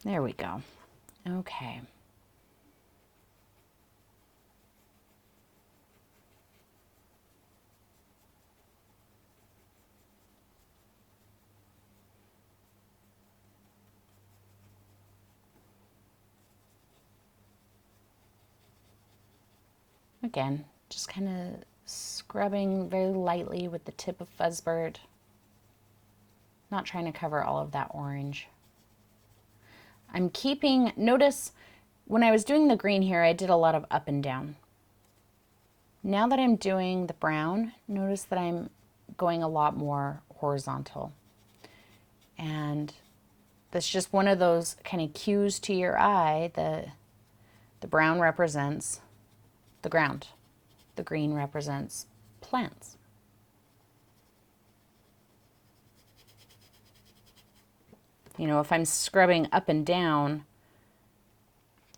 There we go. Okay. Again, just kind of scrubbing very lightly with the tip of Fuzzbert. Not trying to cover all of that orange. I'm keeping, notice when I was doing the green here, I did a lot of up and down. Now that I'm doing the brown, notice that I'm going a lot more horizontal. And that's just one of those kind of cues to your eye that the brown represents the ground. The green represents plants. You know, if I'm scrubbing up and down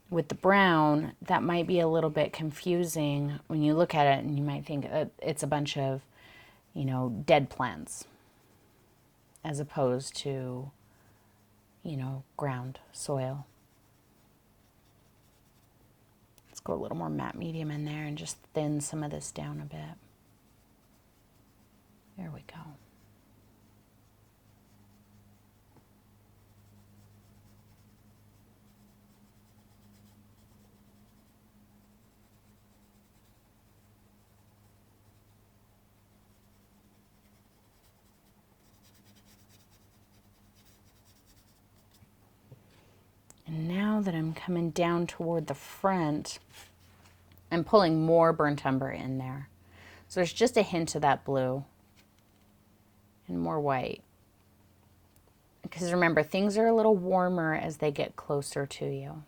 with the brown, that might be a little bit confusing when you look at it, and you might think it's a bunch of, you know, dead plants as opposed to, you know, ground, soil. Let's go a little more matte medium in there and just thin some of this down a bit. There we go. And now that I'm coming down toward the front, I'm pulling more burnt umber in there. So there's just a hint of that blue and more white. Because remember, things are a little warmer as they get closer to you.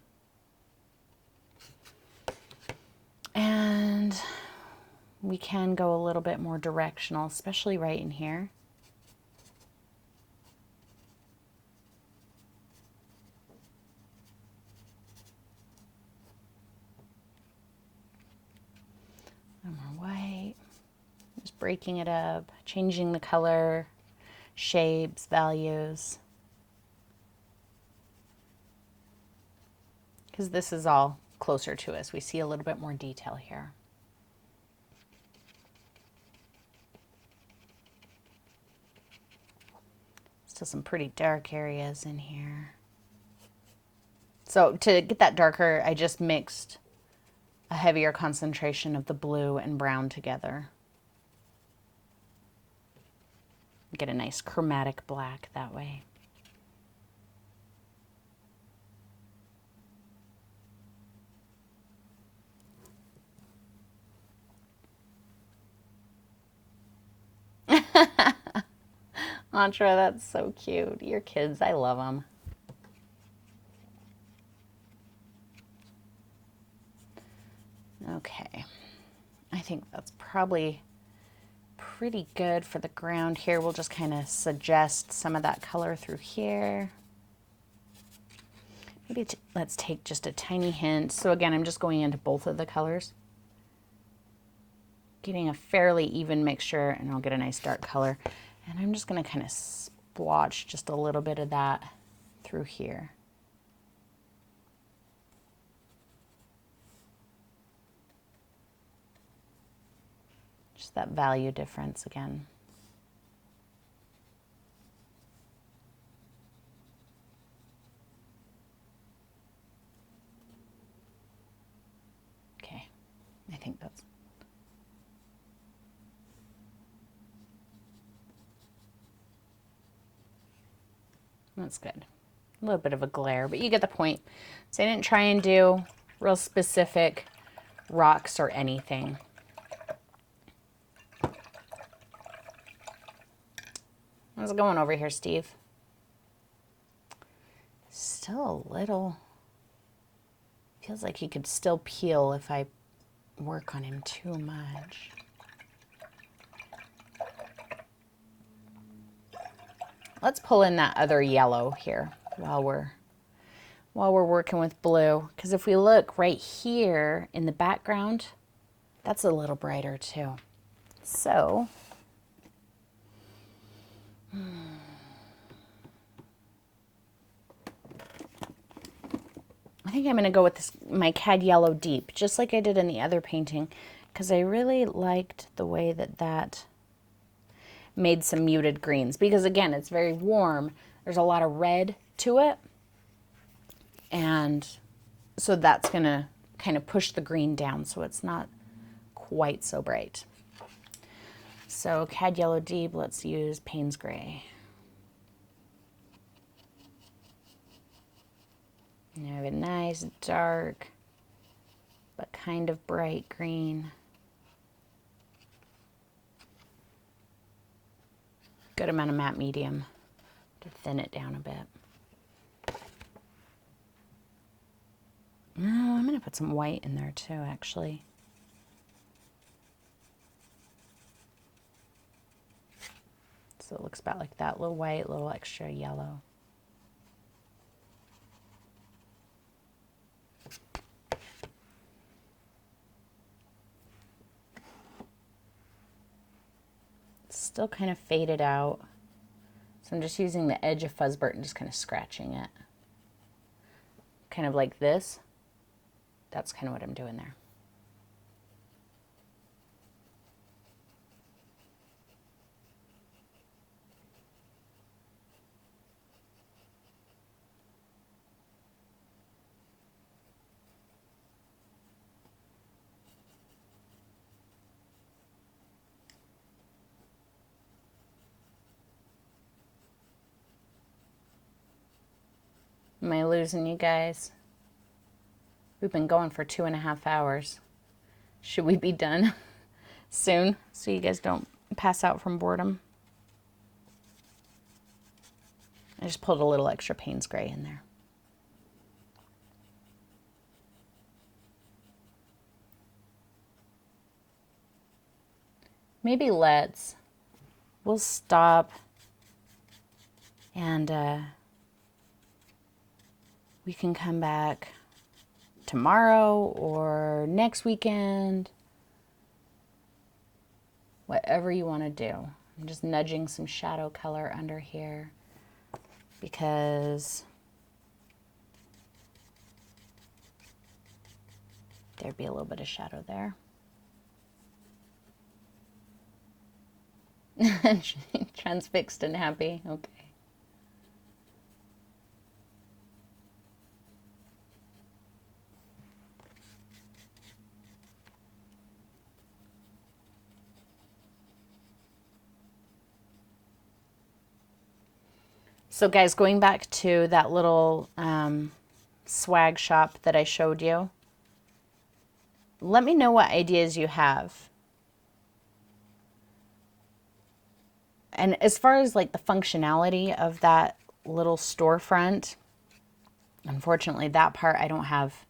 And we can go a little bit more directional, especially right in here. And more white. Just breaking it up, changing the color, shapes, values. Because this is all closer to us. We see a little bit more detail here. Still some pretty dark areas in here. So to get that darker, I just mixed a heavier concentration of the blue and brown together. Get a nice chromatic black that way. Antra, that's so cute. Your kids, I love them. Okay, I think that's probably pretty good for the ground here. We'll just kind of suggest some of that color through here. Maybe let's take just a tiny hint. So again, I'm just going into both of the colors, getting a fairly even mixture, and I'll get a nice dark color. And I'm just going to kind of splotch just a little bit of that through here. Just that value difference again. Okay, I think that's... That's good. A little bit of a glare, but you get the point. So I didn't try and do real specific rocks or anything. How's it going over here, Steve? Still a little. Feels like he could still peel if I work on him too much. Let's pull in that other yellow here while we're working with blue, because if we look right here in the background, that's a little brighter too. So I think I'm going to go with this, my Cad Yellow Deep, just like I did in the other painting, because I really liked the way that that made some muted greens, because again, it's very warm. There's a lot of red to it. And so that's going to kind of push the green down so it's not quite so bright. So Cad Yellow Deep, let's use Payne's Gray. And I have a nice dark, but kind of bright green. Good amount of matte medium to thin it down a bit. No, I'm going to put some white in there too, actually. So it looks about like that, little white, little extra yellow. Still kind of faded out. So I'm just using the edge of Fuzzburt and just kind of scratching it. Kind of like this. That's kind of what I'm doing there. Am I losing you guys? We've been going for 2.5 hours. Should we be done soon so you guys don't pass out from boredom? I just pulled a little extra Payne's Gray in there. Maybe we'll stop and we can come back tomorrow or next weekend. Whatever you want to do. I'm just nudging some shadow color under here because there'd be a little bit of shadow there. Transfixed and happy. Okay. So guys, going back to that little swag shop that I showed you, let me know what ideas you have. And as far as like the functionality of that little storefront, unfortunately that part I don't have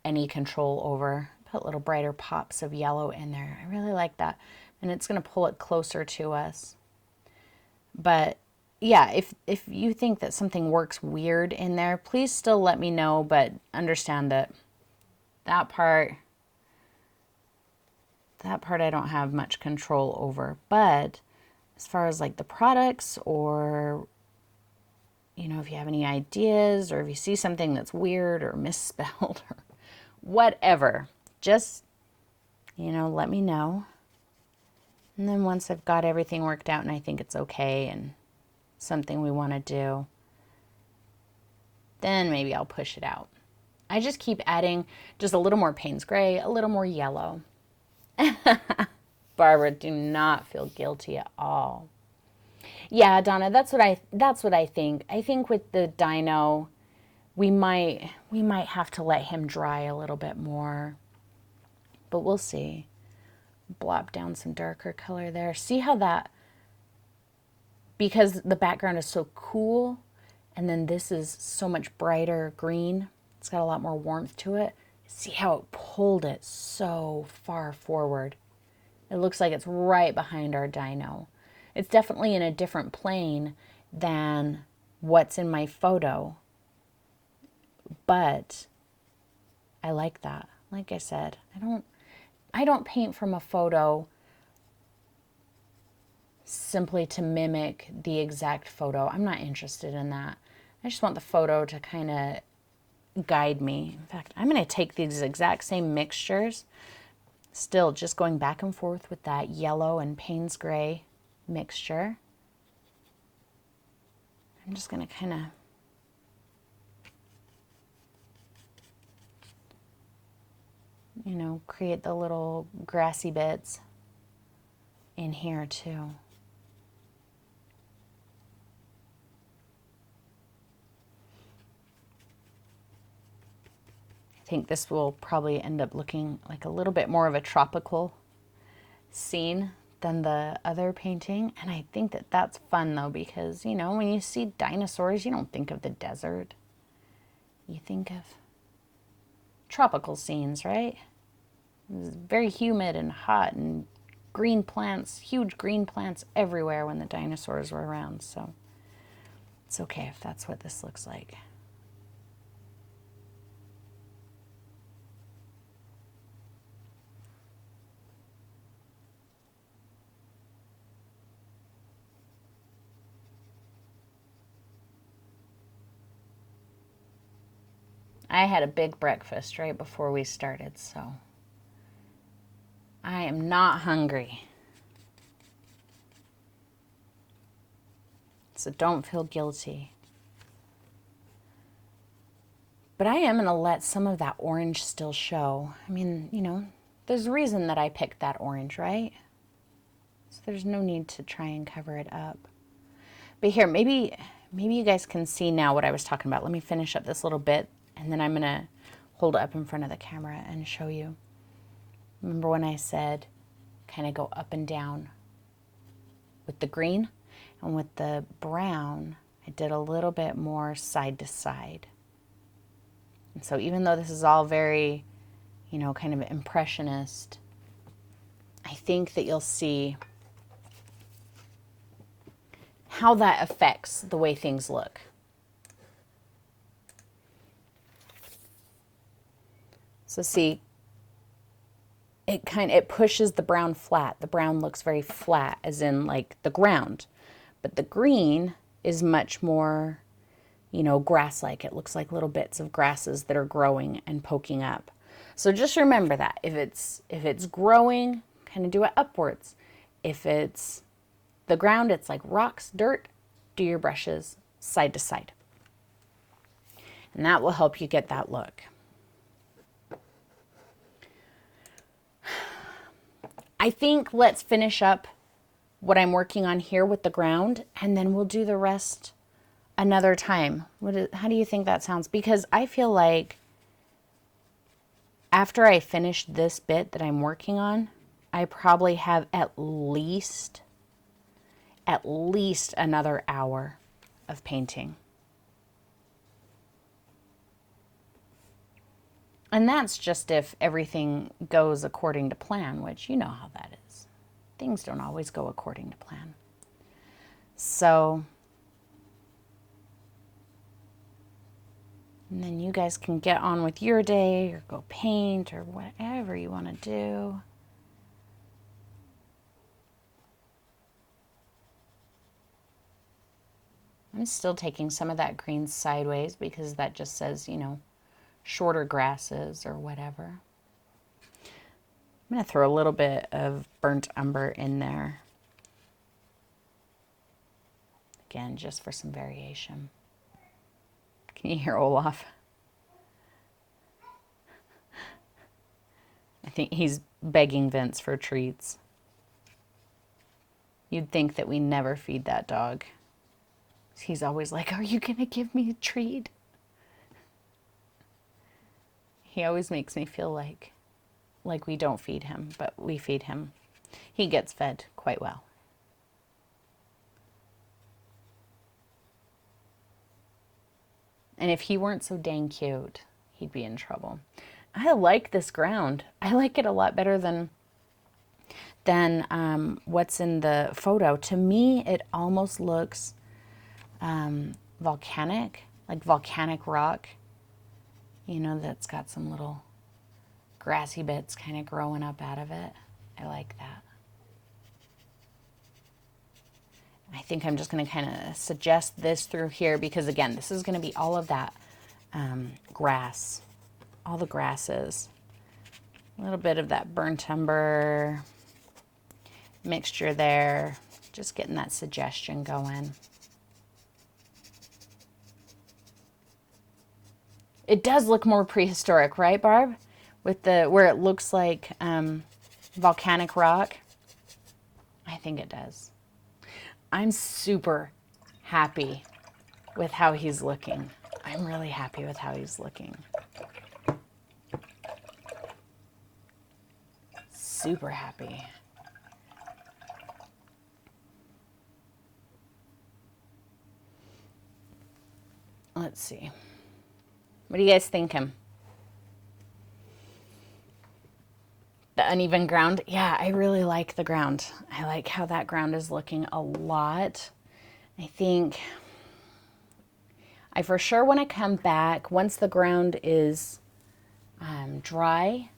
any control over. Put little brighter pops of yellow in there. I really like that. And it's going to pull it closer to us. But yeah, if you think that something works weird in there, please still let me know, but understand that that part I don't have much control over. But as far as like the products, or you know, if you have any ideas, or if you see something that's weird or misspelled or whatever, just, you know, let me know. And then once I've got everything worked out and I think it's okay and something we want to do, then maybe I'll push it out. I just keep adding just a little more Payne's Gray, a little more yellow. Barbara, do not feel guilty at all. Yeah, Donna, that's what I think. I think with the dino, we might have to let him dry a little bit more. But we'll see. Blop down some darker color there. See how that, because the background is so cool, and then this is so much brighter green. It's got a lot more warmth to it. See how it pulled it so far forward. It looks like it's right behind our dino. It's definitely in a different plane than what's in my photo, but I like that. Like I said, I don't paint from a photo simply to mimic the exact photo. I'm not interested in that. I just want the photo to kind of guide me. In fact, I'm going to take these exact same mixtures, still just going back and forth with that yellow and Payne's Gray mixture. I'm just going to kind of create the little grassy bits in here too. I think this will probably end up looking like a little bit more of a tropical scene than the other painting. And I think that that's fun though, because, when you see dinosaurs, you don't think of the desert. You think of tropical scenes, right? It was very humid and hot and green plants, huge green plants everywhere when the dinosaurs were around. So it's okay if that's what this looks like. I had a big breakfast right before we started, so I am not hungry. So don't feel guilty. But I am going to let some of that orange still show. I mean, there's a reason that I picked that orange, right? So there's no need to try and cover it up. But here, maybe you guys can see now what I was talking about. Let me finish up this little bit, and then I'm going to hold it up in front of the camera and show you. Remember when I said kind of go up and down with the green? And with the brown, I did a little bit more side to side. And so even though this is all very, you know, kind of impressionist, I think that you'll see how that affects the way things look. So see, it pushes the brown flat. The brown looks very flat, as in like the ground. But the green is much more, you know, grass-like. It looks like little bits of grasses that are growing and poking up. So just remember that. If it's growing, kind of do it upwards. If it's the ground, it's like rocks, dirt, do your brushes side to side. And that will help you get that look. I think let's finish up what I'm working on here with the ground, and then we'll do the rest another time. How do you think that sounds? Because I feel like after I finish this bit that I'm working on, I probably have at least another hour of painting. And that's just if everything goes according to plan, which you know how that is. Things don't always go according to plan. So, and then you guys can get on with your day or go paint or whatever you want to do. I'm still taking some of that green sideways because that just says, you know, shorter grasses or whatever. I'm going to throw a little bit of burnt umber in there. Again, just for some variation. Can you hear Olaf? I think he's begging Vince for treats. You'd think that we never feed that dog. He's always like, are you going to give me a treat? He always makes me feel like we don't feed him, but we feed him. He gets fed quite well. And if he weren't so dang cute, he'd be in trouble. I like this ground. I like it a lot better than what's in the photo. To me, it almost looks volcanic, like volcanic rock. You know, that's got some little grassy bits kind of growing up out of it. I like that. I think I'm just going to kind of suggest this through here because, again, this is going to be all of that grass, all the grasses. A little bit of that burnt umber mixture there. Just getting that suggestion going. It does look more prehistoric, right, Barb? With the where it looks like volcanic rock. I think it does. I'm super happy with how he's looking. I'm really happy with how he's looking. Super happy. Let's see. What are you guys thinking? The uneven ground? Yeah, I really like the ground. I like how that ground is looking a lot. I think I for sure want to come back once the ground is dry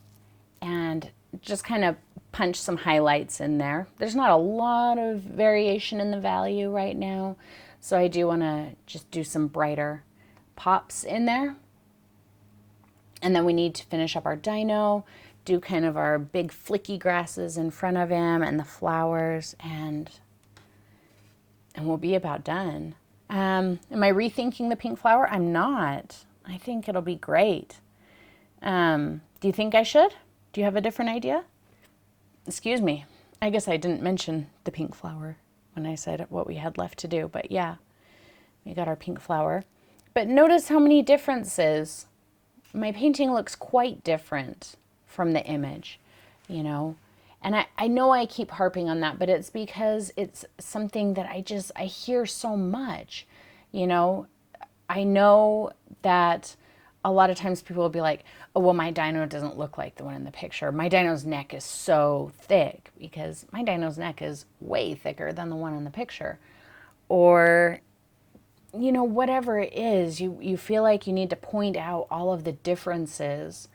and just kind of punch some highlights in there. There's not a lot of variation in the value right now, so I do want to just do some brighter pops in there. And then we need to finish up our dino, do kind of our big flicky grasses in front of him and the flowers, and we'll be about done. Am I rethinking the pink flower? I'm not. I think it'll be great. Do you think I should? Do you have a different idea? Excuse me. I guess I didn't mention the pink flower when I said what we had left to do, but yeah, we got our pink flower. But notice how many differences my painting looks quite different from the image, you know. And I know I keep harping on that, but it's because it's something that I hear so much, you know. I know that a lot of times people will be like, oh, well, my dino doesn't look like the one in the picture. My dino's neck is so thick, because my dino's neck is way thicker than the one in the picture. Or, you know, whatever it is, you feel like you need to point out all of the differences,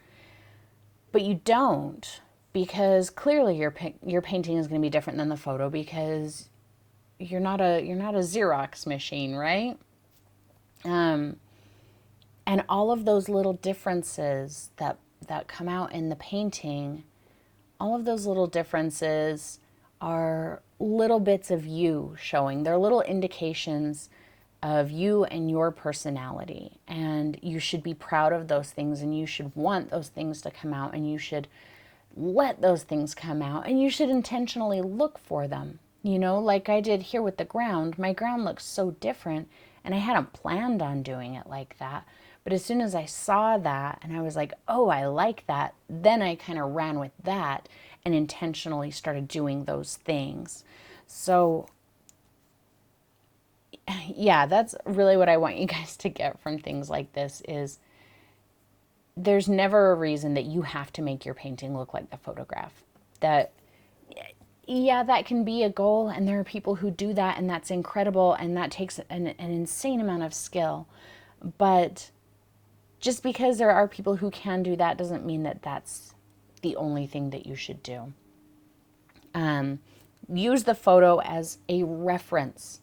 but you don't, because clearly your painting is going to be different than the photo, because you're not a Xerox machine, right? And all of those little differences that come out in the painting, all of those little differences are little bits of you showing. They're little indications of you and your personality. And you should be proud of those things, and you should want those things to come out, and you should let those things come out, and you should intentionally look for them. You know, like I did here with the ground. My ground looks so different, and I hadn't planned on doing it like that. But as soon as I saw that and I was like, oh, I like that, then I kind of ran with that and intentionally started doing those things. So yeah, that's really what I want you guys to get from things like this is there's never a reason that you have to make your painting look like the photograph. That, yeah, that can be a goal, and there are people who do that, and that's incredible, and that takes an insane amount of skill. But just because there are people who can do that doesn't mean that that's the only thing that you should do. Use the photo as a reference.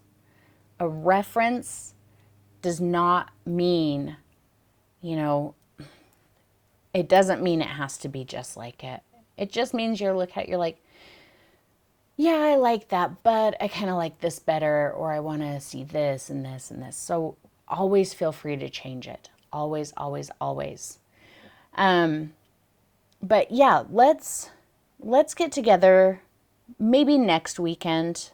A reference does not mean, you know, it doesn't mean it has to be just like it. It just means you're like, yeah, I like that, but I kind of like this better, or I want to see this and this and this. So always feel free to change it. Always, always, always. But yeah, let's get together maybe next weekend,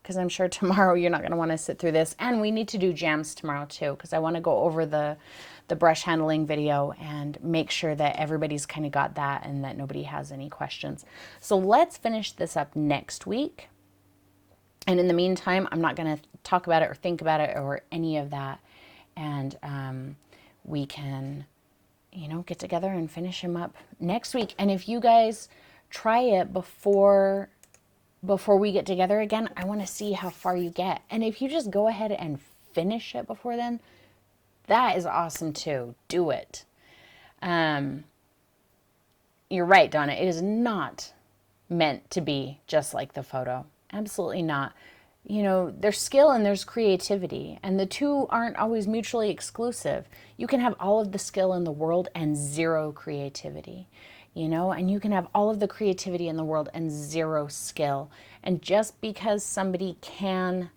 because I'm sure tomorrow you're not going to want to sit through this. And we need to do jams tomorrow too, because I want to go over the brush handling video and make sure that everybody's kind of got that and that nobody has any questions. So let's finish this up next week. And in the meantime, I'm not going to talk about it or think about it or any of that. And we can, you know, get together and finish him up next week. And if you guys try it before we get together again, I want to see how far you get. And if you just go ahead and finish it before then, that is awesome too. Do it. You're right, Donna. It is not meant to be just like the photo. Absolutely not. You know, there's skill and there's creativity, and the two aren't always mutually exclusive. You can have all of the skill in the world and zero creativity, you know, and you can have all of the creativity in the world and zero skill. And just because somebody can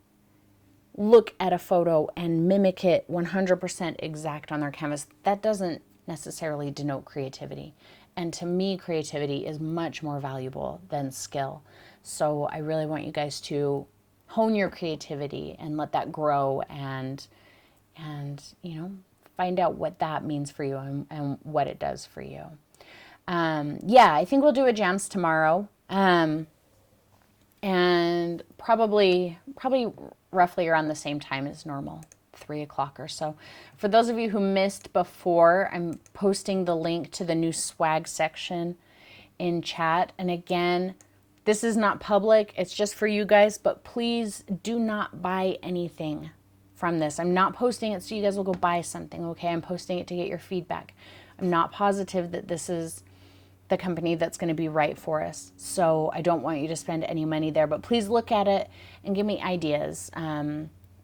look at a photo and mimic it 100% exact on their canvas, that doesn't necessarily denote creativity. And to me, creativity is much more valuable than skill. So I really want you guys to hone your creativity and let that grow, and you know, find out what that means for you and what it does for you. Yeah, I think we'll do a jams tomorrow. And probably roughly around the same time as normal, 3 o'clock or so. For those of you who missed before, I'm posting the link to the new swag section in chat. And again, this is not public, it's just for you guys, but please do not buy anything from this. I'm not posting it so you guys will go buy something, okay? I'm posting it to get your feedback. I'm not positive that this is the company that's going to be right for us. So I don't want you to spend any money there, but please look at it and give me ideas,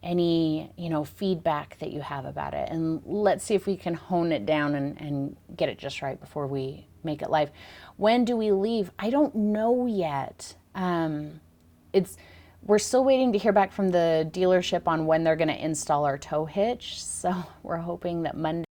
any, you know, feedback that you have about it. And let's see if we can hone it down and get it just right before we make it live. When do we leave? I don't know yet. We're still waiting to hear back from the dealership on when they're going to install our tow hitch. So we're hoping that Monday